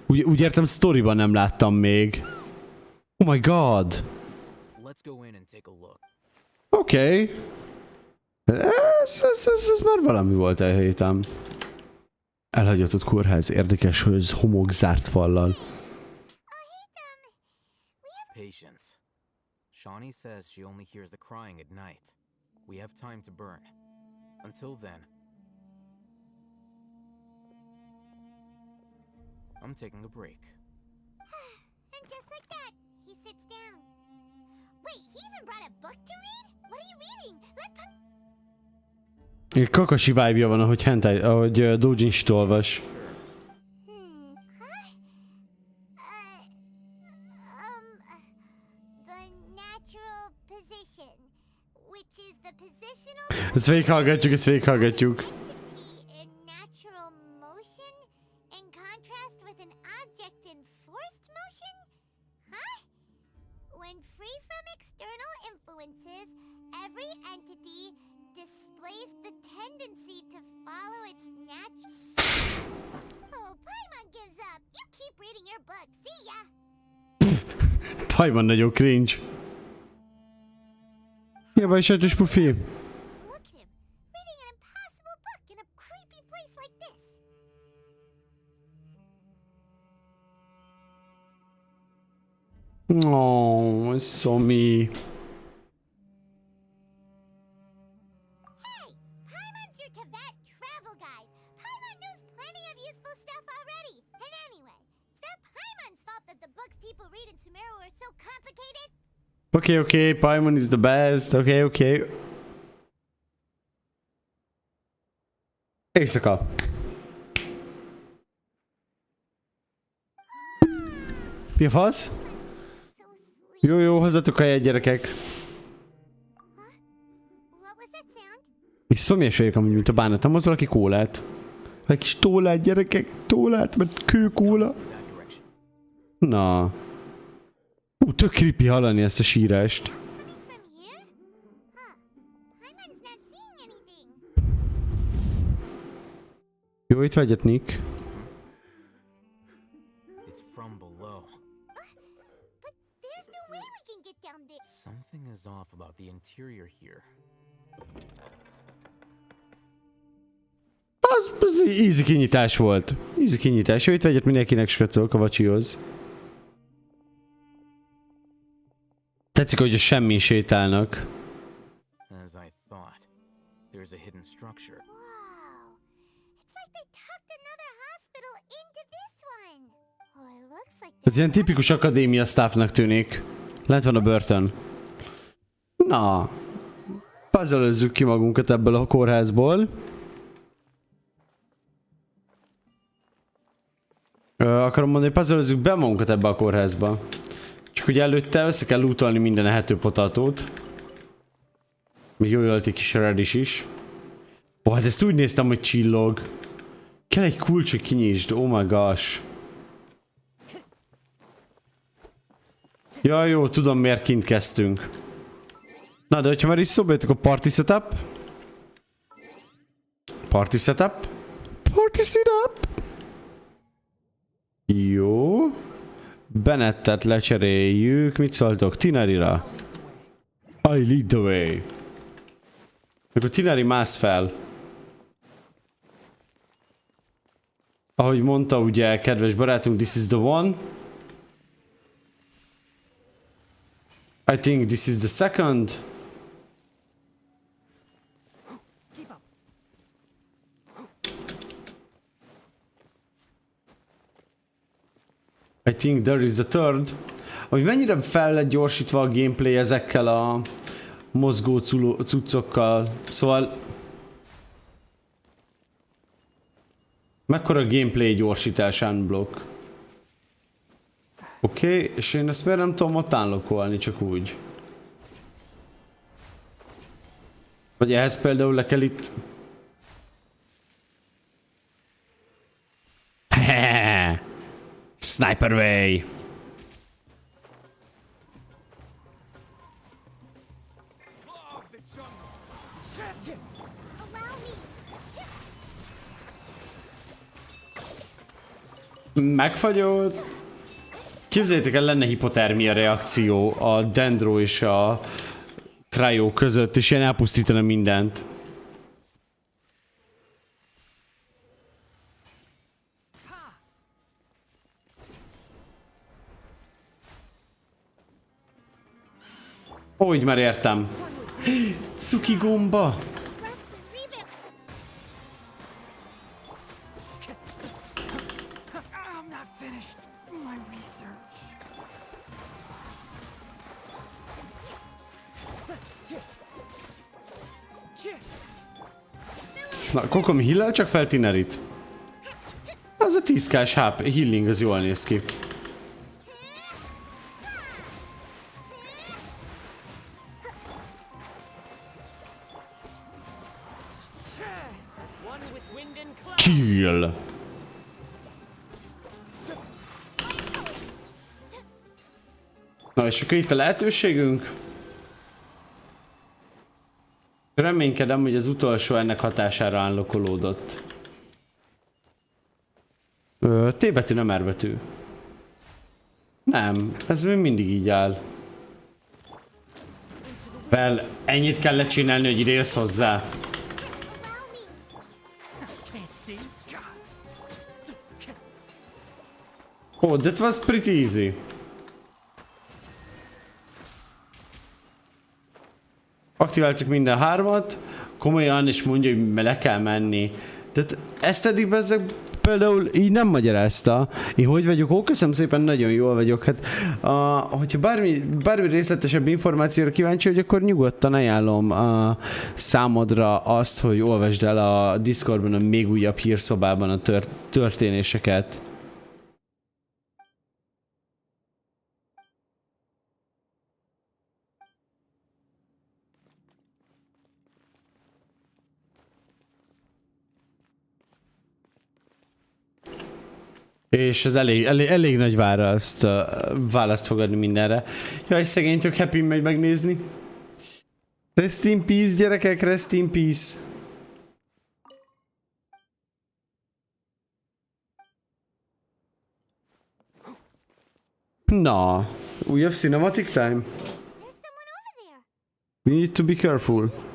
Úgy értem, sztoriban nem láttam még. Oh my god. Oké. Ez már valami volt a héten. Elhagyatott kórház, érdekes, hogy ez homok zárt fallal. Patience. Shawnee says she only hears the crying at night. We have time to burn. Until then, I'm taking a break. And just like that, he sits down. Wait, he even brought a book to read? What are you reading? Kakashi vibe-ja van, ahogy hentai, ahogy doujinshit olvas. Ezt végighallgatjuk, ezt végighallgatjuk. Paimon nagyon cringe. Jebaj, sajtos pufi. Oh, it's so me. Okay, Paimon is the best. Okay. Éjszaka. Mi a fasz? Jó, hozzatok a gyerekek. És szomjas vagyok amúgy, mint a bánat. Nem az valaki kólát? Egy kis tólát, gyerekek. Tólát, mert kőkóla. Na. Tök creepy hallani ezt a sírást. Jó, itt vegyet, Nick. Something is off about the interior here. Az easy kinyitás volt. Easy kinyitás. Jó, itt vegyet mindenkinek, skacok a vacsihoz. Tetszik, hogy a semmi sétálnak. As I thought, there's a hidden structure. Wow. It's like they tucked another hospital into this one. Oh, it looks like Ez ilyen tipikus akadémia staffnak tűnik. Lent van a börtön. Na. Puzzle-özzük ki magunkat ebből a kórházból. Akarom mondani, puzzle-özzük be magunkat ebbe a kórházba. Csak hogy előtte össze kell lootolni minden ehető potatót. Még jó ölti kis redis is. Ó, hát ezt úgy néztem, hogy csillog. Kell egy kulcs, hogy kinyisd. Oh my gosh. Ja, jó, tudom miért kint kezdtünk. Na, de hogyha már is szóba jöttök a party setup. Party setup. Party setup. Jó. Bennettet lecseréljük. Mit szóltok? Tinarira. I lead the way. Akkor Tinari mász fel. Ahogy mondta ugye kedves barátunk, this is the one. I think this is the second. I think there is the third. Hogy mennyire fel lett gyorsítva a gameplay ezekkel a mozgó cuccokkal. Szóval... Mekkora gameplay gyorsítás unblock. Oké, és én ezt miért nem tudom ott unlockolni, csak úgy. Vagy ehhez például le kell itt... Sniper way! Megfagyott! Képzeljétek el, lenne hipotermia reakció a Dendro és a Cryo között, és ilyen elpusztítana mindent. Úgy már értem. Cuki gomba. Na, Kokom heal csak fel Tinerit. Az a 10k-s healing, az jól néz ki. Kill. Na és akkor itt a lehetőségünk. Reménykedem, hogy az utolsó ennek hatására unlockolódott. T betű, nem R betű. Nem, ez még mindig így áll. Fel, ennyit kellett csinálni, hogy ide jössz hozzá. Oh, that was pretty easy. Aktiváltuk minden hármat, komolyan is mondja, hogy le kell menni. Tehát ezt eddig bezzeg például így nem magyarázta. Én hogy vagyok? Ó, köszönöm szépen, nagyon jól vagyok. Hát, hogyha bármi részletesebb információra kíváncsi vagy, akkor nyugodtan ajánlom számodra azt, hogy olvasd el a Discordban a még újabb hírszobában a történéseket. És ez elég nagy választ fog adni mindenre. Jaj, szegény, tök happy megy megnézni. Rest in peace, gyerekek, rest in peace. Na, újabb cinematic time? We need to be careful.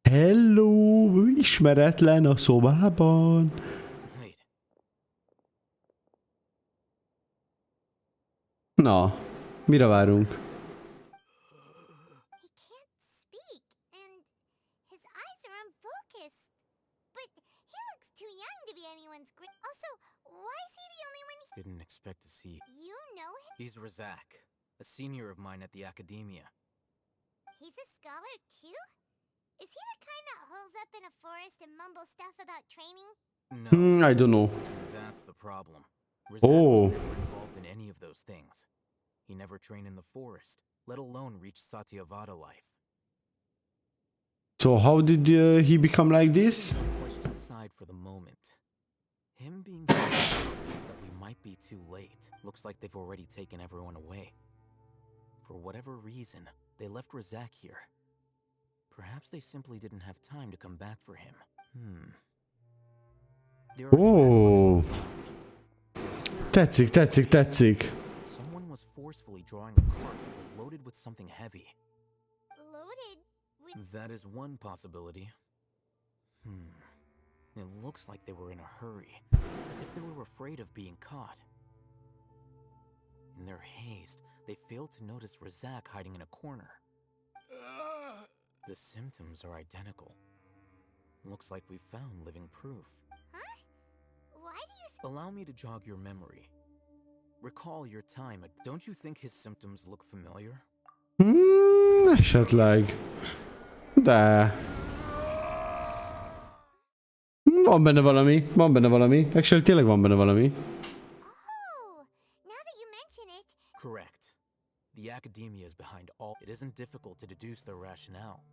Hello, ismeretlen a szobában. Na, mire várunk? Didn't expect to see. You know him? He's Razak, a senior of mine at the academia. He's a scholar too? Is he the kind that holes up in a forest and mumbles stuff about training? No. I don't know. That's the problem. Razak was never involved in any of those things. He never trained in the forest, let alone reach Satyavada life. So how did he become like this? Question aside for the moment. Him being here means that we might be too late. Looks like they've already taken everyone away. For whatever reason, they left Razak here. Perhaps they simply didn't have time to come back for him. Oh. Tetszik. Someone was forcefully drawing a cart that was loaded with something heavy. Loaded with... That is one possibility. It looks like they were in a hurry, as if they were afraid of being caught. In their haste, they failed to notice Razak hiding in a corner. The symptoms are identical. Looks like we found living proof. Huh? Why do you... Allow me to jog your memory. Recall your time at... Don't you think his symptoms look familiar? Esetleg. De... Van benne valami. Actually, tényleg van benne valami. Oh, now that you mention it... Correct. The academia is behind all... It isn't difficult to deduce their rationale.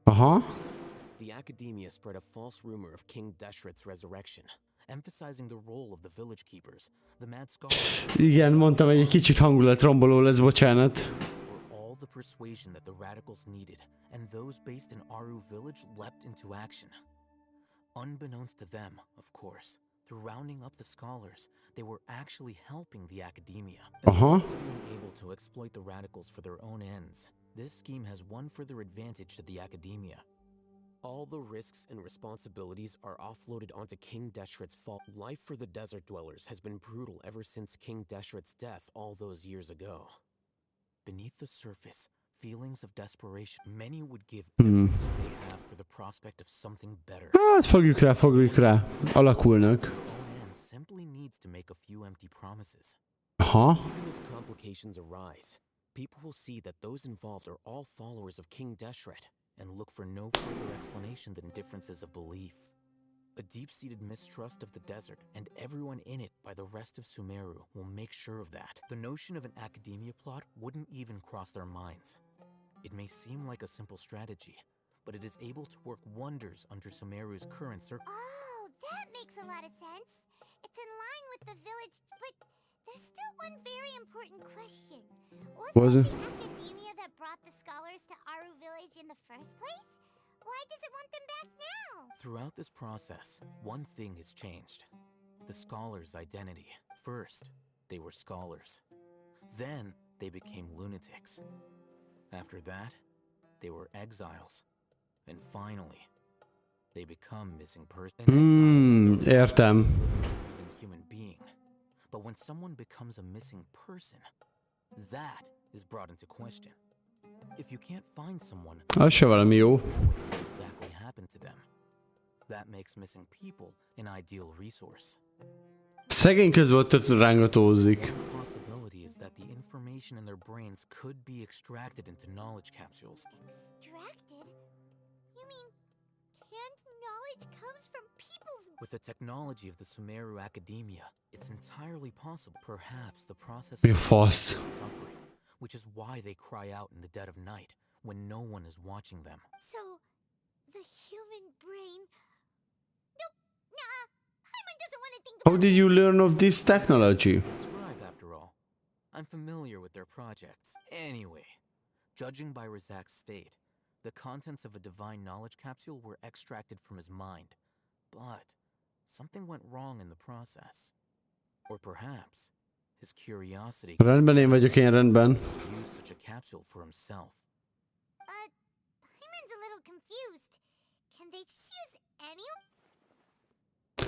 First, the academia spread a false rumor of King Deshret's resurrection, emphasizing the role of the village keepers, the mad scholars... Igen, mondtam, hogy egy kicsit hangulatromboló lesz, bocsánat. ...were all the persuasion that the radicals needed, and those based in Aru village leapt into action. Unbeknownst to them, of course, through rounding up the scholars, they were actually helping the academia, as well as being able to exploit the radicals for their own ends. This scheme has one further advantage to the academia. All the risks and responsibilities are offloaded onto King Deshret's fault. Life for the desert dwellers has been brutal ever since King Deshret's death all those years ago. Beneath the surface, feelings of desperation. Many would give everything they have for the prospect of something better. Hát fogjuk rá. Alakulnak. And simply needs to make a few empty promises. Aha. Even if complications arise, people will see that those involved are all followers of King Deshret, and look for no further explanation than differences of belief. A deep-seated mistrust of the desert and everyone in it by the rest of Sumeru will make sure of that. The notion of an academia plot wouldn't even cross their minds. It may seem like a simple strategy, but it is able to work wonders under Sumeru's current Oh, that makes a lot of sense. It's in line with the village, but there's still one very important question. Was it? The academia that brought the scholars to Aru village in the first place? Why does it want them back now? Throughout this process, one thing has changed. The scholars' identity. First, they were scholars. Then, they became lunatics. After that, they were exiles. And finally, they become missing persons. Értem. Human being. But when someone becomes a missing person, that is brought into question. If you can't find someone, Az se valami jó. what exactly happened to them? That makes missing people an ideal resource. Szegény között rángatózik. The possibility is that the information in their brains could be extracted into knowledge capsules. Extracted? You mean canned knowledge comes from people's... With the technology of the Sumeru Academia, it's entirely possible. Perhaps the process Mi a of fasz? suffering, which is why they cry out in the dead of night when no one is watching them. So, the human brain... Nope, nah, Hyman doesn't want to think about How did you learn of this technology? Scribe, after all. I'm familiar with their projects. Anyway, judging by Razak's state, the contents of a divine knowledge capsule were extracted from his mind. But something went wrong in the process. Or perhaps his curiosity Rendben, én vagyok én rendben. use such a capsule for himself. Hyman's a little confused. Can they just use any...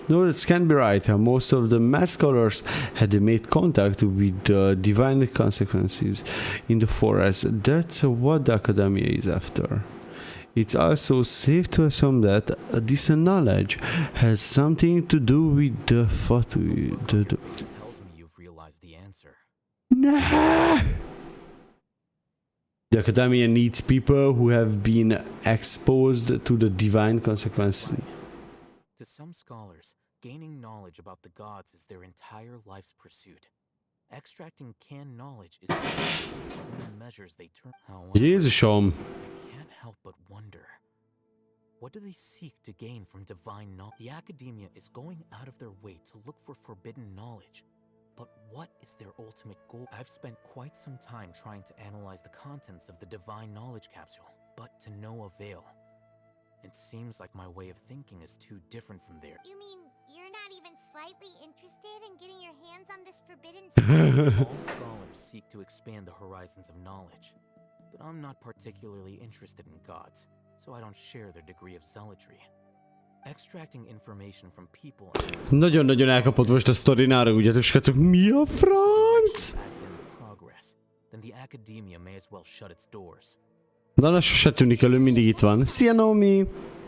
No, that can't be right. Most of the math scholars had made contact with divine consequences in the forest. That's what the academia is after. It's also safe to assume that this knowledge has something to do with the Which tells me you've realized the answer. Nah. The academia needs people who have been exposed to the divine consequences. To some scholars, gaining knowledge about the gods is their entire life's pursuit. Extracting canned knowledge is one of the extreme measures they turn. However, Jézusom! I can't help but wonder. What do they seek to gain from divine knowledge? The academia is going out of their way to look for forbidden knowledge. But what is their ultimate goal? I've spent quite some time trying to analyze the contents of the divine knowledge capsule, but to no avail. It seems like my way of thinking is too different from theirs. You mean you're not even slightly interested in getting your hands on this forbidden stuff? All scholars seek to expand the horizons of knowledge, but I'm not particularly interested in gods, so I don't share their degree of zealotry. Extracting information from people... Nagyon-nagyon elkapott most a sztori, ne haragudjatok, srácok. Mi a franc? ...progress, then the academia may as well shut its doors. Dana sose tűnik elő, mindig itt van. Szia, Naomi!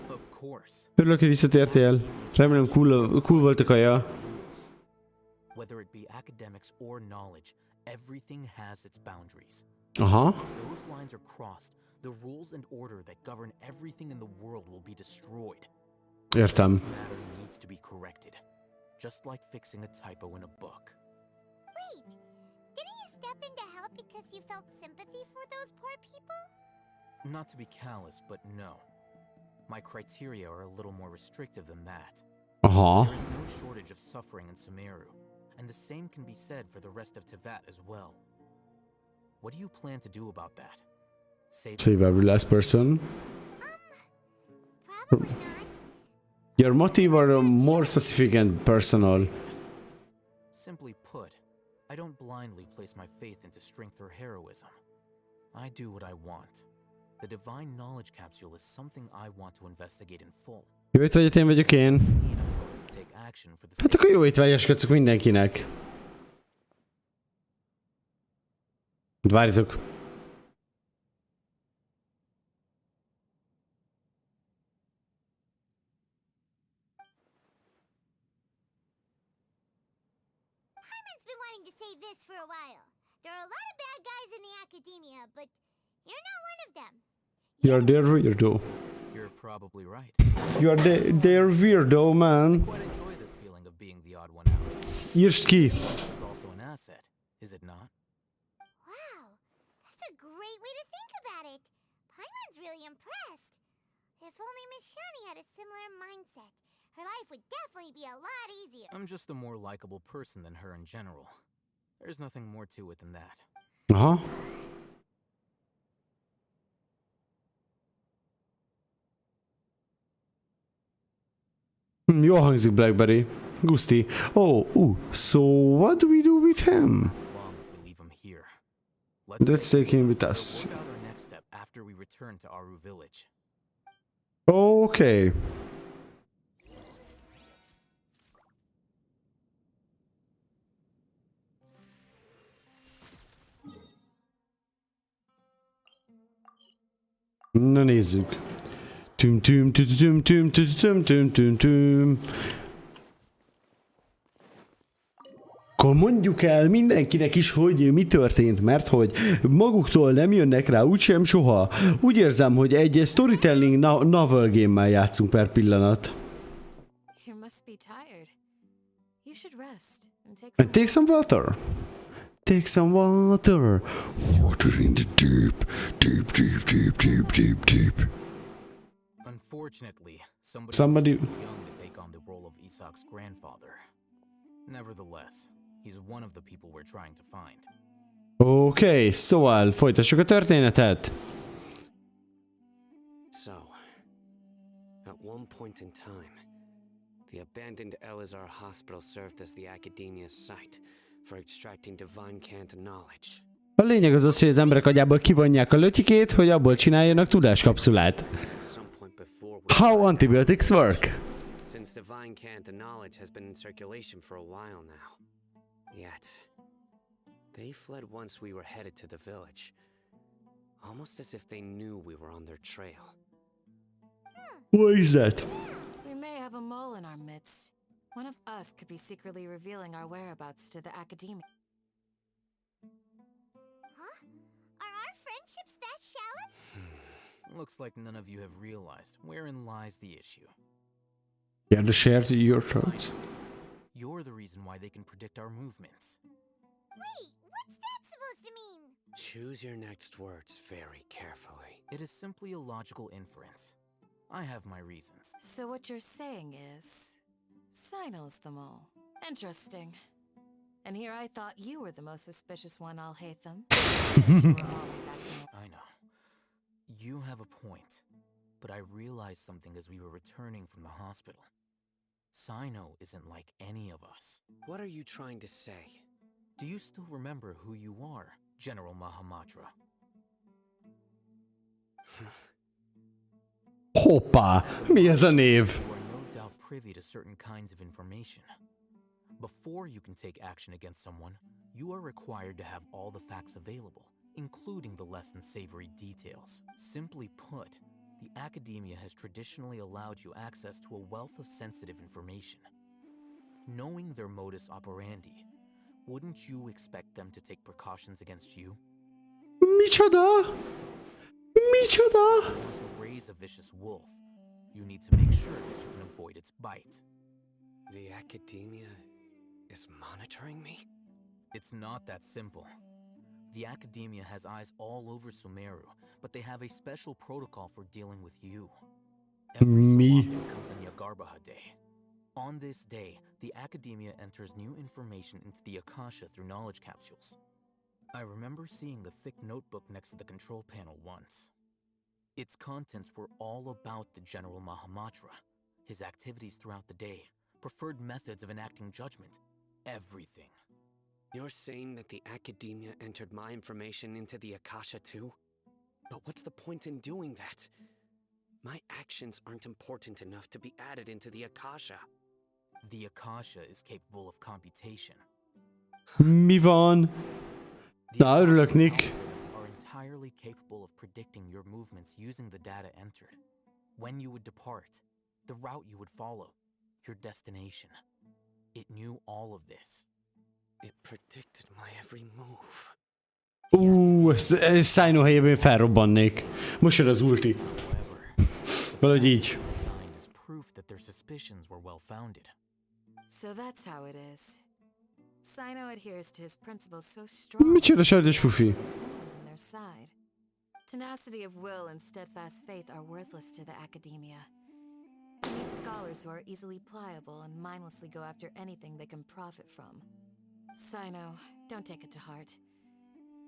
Of course. Örülök, hogy visszatértél. Remélem cool volt a kaja. Whether it be academics or knowledge, everything has its boundaries. Aha. If those lines are crossed, the rules and order that govern everything in the world will be destroyed. Értem. This matter needs to be corrected, just like fixing a typo in a book. Wait, didn't you step in to help because you felt sympathy for those poor people? Not to be callous, but no. My criteria are a little more restrictive than that. Aha. There is no shortage of suffering in Sumeru, and the same can be said for the rest of Teyvat as well. What do you plan to do about that? Save every last person. Probably not. Your motive are more specific and personal. Simply put, I don't blindly place my faith into strength or heroism. I do what I want. The divine knowledge capsule is something I want to investigate in full. Jó étvágyat, én vagyok én. To take action for the Hát akkor jó étvágyaskodszok mindenkinek. Várjatok. Hyman's been wanting to say this for a while. There are a lot of bad guys in the academia, but you're not one of them. You're their weirdo. You're probably right. You're their weirdo, man. Quite enjoy this feeling of being the odd one out. Írd ki. It's also an asset, is it not? Wow, that's a great way to think about it. Paimon's really impressed. If only Miss Shani had a similar mindset, her life would definitely be a lot easier. I'm just a more likable person than her in general. There's nothing more to it than that. Aha. Jól hangzik, Blackberry. Guszti. Oh, so what do we do with him? Last long if we leave him here. Let's take him with us. Work out our next step after we return to Aru village. Okay. Na nézzük. Tüm tüm tüm tüm tüm tüm tüm tüm tüm. Akkor mondjuk el mindenkinek is, hogy mi történt, mert hogy maguktól nem jönnek rá úgysem soha. Úgy érzem, hogy egy storytelling novel game-mel játszunk per pillanat. You must be tired. You should rest and And take some water. Take some water. Water in the deep, deep, deep, deep, deep, deep, deep. Unfortunately, somebody Somebody- was too young to take on the role of Isak's grandfather. Nevertheless, he's one of the people we're trying to find. Okay, szóval folytassuk a történetet. So, at one point in time, the abandoned Elazar Hospital served as the academia's site for extracting divine cant knowledge. A lényeg az, hogy az emberek agyából kivonják a lötyikét, hogy abból csináljanak tudáskapszulát. At some point before we How antibiotics work. Since divine cant knowledge has been in circulation for a while now. Yet, they fled once we were headed to the village. Almost as if they knew we were on their trail. What is that? We may have a mole in our midst. One of us could be secretly revealing our whereabouts to the academia. Huh? Are our friendships that shallow? Looks like none of you have realized wherein lies the issue. Yeah, the shared your thoughts. You're the reason why they can predict our movements. Wait, what's that supposed to mean? Choose your next words very carefully. It is simply a logical inference. I have my reasons. So what you're saying is, Cyno's the mole. Interesting. And here I thought you were the most suspicious one, I'll hate them. I know. You have a point. But I realized something as we were returning from the hospital. Cyno isn't like any of us. What are you trying to say? Do you still remember who you are, General Mahamatra? Hoppá, mi ez a név? You are no doubt privy to certain kinds of information. Before you can take action against someone, you are required to have all the facts available, including the less than savory details. Simply put, the academia has traditionally allowed you access to a wealth of sensitive information. Knowing their modus operandi, wouldn't you expect them to take precautions against you? Micsoda? Micsoda? If you want to raise a vicious wolf, you need to make sure that you can avoid its bite. The academia is monitoring me? It's not that simple. The academia has eyes all over Sumeru, but they have a special protocol for dealing with you. Every so often comes a Yagarbaha Day. On this day, the academia enters new information into the Akasha through knowledge capsules. I remember seeing a thick notebook next to the control panel once. Its contents were all about the General Mahamatra, his activities throughout the day, preferred methods of enacting judgment, everything. You're saying that the academia entered my information into the Akasha too? But what's the point in doing that? My actions aren't important enough to be added into the Akasha. The Akasha is capable of computation. Mi van? Na, örülök, Nick. Are entirely capable of predicting your movements using the data entered. When you would depart, the route you would follow, your destination. It knew all of this. It predicted my every move. Sino helyében felrobbannék. Most jön az ulti. Valahogy így. So that's how it is. Sino adheres to his principles so strongly. Micsoda sajtos pufi. On their side. Tenacity of will and steadfast faith are worthless to the academia. We need scholars who are easily pliable and mindlessly go after anything they can profit from. Sino, don't take it to heart.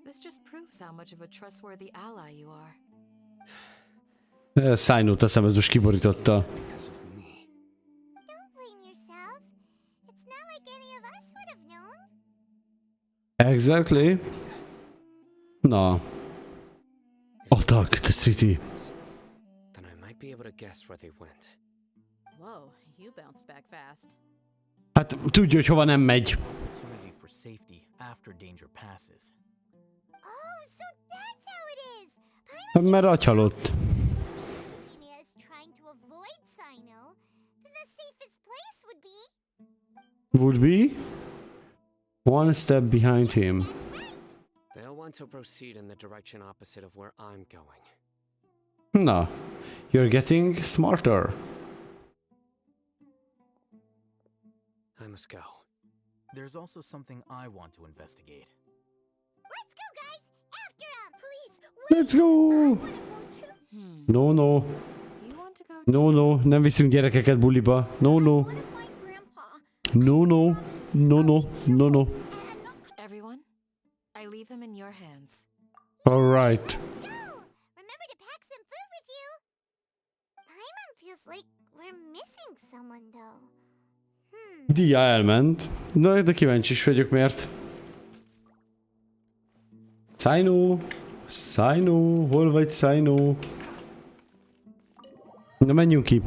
This just proves how much of a trustworthy ally you are. Sino teszem, ez most kiborította. Don't blame yourself. It's not like any of us would have known. Exactly. Na. Attack the city. Then I might be able to guess where they went. Whoa, you bounced back fast. Hát tudja, hogy hova nem megy. Opportunity for safety after danger passes. Oh, so that's how it is. Mert agyhalott. Academia is trying to avoid Sino. Then the safest place would be... Would be one step behind him. They'll want to proceed in the direction opposite of where I'm going. Na, you're getting smarter. I must go. There's also something I want to investigate. Let's go, guys! After him! Please, Let's go! No, no. You want to go No, no. Nem viszünk gyerekeket buliba. No, no. No, no. No, no. No, no. Everyone, I leave him in your hands. Alright. go! Remember to pack some food with you! Paimon feels like we're missing someone, though. Dia elment. De kíváncsi is vagyok, miért. Sino. Sino. Hol vagy, Sino? Na, menjünk ki.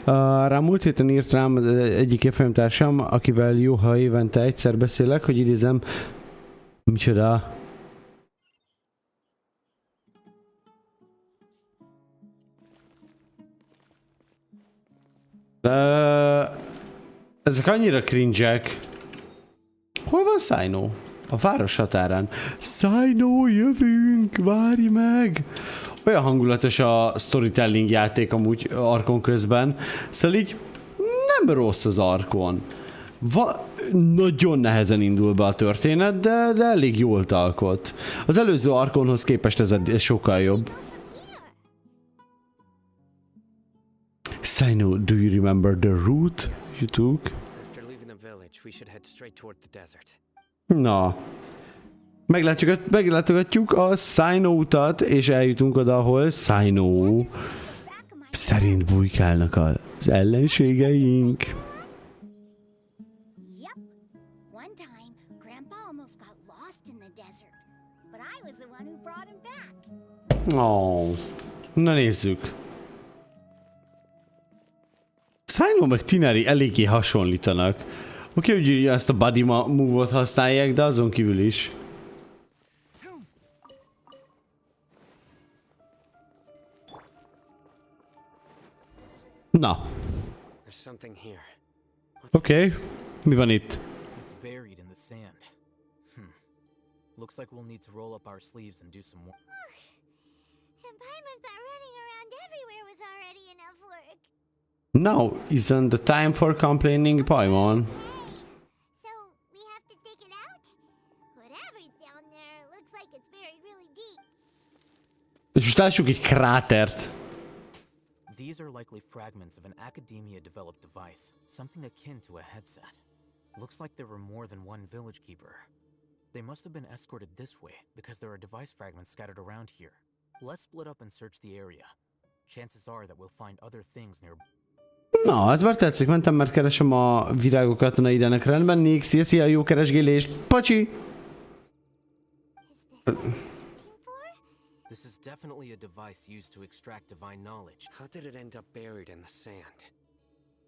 Rám múlt héten írt rám az egyik évfolyamtársam, akivel jó, ha évente egyszer beszélek, hogy idézem, micsoda. Ezek annyira cringe-ek. Hol van Sino? A város határán. Sino, jövünk! Várj meg! Olyan hangulatos a storytelling játék amúgy Archon közben. Szóval így nem rossz az Archon. Nagyon nehezen indul be a történet, de elég jól alkot. Az előző Archonhoz képest ez sokkal jobb. Sino, do you remember the route you took? After leaving the village, we should head straight toward the desert. Na. Meglátogatjuk a Sino utat, és eljutunk oda, ahol Sino szerint bujkálnak az ellenségeink. Yep. One time, Grandpa almost got lost in the desert, but I was the one who brought him back. Oh. Na nézzük. Sino meg Tineri eléggé hasonlítanak. Oké, hogy ezt a body move-ot használják, de azon kívül is. Na. Oké. Mi van itt? It's buried in the sand. Looks like we'll need to roll up our sleeves and do some more. And Paimon thought running around everywhere was already enough work. Now isn't the time for complaining, Paimon. So, we have to dig it out? Whatever's down there looks like it's buried really deep. És most lássuk egy krátert. These are likely fragments of an academia-developed device, something akin to a headset. Looks like there were more than one village keeper. They must have been escorted this way because there are device fragments scattered around here. Let's split up and search the area. Chances are that we'll find other things nearby. Na, hát már tetszik, mentem, mert keresem a virágokat, na idenek rendben, Nick, szia, jó keresgélést, pacsi! This is definitely a device used to extract divine knowledge. How did it end up buried in the sand?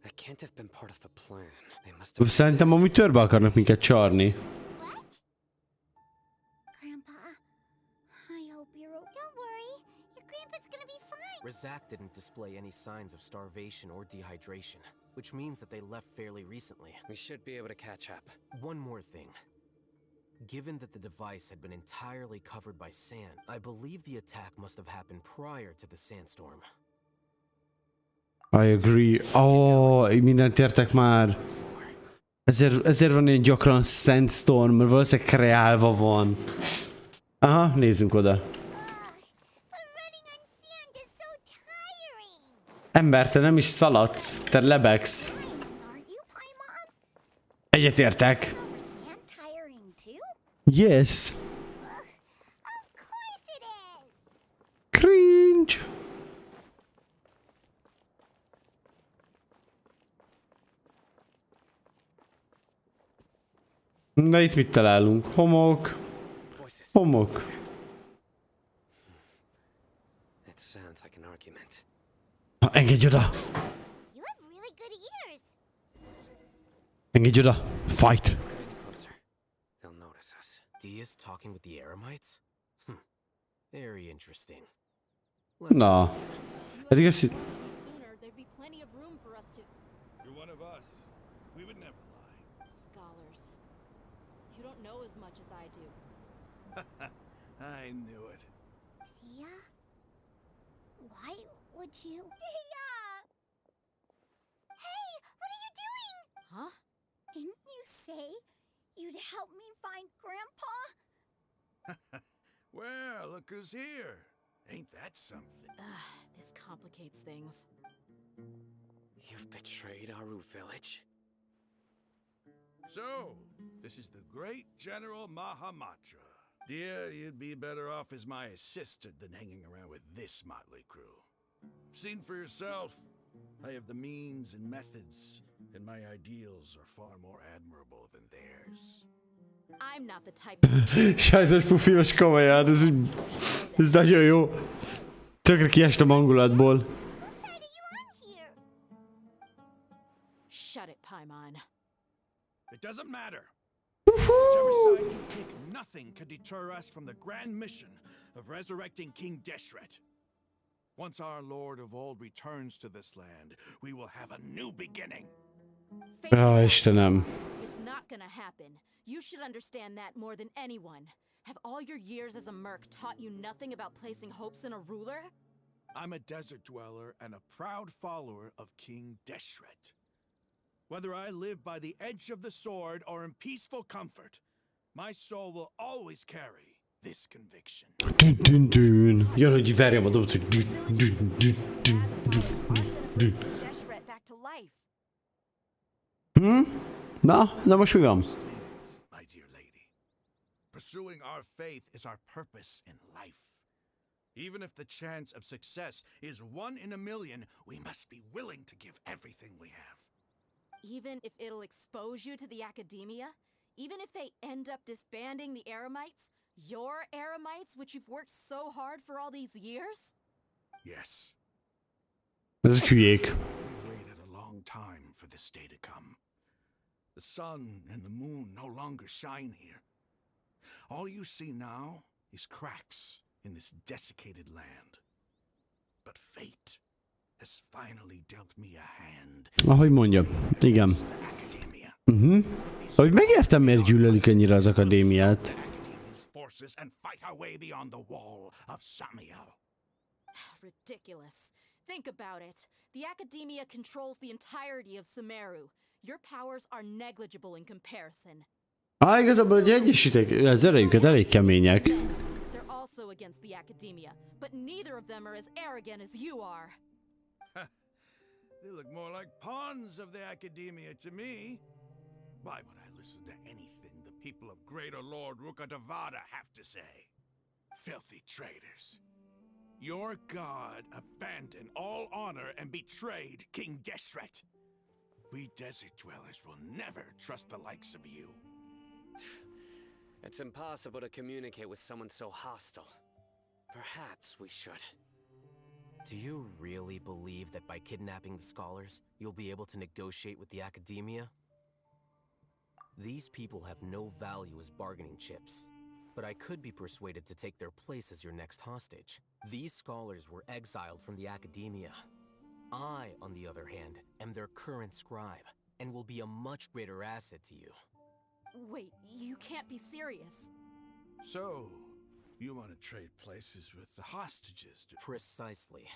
That can't have been part of the plan. They must have... Szerintem amúgy törbe akarnak minket csarni. Grandpa, I hope you're okay. Don't worry, your grandpa's gonna be fine. Razak didn't display any signs of starvation or dehydration, which means that they left fairly recently. We should be able to catch up. One more thing. Given that the device had been entirely covered by sand, I believe the attack must have happened prior to the sandstorm. I agree. Mindent értek már. Ezért van ilyen gyakran sandstorm, mert valószínűleg kreálva van. Aha, nézzünk oda. Ember, te nem is szaladsz, te lebegsz. Egyetértek. Yes. Cringe. Na itt mit találunk? Homok. Homok. Engedj oda! Engedj oda! Fight! Dia's talking with the Eremites? Very interesting. Na. Pedig ezt... There'd be plenty of room for us to... You're one of us. We would never lie. Scholars. You don't know as much as I do. I knew it. Tia? Why would you... Tia! Hey, what are you doing? Huh? Didn't you say you'd help me find Grandpa? Well, look who's here. Ain't that something? This complicates things. You've betrayed Aru village? So, this is the great General Mahamatra. Dear, you'd be better off as my assistant than hanging around with this motley crew. Seen for yourself. I have the means and methods, and my ideals are far more admirable than theirs. I'm not the type. Sajnos pufios komolyan, ez nagyon jó. Tökre kiestem hangulatból. Shut it, Paimon. It doesn't matter. Whichever side you pick, nothing can deter us from the grand mission of resurrecting King Deshret. Once our Lord of Old returns to this land, we will have a new beginning. Istenem. It's not gonna happen. You should understand that more than anyone. Have all your years as a merc taught you nothing about placing hopes in a ruler? I'm a desert dweller and a proud follower of King Deshret. Whether I live by the edge of the sword or in peaceful comfort, my soul will always carry this conviction. Dün dün dün. Jön, hogy verjem a dobot, hogy dün dün dün dün dün dün. Deshret back to life. Na most mi van? My dear lady, pursuing our faith is our purpose in life. Even if the chance of success is 1 in a million, we must be willing to give everything we have. Even if it'll expose you to the academia? Even if they end up disbanding the Eremites? Your Eremites, which you've worked so hard for all these years? Yes. Ez hülyék. We've waited a long time for this day to come. The sun and the moon no longer shine here. All you see now is cracks in this desiccated land. But fate has finally dealt me a hand. Ahogy mondjam, igen. Ahogy megértem, miért gyűlölik ennyire az akadémiát. Ridiculous. Think about it. The academia controls the entirety of Sumeru. Your powers are negligible in comparison. Igazából, hogy egyesítek az erejüket, elég kemények. They're also against the academia, but neither of them are as arrogant as you are. They look more like pawns of the academia to me. Why would I listen to anything the people of Greater Lord Rukkhadevata have to say? Filthy traitors. Your god abandoned all honor and betrayed King Deshret. We desert dwellers will never trust the likes of you. It's impossible to communicate with someone so hostile. Perhaps we should. Do you really believe that by kidnapping the scholars, you'll be able to negotiate with the academia? These people have no value as bargaining chips, but I could be persuaded to take their place as your next hostage. These scholars were exiled from the academia. I, on the other hand, am their current scribe, and will be a much greater asset to you. Wait, you can't be serious. So, you want to trade places with the hostages? Precisely.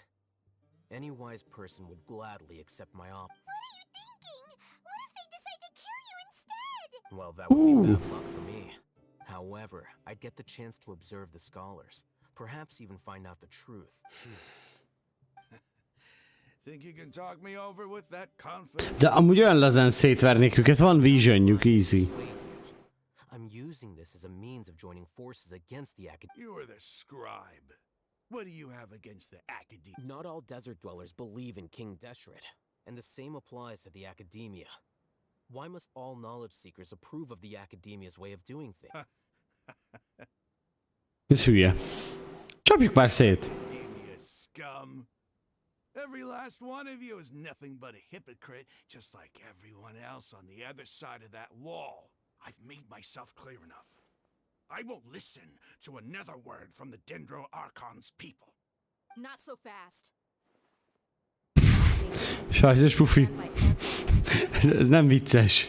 Any wise person would gladly accept my offer. What are you thinking? What if they decide to kill you instead? Well, that would be bad luck for me. However, I'd get the chance to observe the scholars. Perhaps even find out the truth. Think you can talk me over with that confidence? De amúgy olyan lazán szétvernék őket, van visionjuk, easy. I'm using this as a means of joining forces against the academy. You are the scribe. What do you have against the academy? Not all desert dwellers believe in King Deshret, and the same applies to the academia. Why must all knowledge seekers approve of the academia's way of doing things? Ez hülye. Csapjuk már szét. Academia scum. Every last one of you is nothing but a hypocrite, just like everyone else on the other side of that wall. I've made myself clear enough. I won't listen to another word from the Dendro Archon's people. Not so fast. Sajnos, Pufi. Ez nem vicces.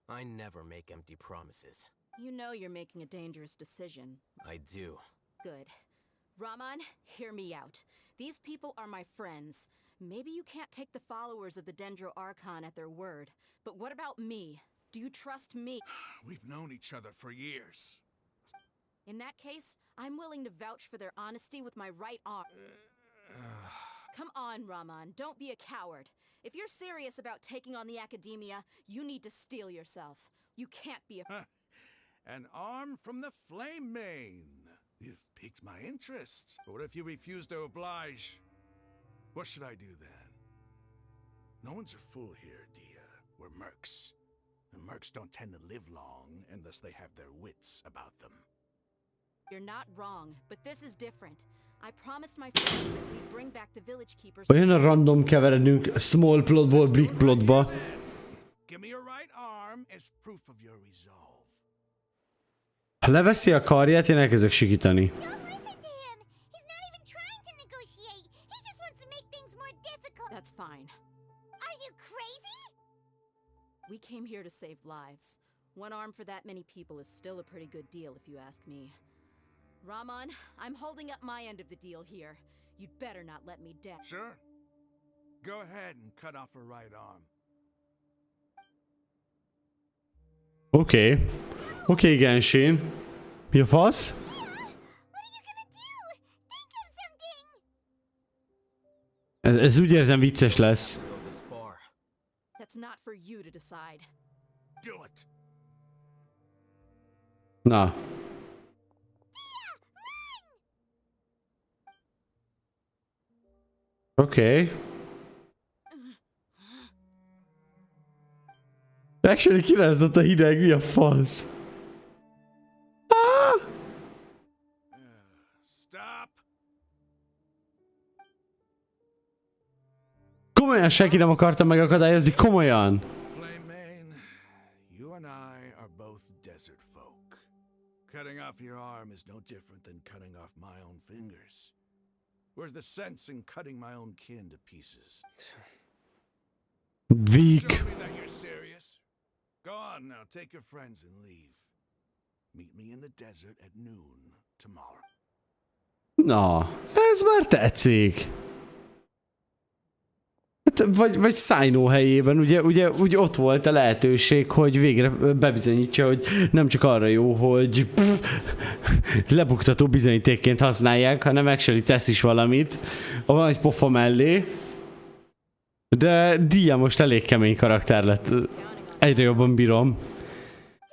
I never make empty promises. You know you're making a dangerous decision. I do. Good. Raman, hear me out. These people are my friends. Maybe you can't take the followers of the Dendro Archon at their word, but what about me? Do you trust me? We've known each other for years. In that case, I'm willing to vouch for their honesty with my right arm. Come on, Raman, don't be a coward. If you're serious about taking on the academia, you need to steel yourself. You can't be a... An arm from the Flame Mane. You've piqued my interest. But what if you refuse to oblige? What should I do then? No one's a fool here, Dia. We're mercs. And mercs don't tend to live long unless they have their wits about them. You're not wrong, but this is different. I promised my friends that we'd bring back the village keepers. Olyan a random keveredünk small plotból brick plotba. Give me your right arm as proof of your resolve. Ha leveszi a karját, én elkezdek sikítani. Don't listen to him. He's not even trying to negotiate. He just wants to make things more difficult. That's fine. Are you crazy? We came here to save lives. One arm for that many people is still a pretty good deal, if you ask me. Raman, I'm holding up my end of the deal here. You'd better not let me down. Sure. Go ahead and cut off her right arm. Oké. Oké, Gesnhin. Mi a fasz? Ez úgy érzem vicces lesz. That's not for you to decide. Do it. Na. Oké. Actually kirázott a hideg, mi a fasz? Stop. Komolyan senki nem akarta megakadályozni, komolyan. Flame Mane, you and I are both desert folk. Cutting off your arm is no different than cutting off my own fingers. Where's the sense in cutting my own kin to pieces? Weak. Show me that you're serious. Go on now, take your friends and leave. Meet me in the desert at noon tomorrow. Na, ez már tetszik. Vagy Szájnó helyében, ugye úgy ott volt a lehetőség, hogy végre bebizonyítsa, hogy nem csak arra jó, hogy lebuktató bizonyítékként használják, hanem actually tesz is valamit a nagy pofa mellé. De Dia most elég kemény karakter lett. Egyre jobban bírom.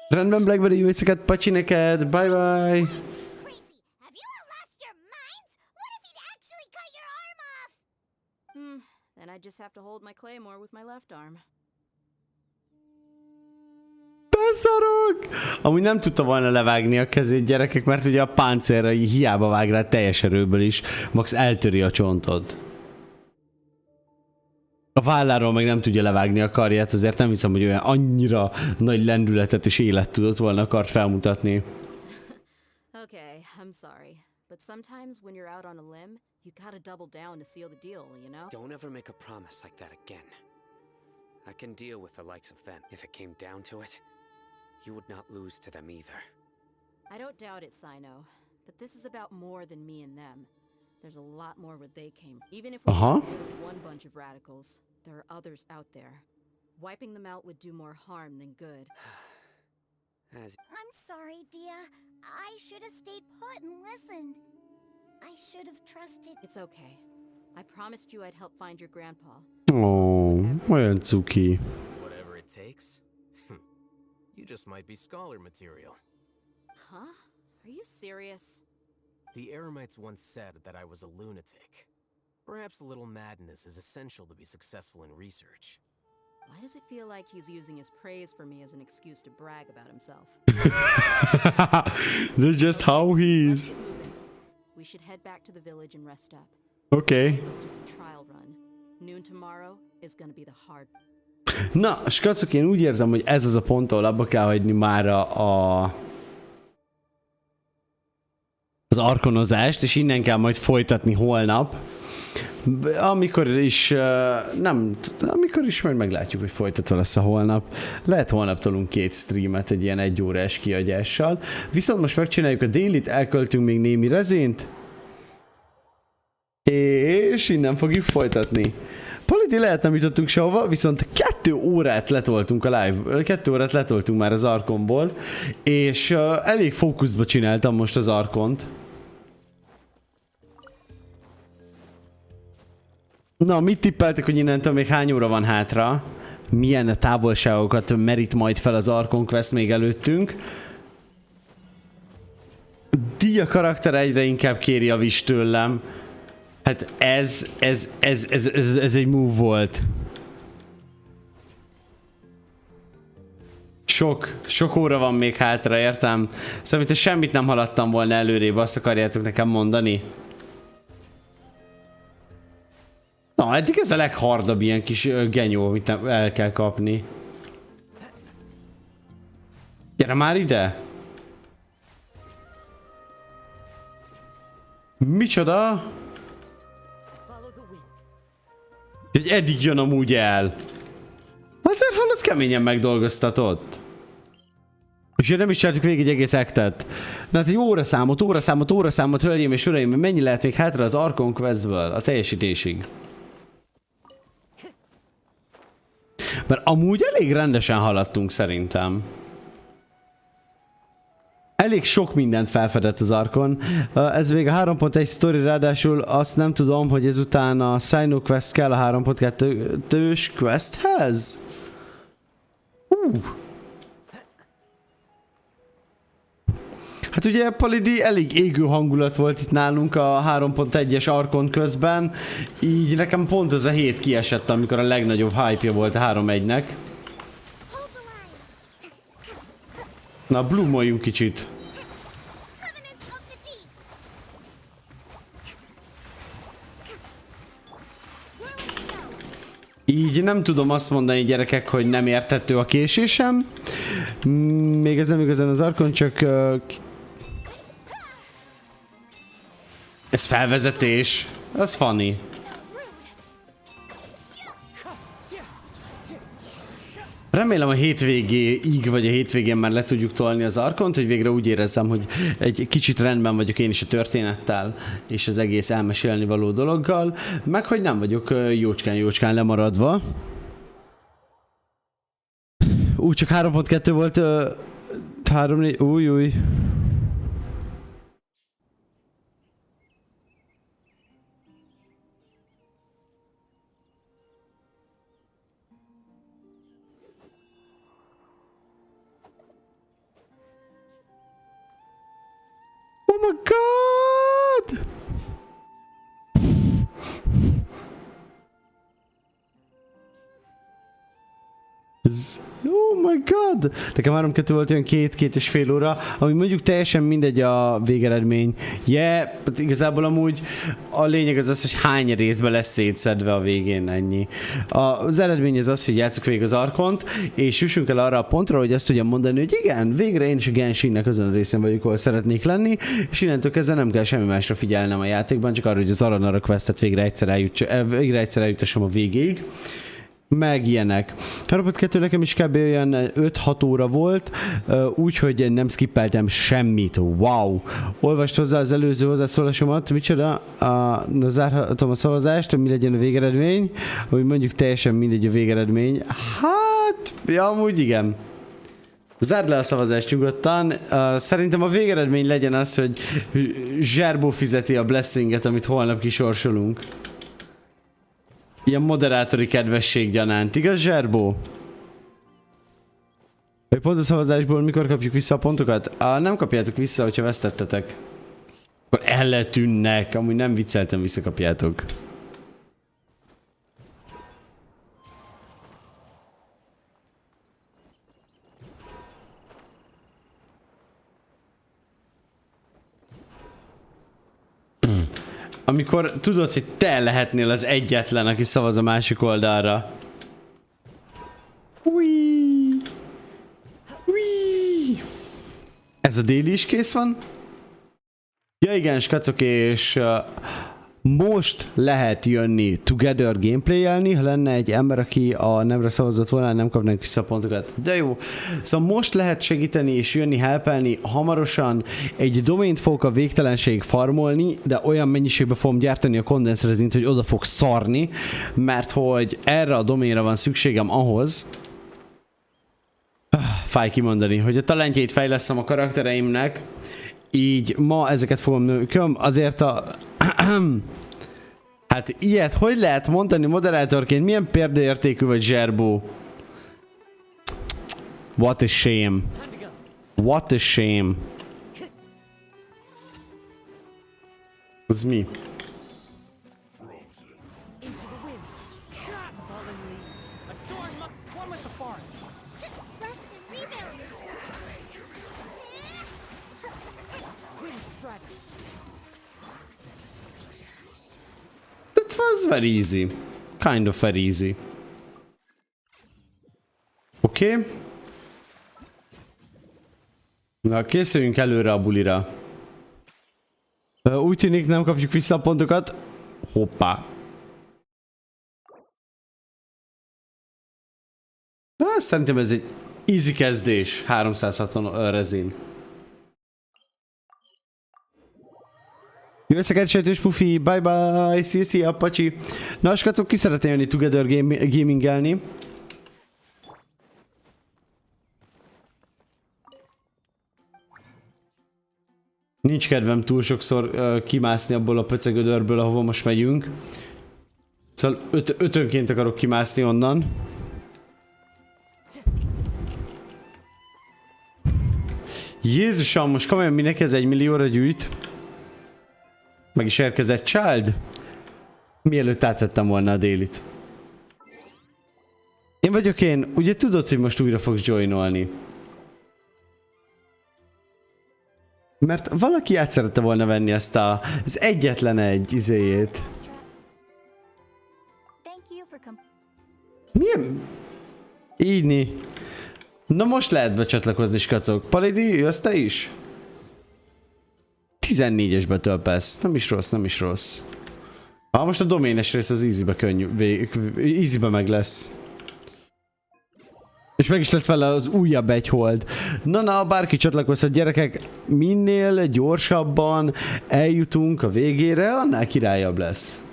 Rendben, Blackberry, jó éjszakát, pacsi neked, bye bye! Then I just have to hold my claymore with my left arm. Beszarok! Amúgy nem tudta volna levágni a kezét, gyerekek, mert ugye a páncélra hiába vág rá teljes erőből is, max eltöri a csontod. A válláról meg nem tudja levágni a karját, azért nem hiszem, hogy olyan annyira nagy lendületet és élet tudott volna akart felmutatni. Okay, I'm sorry. But sometimes when you're out on a limb, you gotta double down to seal the deal, you know? Don't ever make a promise like that again. I can deal with the likes of them if it came down to it. you would not lose to them either. I don't doubt it, Sino. But this is about more than me and them. There's a lot more where they came. Even if we deal with one bunch of radicals, there are others out there. Wiping them out would do more harm than good. I'm sorry, Dia. I should have stayed put and listened. I should have trusted. It's okay. I promised you I'd help find your grandpa. Oh, olyan cuki. Whatever it takes. You just might be scholar material. Huh? Are you serious? The Eremites once said that I was a lunatic. Perhaps a little madness is essential to be successful in research. Why does it feel like he's using his praise for me as an excuse to brag about himself? That's just how he is. We should head back to the village and rest up. Okay. It was just a trial run. Noon tomorrow is gonna be the hard. Na, skacok, én úgy érzem, hogy ez az a pont, ahol abba kell hagyni már az arkonozást, és innen kell majd folytatni holnap. Amikor is majd meglátjuk, hogy folytatva lesz a holnap. Lehet holnap tolunk 2 streamet egy ilyen 1 órás kiagyással. Viszont most megcsináljuk a délit, elköltünk még némi rezént. És innen fogjuk folytatni. Politi lehet nem jutottunk sehova, viszont 2 órát letoltunk a live, 2 órát letoltunk már az Archonból, és elég fókuszba csináltam most az Archont. Na, mit tippeltek, hogy innentől még hány óra van hátra? Milyen távolságokat merít majd fel az Archon Quest még előttünk? Dia karakter egyre inkább kéri a vis tőlem. Hát ez egy move volt. Sok óra van még hátra, értem? Szóval, mint semmit nem haladtam volna előrébb, azt akarjátok nekem mondani? Na, eddig ez a leghardabb ilyen kis genyó, amit el kell kapni. Gyere már ide! Micsoda? Hogy eddig jön amúgy el. Azért hallod, keményen megdolgoztatott. És nem is csináltuk végig egy egész actet. Na hát egy óraszámot, hölgyeim és uraim, mennyi lehet még hátra az Archon Questből a teljesítésig? Mert amúgy elég rendesen haladtunk szerintem. Elég sok mindent felfedett az Archon. Ez még a 3.1 story, ráadásul azt nem tudom, hogy ezután a Sino Quest kell a 3.2-ös questhez. Hát ugye Palidi elég égő hangulat volt itt nálunk a 3.1-es Archon közben, így nekem pont ez a hét kiesett, amikor a legnagyobb hype-ja volt a 3.1-nek. Na, bloomoljunk kicsit. Így nem tudom azt mondani, gyerekek, hogy nem érthető a késésem. Még ez nem igazán az Archon, csak... ez felvezetés. Az funny. Remélem a hétvégéig, vagy a hétvégén már le tudjuk tolni az Archont, hogy végre úgy érezzem, hogy egy kicsit rendben vagyok én is a történettel, és az egész elmesélni való dologgal, meg hogy nem vagyok jócskán lemaradva. Úgy csak 3.2 volt, 3-4, új. Oh my god! Oh my god! Nekem 3-2 volt olyan 2-2,5 óra, ami mondjuk teljesen mindegy a végeredmény. Hát igazából amúgy a lényeg az, hogy hány részbe lesz szétszedve a végén, ennyi. Az eredmény az, hogy játsszuk végig az Archont, és jussunk el arra a pontra, hogy azt tudjam mondani, hogy igen, végre én is a Gesnhinnek azon a részén vagyok, ahol szeretnék lenni, és innentől kezdve nem kell semmi másra figyelnem a játékban, csak arra, hogy az Archon Questet végre egyszer eljutassam a végéig. meg ilyenek. A Robot 2 nekem is kb. Olyan 5-6 óra volt, úgyhogy nem skippeltem semmit. Wow! Olvast hozzá az előző hozzászólásomat, micsoda? Zárhatom a szavazást, mi legyen a végeredmény, hogy mondjuk teljesen mindegy a végeredmény. Hát, ja, amúgy igen. Zárd le a szavazást nyugodtan. Szerintem a végeredmény legyen az, hogy Zserbó fizeti a blessinget, amit holnap kisorsolunk. Ilyen moderátori kedvesség gyanánt. Igaz, Zserbó? Hogy pont a szavazásból mikor kapjuk vissza a pontokat? Nem kapjátok vissza, hogyha vesztettetek. Akkor eltűnnek. Amúgy nem vicceltem, visszakapjátok. Amikor tudod, hogy te lehetnél az egyetlen, aki szavaz a másik oldalra. Ui. Ui. Ez a déli is kész van? Ja igen, skacok, és most lehet jönni Together gameplay-elni, ha lenne egy ember, aki a nemre szavazott volna, nem kapnánk vissza a pontokat. De jó. Szóval most lehet segíteni és jönni, helpelni. Hamarosan egy domaint fogok a végtelenség farmolni, de olyan mennyiségben fogom gyártani a condense resint, hogy oda fog szarni, mert hogy erre a domainra van szükségem ahhoz, fáj kimondani, hogy a talentjait fejlesztem a karaktereimnek, így ma ezeket fogom nőköm, azért a... Hát ilyet hogy lehet mondani moderátorként? Milyen példaértékű vagy, Zserbó? What a shame. What a shame. Az mi? That was very easy. Kind of very easy. Oké. Okay. Na, készüljünk előre a bulira. Úgy tűnik, nem kapjuk vissza a pontokat. Hoppá. Na, szerintem ez egy easy kezdés. 360 rezin. Jó összeget, sejtős pufi, bye bye, szia, pacsi. Na, skacok, ki szeretne jönni Together gamingelni? Nincs kedvem túl sokszor kimászni abból a pöcegödörből, ahova most megyünk. Szóval ötönként akarok kimászni onnan. Jézusom, most komolyan mindenki ez 1 millióra gyűjt. Meg is érkezett Child. Mielőtt átvettem volna a délit. Én vagyok én. Ugye tudod, hogy most újra fogsz joinolni? Mert valaki át szerette volna venni ezt az egyetlen egy izéjét. Milyen? Ígyni. Na most lehet becsatlakozni, skacok. Palidi, jössz te is? 14-es betölpesz. Nem is rossz, nem is rossz. Most a doménes rész az easybe easybe meg lesz. És meg is lesz vele az újabb egy hold. Na, bárki csatlakozhat, gyerekek, minél gyorsabban eljutunk a végére, annál királyabb lesz.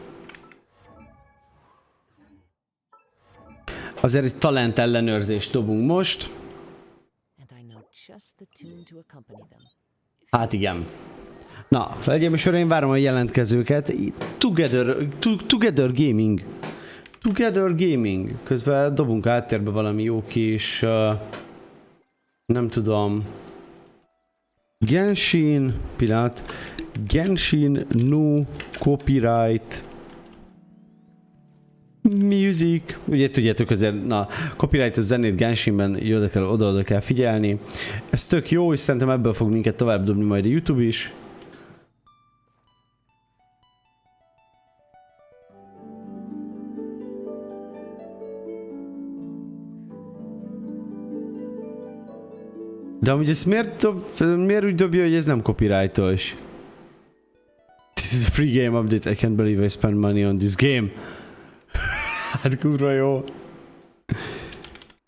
Azért egy talent ellenőrzést dobunk most. Hát igen. Na, hölgyeim és uraim, várom a jelentkezőket. Together Gaming. Together Gaming. Közben dobunk áttérbe valami jó kis... nem tudom... Gesnhin... Pillanat. Gesnhin no copyright... Music. Ugye tudjátok azért, na, copyright a zenét Gesnhinben oda kell figyelni. Ez tök jó, és szerintem ebből fog minket tovább dobni majd a YouTube is. De amúgy ezt miért úgy dobja, hogy ez nem copyrightos? This is a free game update, I can't believe I spent money on this game. Hát kurva jó.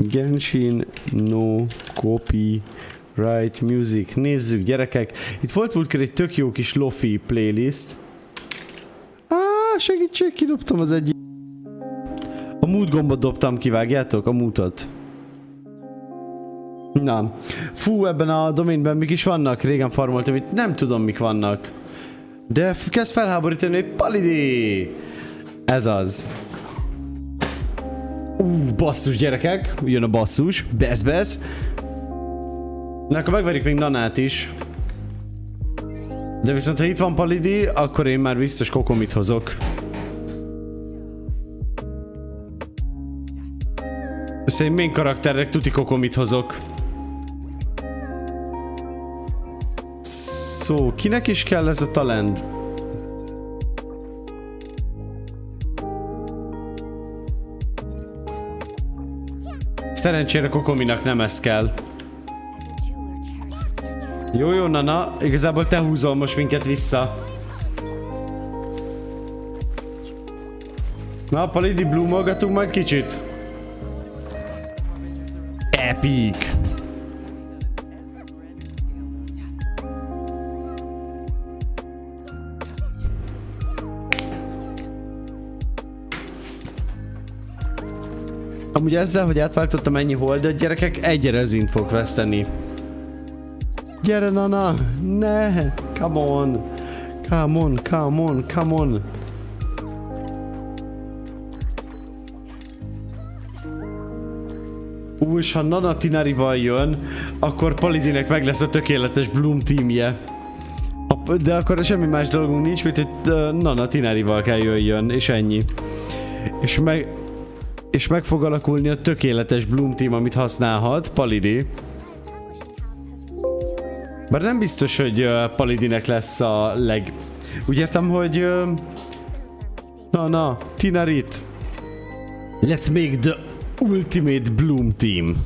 Gesnhin no copyright music. Nézzük, gyerekek. Itt volt múltkor egy tök jó kis lofi playlist. Segítség, kidobtam az egyik. A mute gombot dobtam ki, vágjátok? A mutot. Na. Fú, ebben a doménben mik is vannak? Régen farmoltam, itt nem tudom mik vannak. De kezd felháborítani, hogy Palidi! Ez az. Basszus, gyerekek. Jön a basszus. Besz. Na, akkor megverik még Nanát is. De viszont ha itt van Palidi, akkor én már biztos kokomit hozok. Össze én main karakternek tuti kokomit hozok. Szó, kinek is kell ez a talent? Szerencsére kokominak nem ez kell. Jó, Nana, igazából te húzol most minket vissza. Na, Palidi, bloomolgatunk majd kicsit. Epic! Amúgy ezzel, hogy átváltottam ennyi holdat, gyerekek, egy rezint fog veszteni. Gyere, Nana! Ne! Come on! Come on! És ha Nana Tinarival jön, akkor Palidinek meg lesz a tökéletes Bloom teamje. De akkor semmi más dolgunk nincs, mint hogy Nana Tinarival kell jöjjön, és ennyi. És meg fog alakulni a tökéletes Bloom team, amit használhat Palidi. Bár nem biztos, hogy Palidinek lesz a leg... Úgy értem, hogy... Na, Tinarit! Let's make the ultimate Bloom team.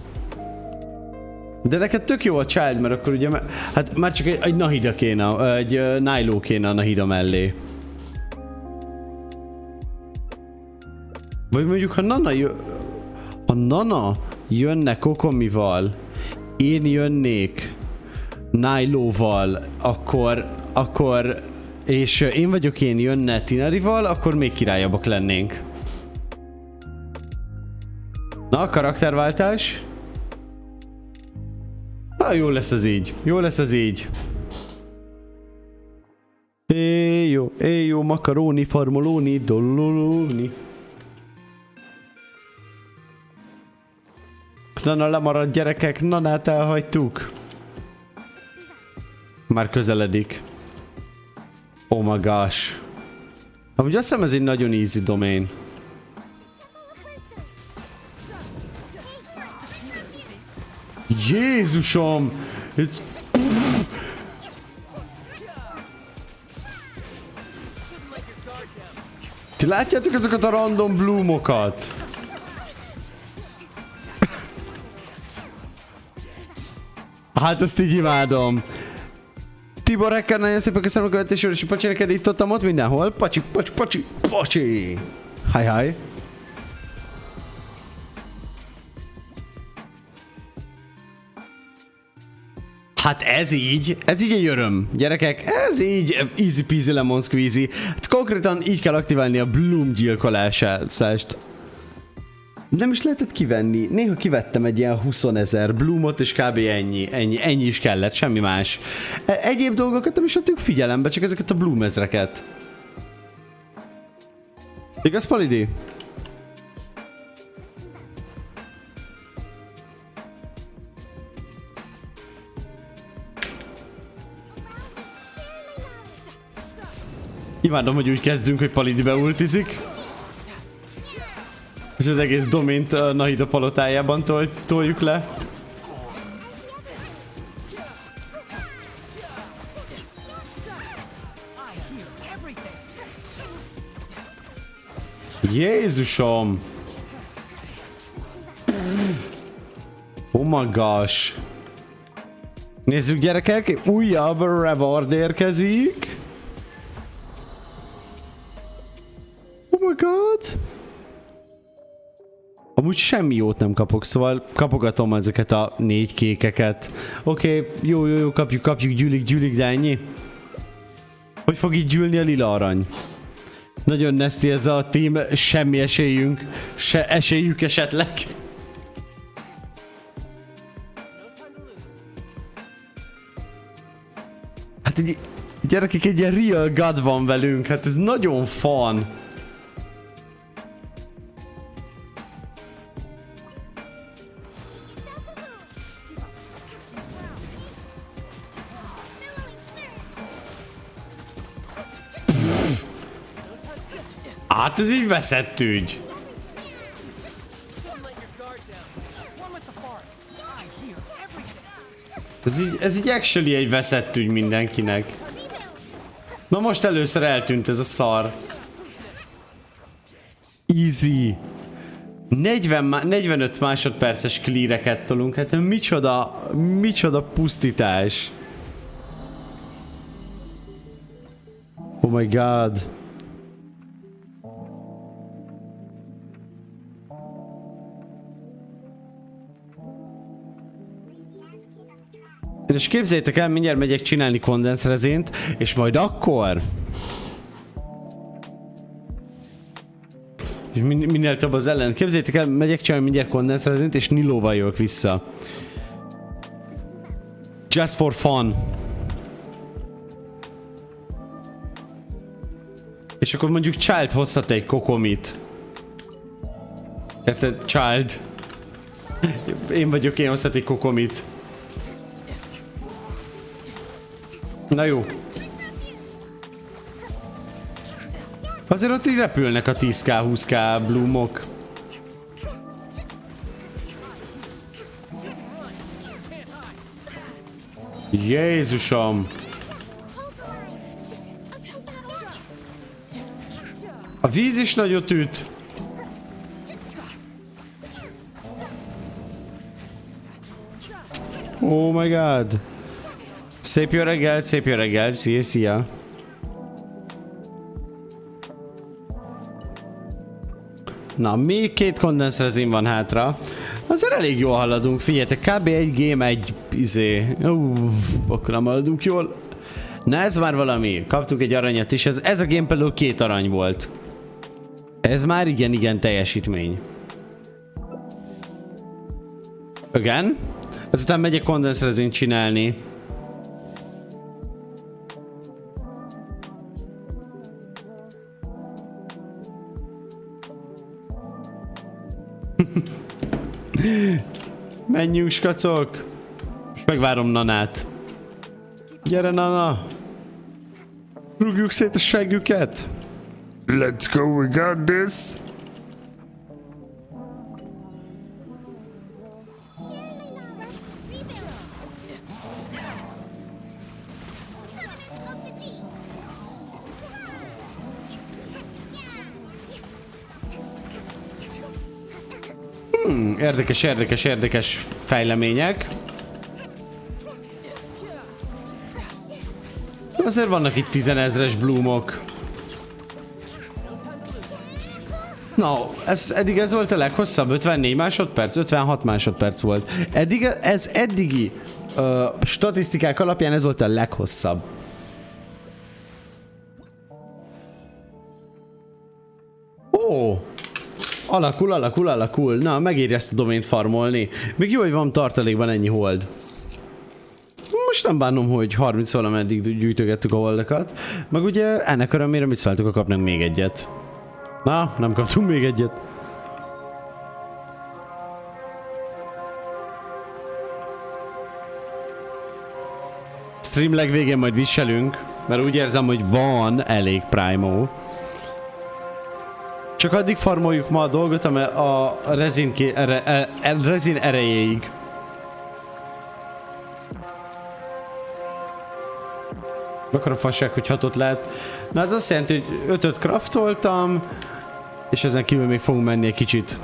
De neked tök jó a child, mert akkor ugye... Hát már csak egy Nahida kéne, egy Nilo kéne a Nahida mellé. Vagy mondjuk, ha Nana jönne Kokomival, én jönnék Niloval, akkor és én jönne Tinarival, akkor még királyabbak lennénk. Na, karakterváltás. Na, jó lesz ez így. Éjjó, makaróni, farmolóni, dollolóni. Nana lemaradt, gyerekek, Nanát elhagytuk. Már közeledik. Oh my gosh. Amúgy azt hiszem ez egy nagyon easy domain. Jézusom! Ti látjátok ezeket a random bloomokat? Hát ezt így imádom. Tibor Hacker, nagyon szépen köszönöm a követésről, és pacsi neked itt ott mindenhol. Pacsi. Hi. Hát ez így egy öröm. Gyerekek, ez így easy peasy lemon squeezy. Hát konkrétan így kell aktiválni a Bloom gyilkolásást. Nem is lehetett kivenni. Néha kivettem egy ilyen 20 000 Bloomot, és kb. Ennyi is kellett, semmi más. Egyéb dolgokat nem is vettük figyelembe, csak ezeket a Bloom ezreket. Igaz, Palidi? Imádom, hogy úgy kezdünk, hogy Palidi beultizik. És az egész domént a Nahida palotájában toljuk le. Jézusom! Oh my gosh! Nézzük, gyerekek, újabb reward érkezik. Oh my god! Amúgy semmi jót nem kapok, szóval kapogatom ezeket a 4 kékeket. Oké, jó, kapjuk, gyűlik, de ennyi. Hogy fog így gyűlni a lila arany? Nagyon nasty ez a team, semmi esélyünk, se esélyük esetleg. Hát egy gyerekek, egy ilyen real god van velünk, hát ez nagyon fun. Hát ez így veszett ügy. Ez így actually egy veszett ügy mindenkinek. Na most először eltűnt ez a szar. Easy. 45 másodperces cleareket tolunk, hát micsoda pusztítás. Oh my god. És képzeljétek el, mindjárt megyek csinálni kondenszrezint, és majd akkor... És minél több az ellen. Képzeljétek el, megyek csinálni mindjárt kondenszrezint, és Nilóval jövök vissza. Just for fun. És akkor mondjuk Child hozhat egy kokomit. Érted? Child. Én hozhat egy kokomit. Na jó. Azért ott így repülnek a 10k, 20k bloomok. Jézusom! A víz is nagyot üt. Oh my god! Szép jó reggelt, szia. Na, még 2 kondenszrezin van hátra. Azért elég jól haladunk, figyeljetek, kb. Egy game, egy akkor nem haladunk jól. Na ez már valami, kaptunk egy aranyat is, ez a game például 2 arany volt. Ez már igen teljesítmény. Igen? Azután megyek kondenszrezint csinálni. Menjünk, skacok! Most megvárom Nanát. Gyere, Nana! Rúgjuk szét a seggüket! Let's go, we got this! Érdekes fejlemények. Azért vannak itt 10 000-es bloomok. Na, eddig ez volt a leghosszabb, 54 másodperc, 56 másodperc volt. Ez eddigi statisztikák alapján ez volt a leghosszabb. Ó! Alakul. Na, megéri ezt a domént farmolni. Még jó, hogy van tartalékban ennyi hold. Most nem bánom, hogy 30 valameddig gyűjtögettük a holdakat. Meg ugye ennek örömére mit szóltuk, ha kapnánk még egyet. Na, nem kaptunk még egyet. Stream legvégén majd viselünk, mert úgy érzem, hogy van elég primo. Csak addig farmoljuk ma a dolgot, a rezin erejéig. Akkor a fasság, hogy 6-ot lehet. Na ez azt jelenti, hogy 5-öt craftoltam, és ezen kívül még fogunk menni egy kicsit.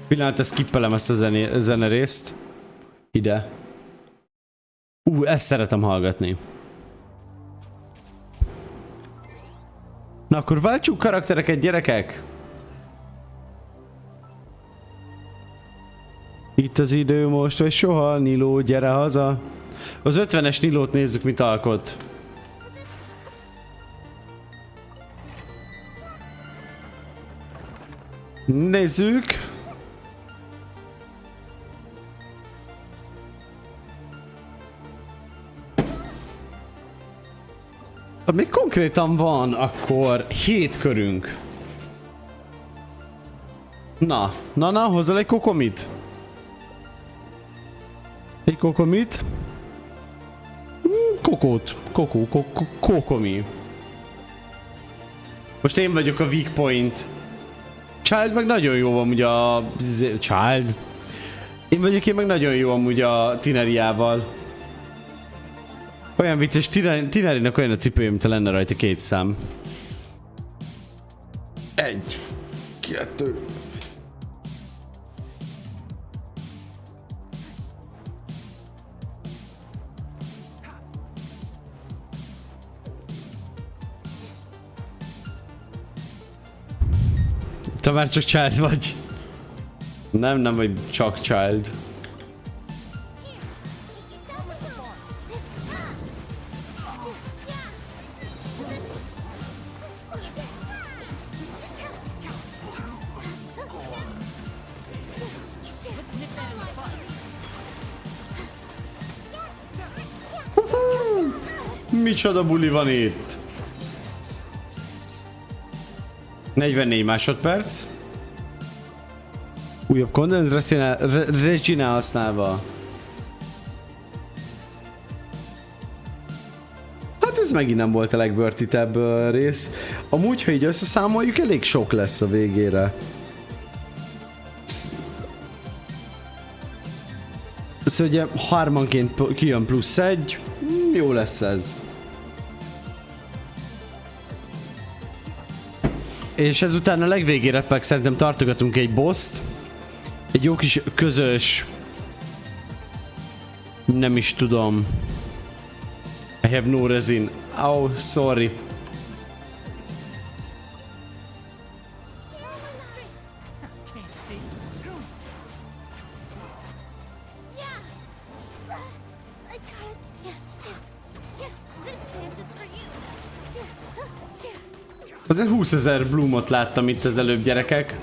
Pillanat, skippelem ezt a zenerészt. Ide. Ezt szeretem hallgatni. Na akkor váltsuk karaktereket, gyerekek! Itt az idő most, vagy soha, Niló, gyere haza! Az 50-es Nilót nézzük, mit alkot. Nézzük! Még konkrétan van akkor 7 körünk. Na, hozzá egy kokomit. Egy kokomit. Kokomi. Most én vagyok a weak point. Child meg nagyon jó amúgy a... Child. Én meg nagyon jó amúgy a Tineriával. Olyan vicces, Tinerinek olyan a cipője, mint lenne rajta 2 szám. 1, 2. Te már csak child vagy. Nem vagy csak child. Micsoda buli van itt? 44 másodperc. Újabb Condensed Regina használva. Hát ez megint nem volt a legvörtitebb rész. Amúgy, ha így összeszámoljuk, elég sok lesz a végére. Szóval ugye 3-anként kijön +1. Jó lesz ez. És ezután a legvégére meg szerintem tartogatunk egy bosst. Egy jó kis közös... Nem is tudom. I have no resin. Oh, sorry. Azért 20 000 bloomot láttam itt az előbb, gyerekek.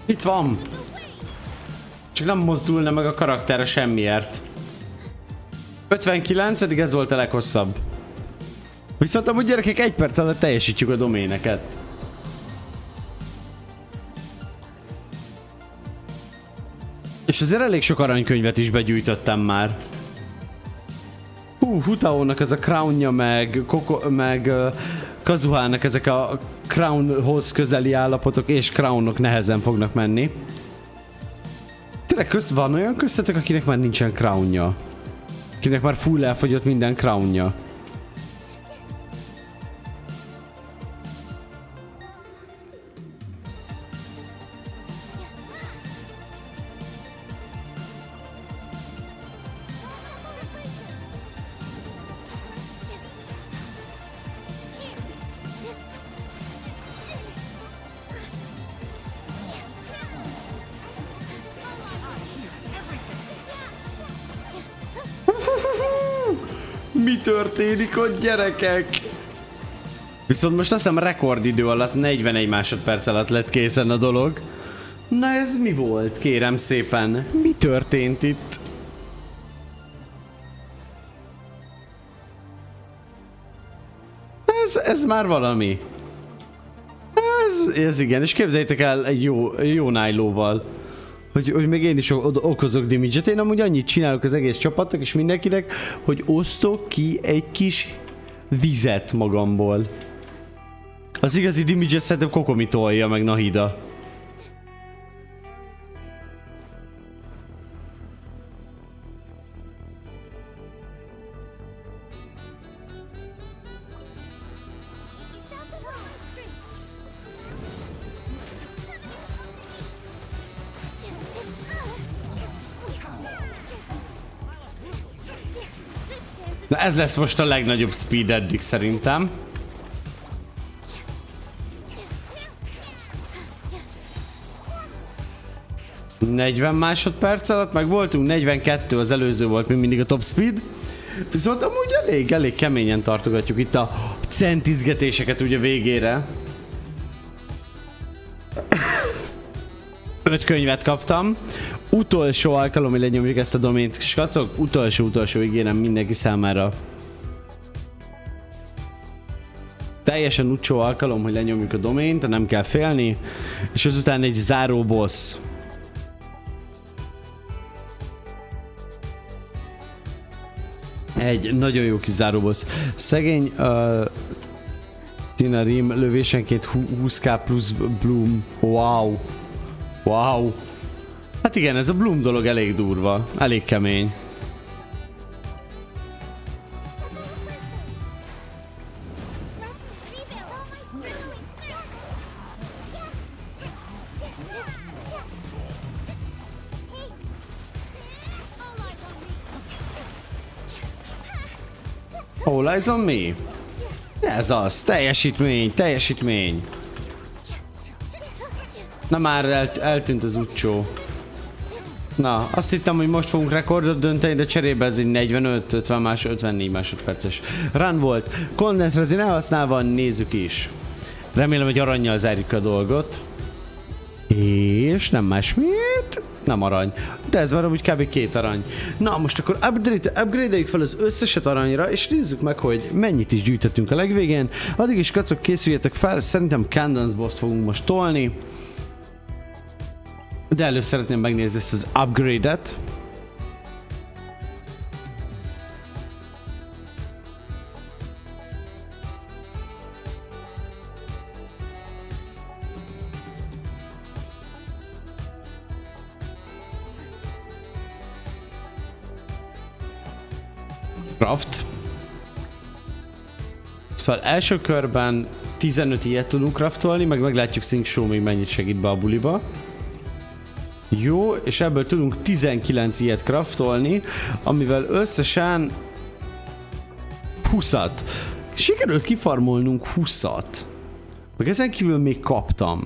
Itt van! Csak nem mozdulna meg a karakter semmiért. 59. ez volt a leghosszabb. Viszont amúgy gyerekek 1 perc alatt teljesítjük a doméneket. És azért elég sok aranykönyvet is begyűjtöttem már. Hutaónak ez a crownja, meg Kazuhának ezek a crownhoz közeli állapotok és crownok nehezen fognak menni. Tényleg van olyan köztetek, akinek már nincsen crownja? Akinek már full elfogyott minden crownja? Mi történik ott, gyerekek? Viszont most azt hiszem rekordidő alatt 41 másodperc alatt lett készen a dolog. Na ez mi volt, kérem szépen? Mi történt itt? Ez már valami. Ez igen, és képzeljétek el egy jó nájlóval. Hogy még én is okozok damage-et. Én amúgy annyit csinálok az egész csapatnak és mindenkinek, hogy osztok ki egy kis vizet magamból. Az igazi damage-et szerintem Kokomi tolja meg Nahida. Ez lesz most a legnagyobb speed eddig szerintem. ...40 másodperc alatt meg voltunk, 42 az előző volt, még mindig a top speed. Viszont amúgy elég keményen tartogatjuk itt a centizgetéseket ugye végére. 5 könyvet kaptam. Utolsó alkalom, hogy lenyomjuk ezt a domént, skacok. Utolsó ígérem mindenki számára. Teljesen utolsó alkalom, hogy lenyomjuk a domént, nem kell félni. És azután egy záró boss. Egy nagyon jó kis záró boss. Szegény Tinarim lövésenként 20k plusz Bloom. Wow. Wow. Hát igen, ez a Bloom dolog elég durva. Elég kemény. All eyes on me. Ez az. Teljesítmény. Na már eltűnt az utcsó. Na, azt hittem, hogy most fogunk rekordot dönteni, de cserébe ez egy 54 másodperces run volt. Condense resin elhasználva, nézzük is. Remélem, hogy arannyal zárjuk a dolgot. És nem másmiért? Nem arany. De ez már amúgy kb. 2 arany. Na, most akkor upgrade-eljük fel az összeset aranyra, és nézzük meg, hogy mennyit is gyűjtöttünk a legvégén. Addig is kacok, készüljetek fel, szerintem Candance boss fogunk most tolni. De előbb szeretném megnézni ezt az upgrade-et. Craft. Szóval első körben 15 ilyet tudunk craftolni, meg meglátjuk Sync Show még mennyit segít be a buliba. Jó, és ebből tudunk 19 ilyet craftolni, amivel összesen 20-at. Sikerült kifarmolnunk 20-at. Meg ezen kívül még kaptam.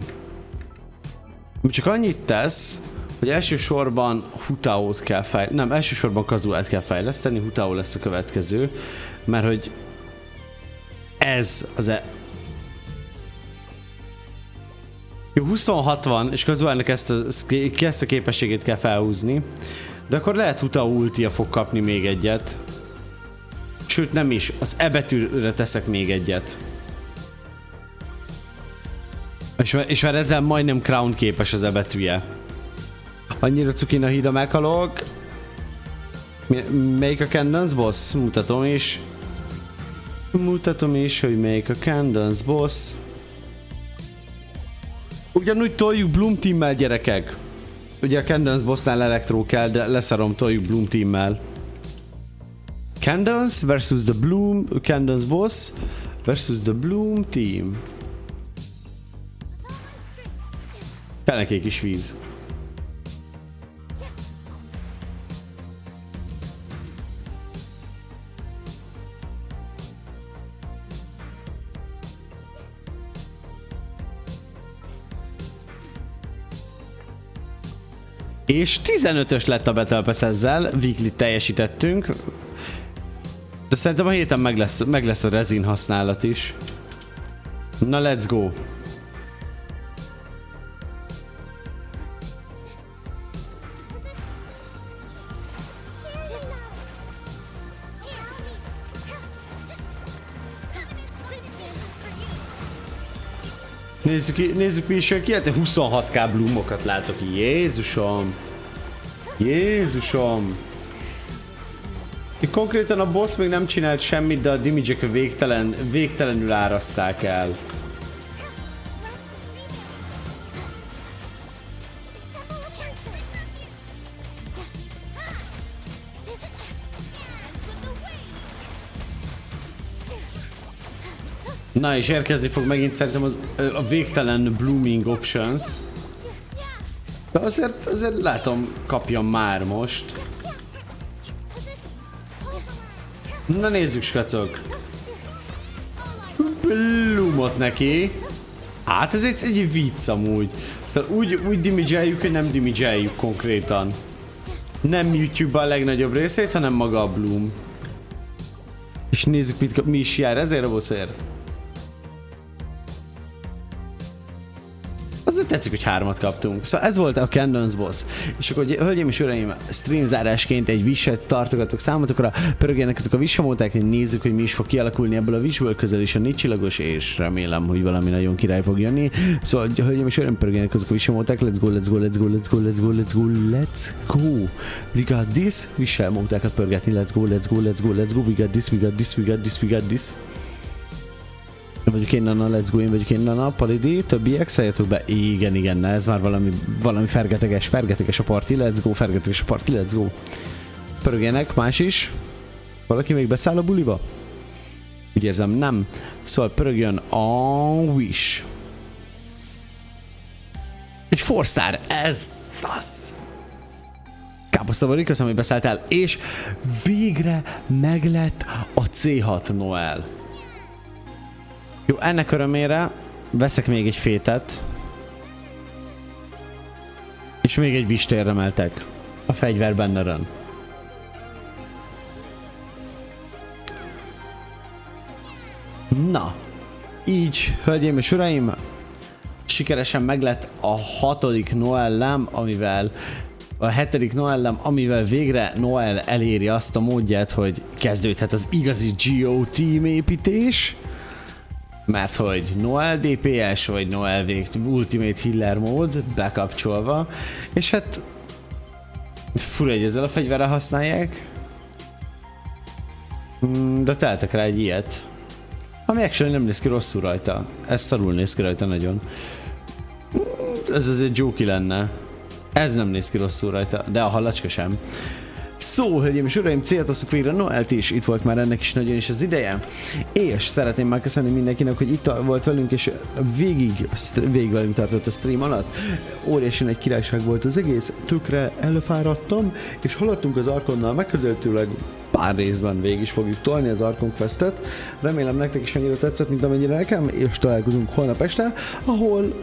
Csak annyit tesz, hogy elsősorban Hutaót kell fejleszteni, nem, elsősorban Kazuát kell fejleszteni, Hutaó lesz a következő, mert hogy ez az jó, 26 van, és Kazuának ezt a képességét kell felhúzni. De akkor lehet Hutaó ultia fog kapni még egyet. Sőt, nem is, az E betűre teszek még egyet. És már ezzel majdnem crown képes az E betűje. Annyira cukina híd a meghalok. Melyik a Candance boss? Mutatom is. Hogy melyik a Candance boss. Ugyanúgy toljuk Bloom Teammel, gyerekek. Ugye a Candance bossnál Electro kell, de leszarom, toljuk Bloom Teammel. Candance versus the Bloom, Candance boss versus the Bloom Team. Kell neki egy kis víz. És 15-ös lett a Battle Pass ezzel, weekly teljesítettünk. De szerintem a héten meg lesz a rezin használat is. Na, let's go! Nézzük mi is jön ki, hát 26k bloomokat látok, Jézusom! Jézusom! Konkrétan a boss még nem csinált semmit, de a damage-ek végtelenül árasszák el. Na, és érkezni fog megint szerintem a végtelen blooming options. De azért látom, kapjam már most. Na nézzük, skacok. Bloomot neki. Hát ez egy vicc amúgy. Szóval úgy damage-eljük, hogy nem damage-eljük konkrétan. Nem műtjük be a legnagyobb részét, hanem maga a Bloom. És nézzük, mi is jár ezért a bossért. Azért tetszik, hogy 3-at kaptunk. Szóval ez volt a Candons boss. És akkor, hölgyeim és uraim, streamzárásként egy wishet tartogatok számotokra. Pörögjenek ezek a wishamóták, hogy nézzük, hogy mi is fog kialakulni ebből a wishből, közel is a 4 csillagos, és remélem, hogy valami nagyon király fog jönni. Szóval, hölgyeim és uraim, pörögjenek ezek a wishamóták. Let's go, let's go, let's go, let's go, let's go, let's go, let's go. We got this. Wishamótákat pörgetni. Let's go, let's go, let's go, let's go. We got this, we got this, we got this, we got this. Én vagyok én, Nana, let's go, én vagyok én, Nana, Palidi, többiek, szálljatok be, igen, na, ez már valami fergeteges a party, let's go, fergeteges a party, let's go. Pörögjenek, más is. Valaki még beszáll a buliba? Úgy érzem, nem. Szóval pörögjön a Wish. Egy 4-star, ez az. Káposztabori, köszönöm, hogy beszálltál, és végre meglett a C6 Noel. Jó, ennek örömére veszek még egy fétet. És még egy vistért emeltek. A fegyver banneren. Na, így, hölgyeim és uraim, sikeresen meglett a 6. Noellem, a 7. Noellem, amivel végre Noel eléri azt a módját, hogy kezdődhet az igazi GO team építés. Mert hogy Noel DPS vagy Noel Ultimate Healer mód bekapcsolva, és hát fura, hogy ezzel a fegyverrel használják, de teltek rá egy ilyet, ami actually nem néz ki rosszul rajta, ez szarul néz ki rajta nagyon, ez azért jóki lenne, ez nem néz ki rosszul rajta, de a hallacska sem. Szó, hölgyeim és uraim, céltoztuk végre Noelt is, itt volt már ennek is nagyon is az ideje, és szeretném megköszönni mindenkinek, hogy itt volt velünk, és végig velünk tartott a stream alatt. Óriási nagy királyság volt az egész, tökre elfáradtam, és haladtunk az Archonnal, megközelítőleg pár részben végig is fogjuk tolni az Archon Questet. Remélem nektek is annyira tetszett, mint amennyire nekem, és találkozunk holnap este, ahol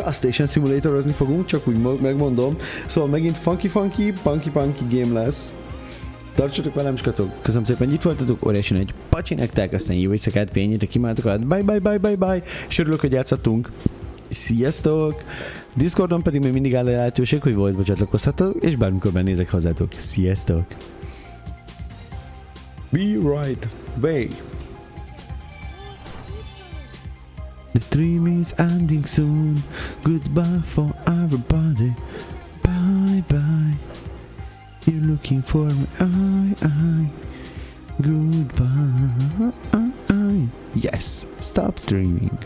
Kezdésen szimulatorozni fogunk, csak úgy megmondom. Szóval megint funky game lesz. Tartsatok velem, skacok! Köszönöm szépen, hogy itt voltatok, óriási nagy pacsi nektek, aztán jó éjszakát, pihenjétek, imádatokat, bye, és örülök, hogy játszottunk. Sziasztok! Discordon pedig még mindig áll a lehetőség, hogy voice-ba csatlakozhatok, és bármikor benézek hozzátok. Sziasztok! Be right way! The stream is ending soon. Goodbye for everybody. Bye. You're looking for me. Goodbye. Yes. Stop streaming.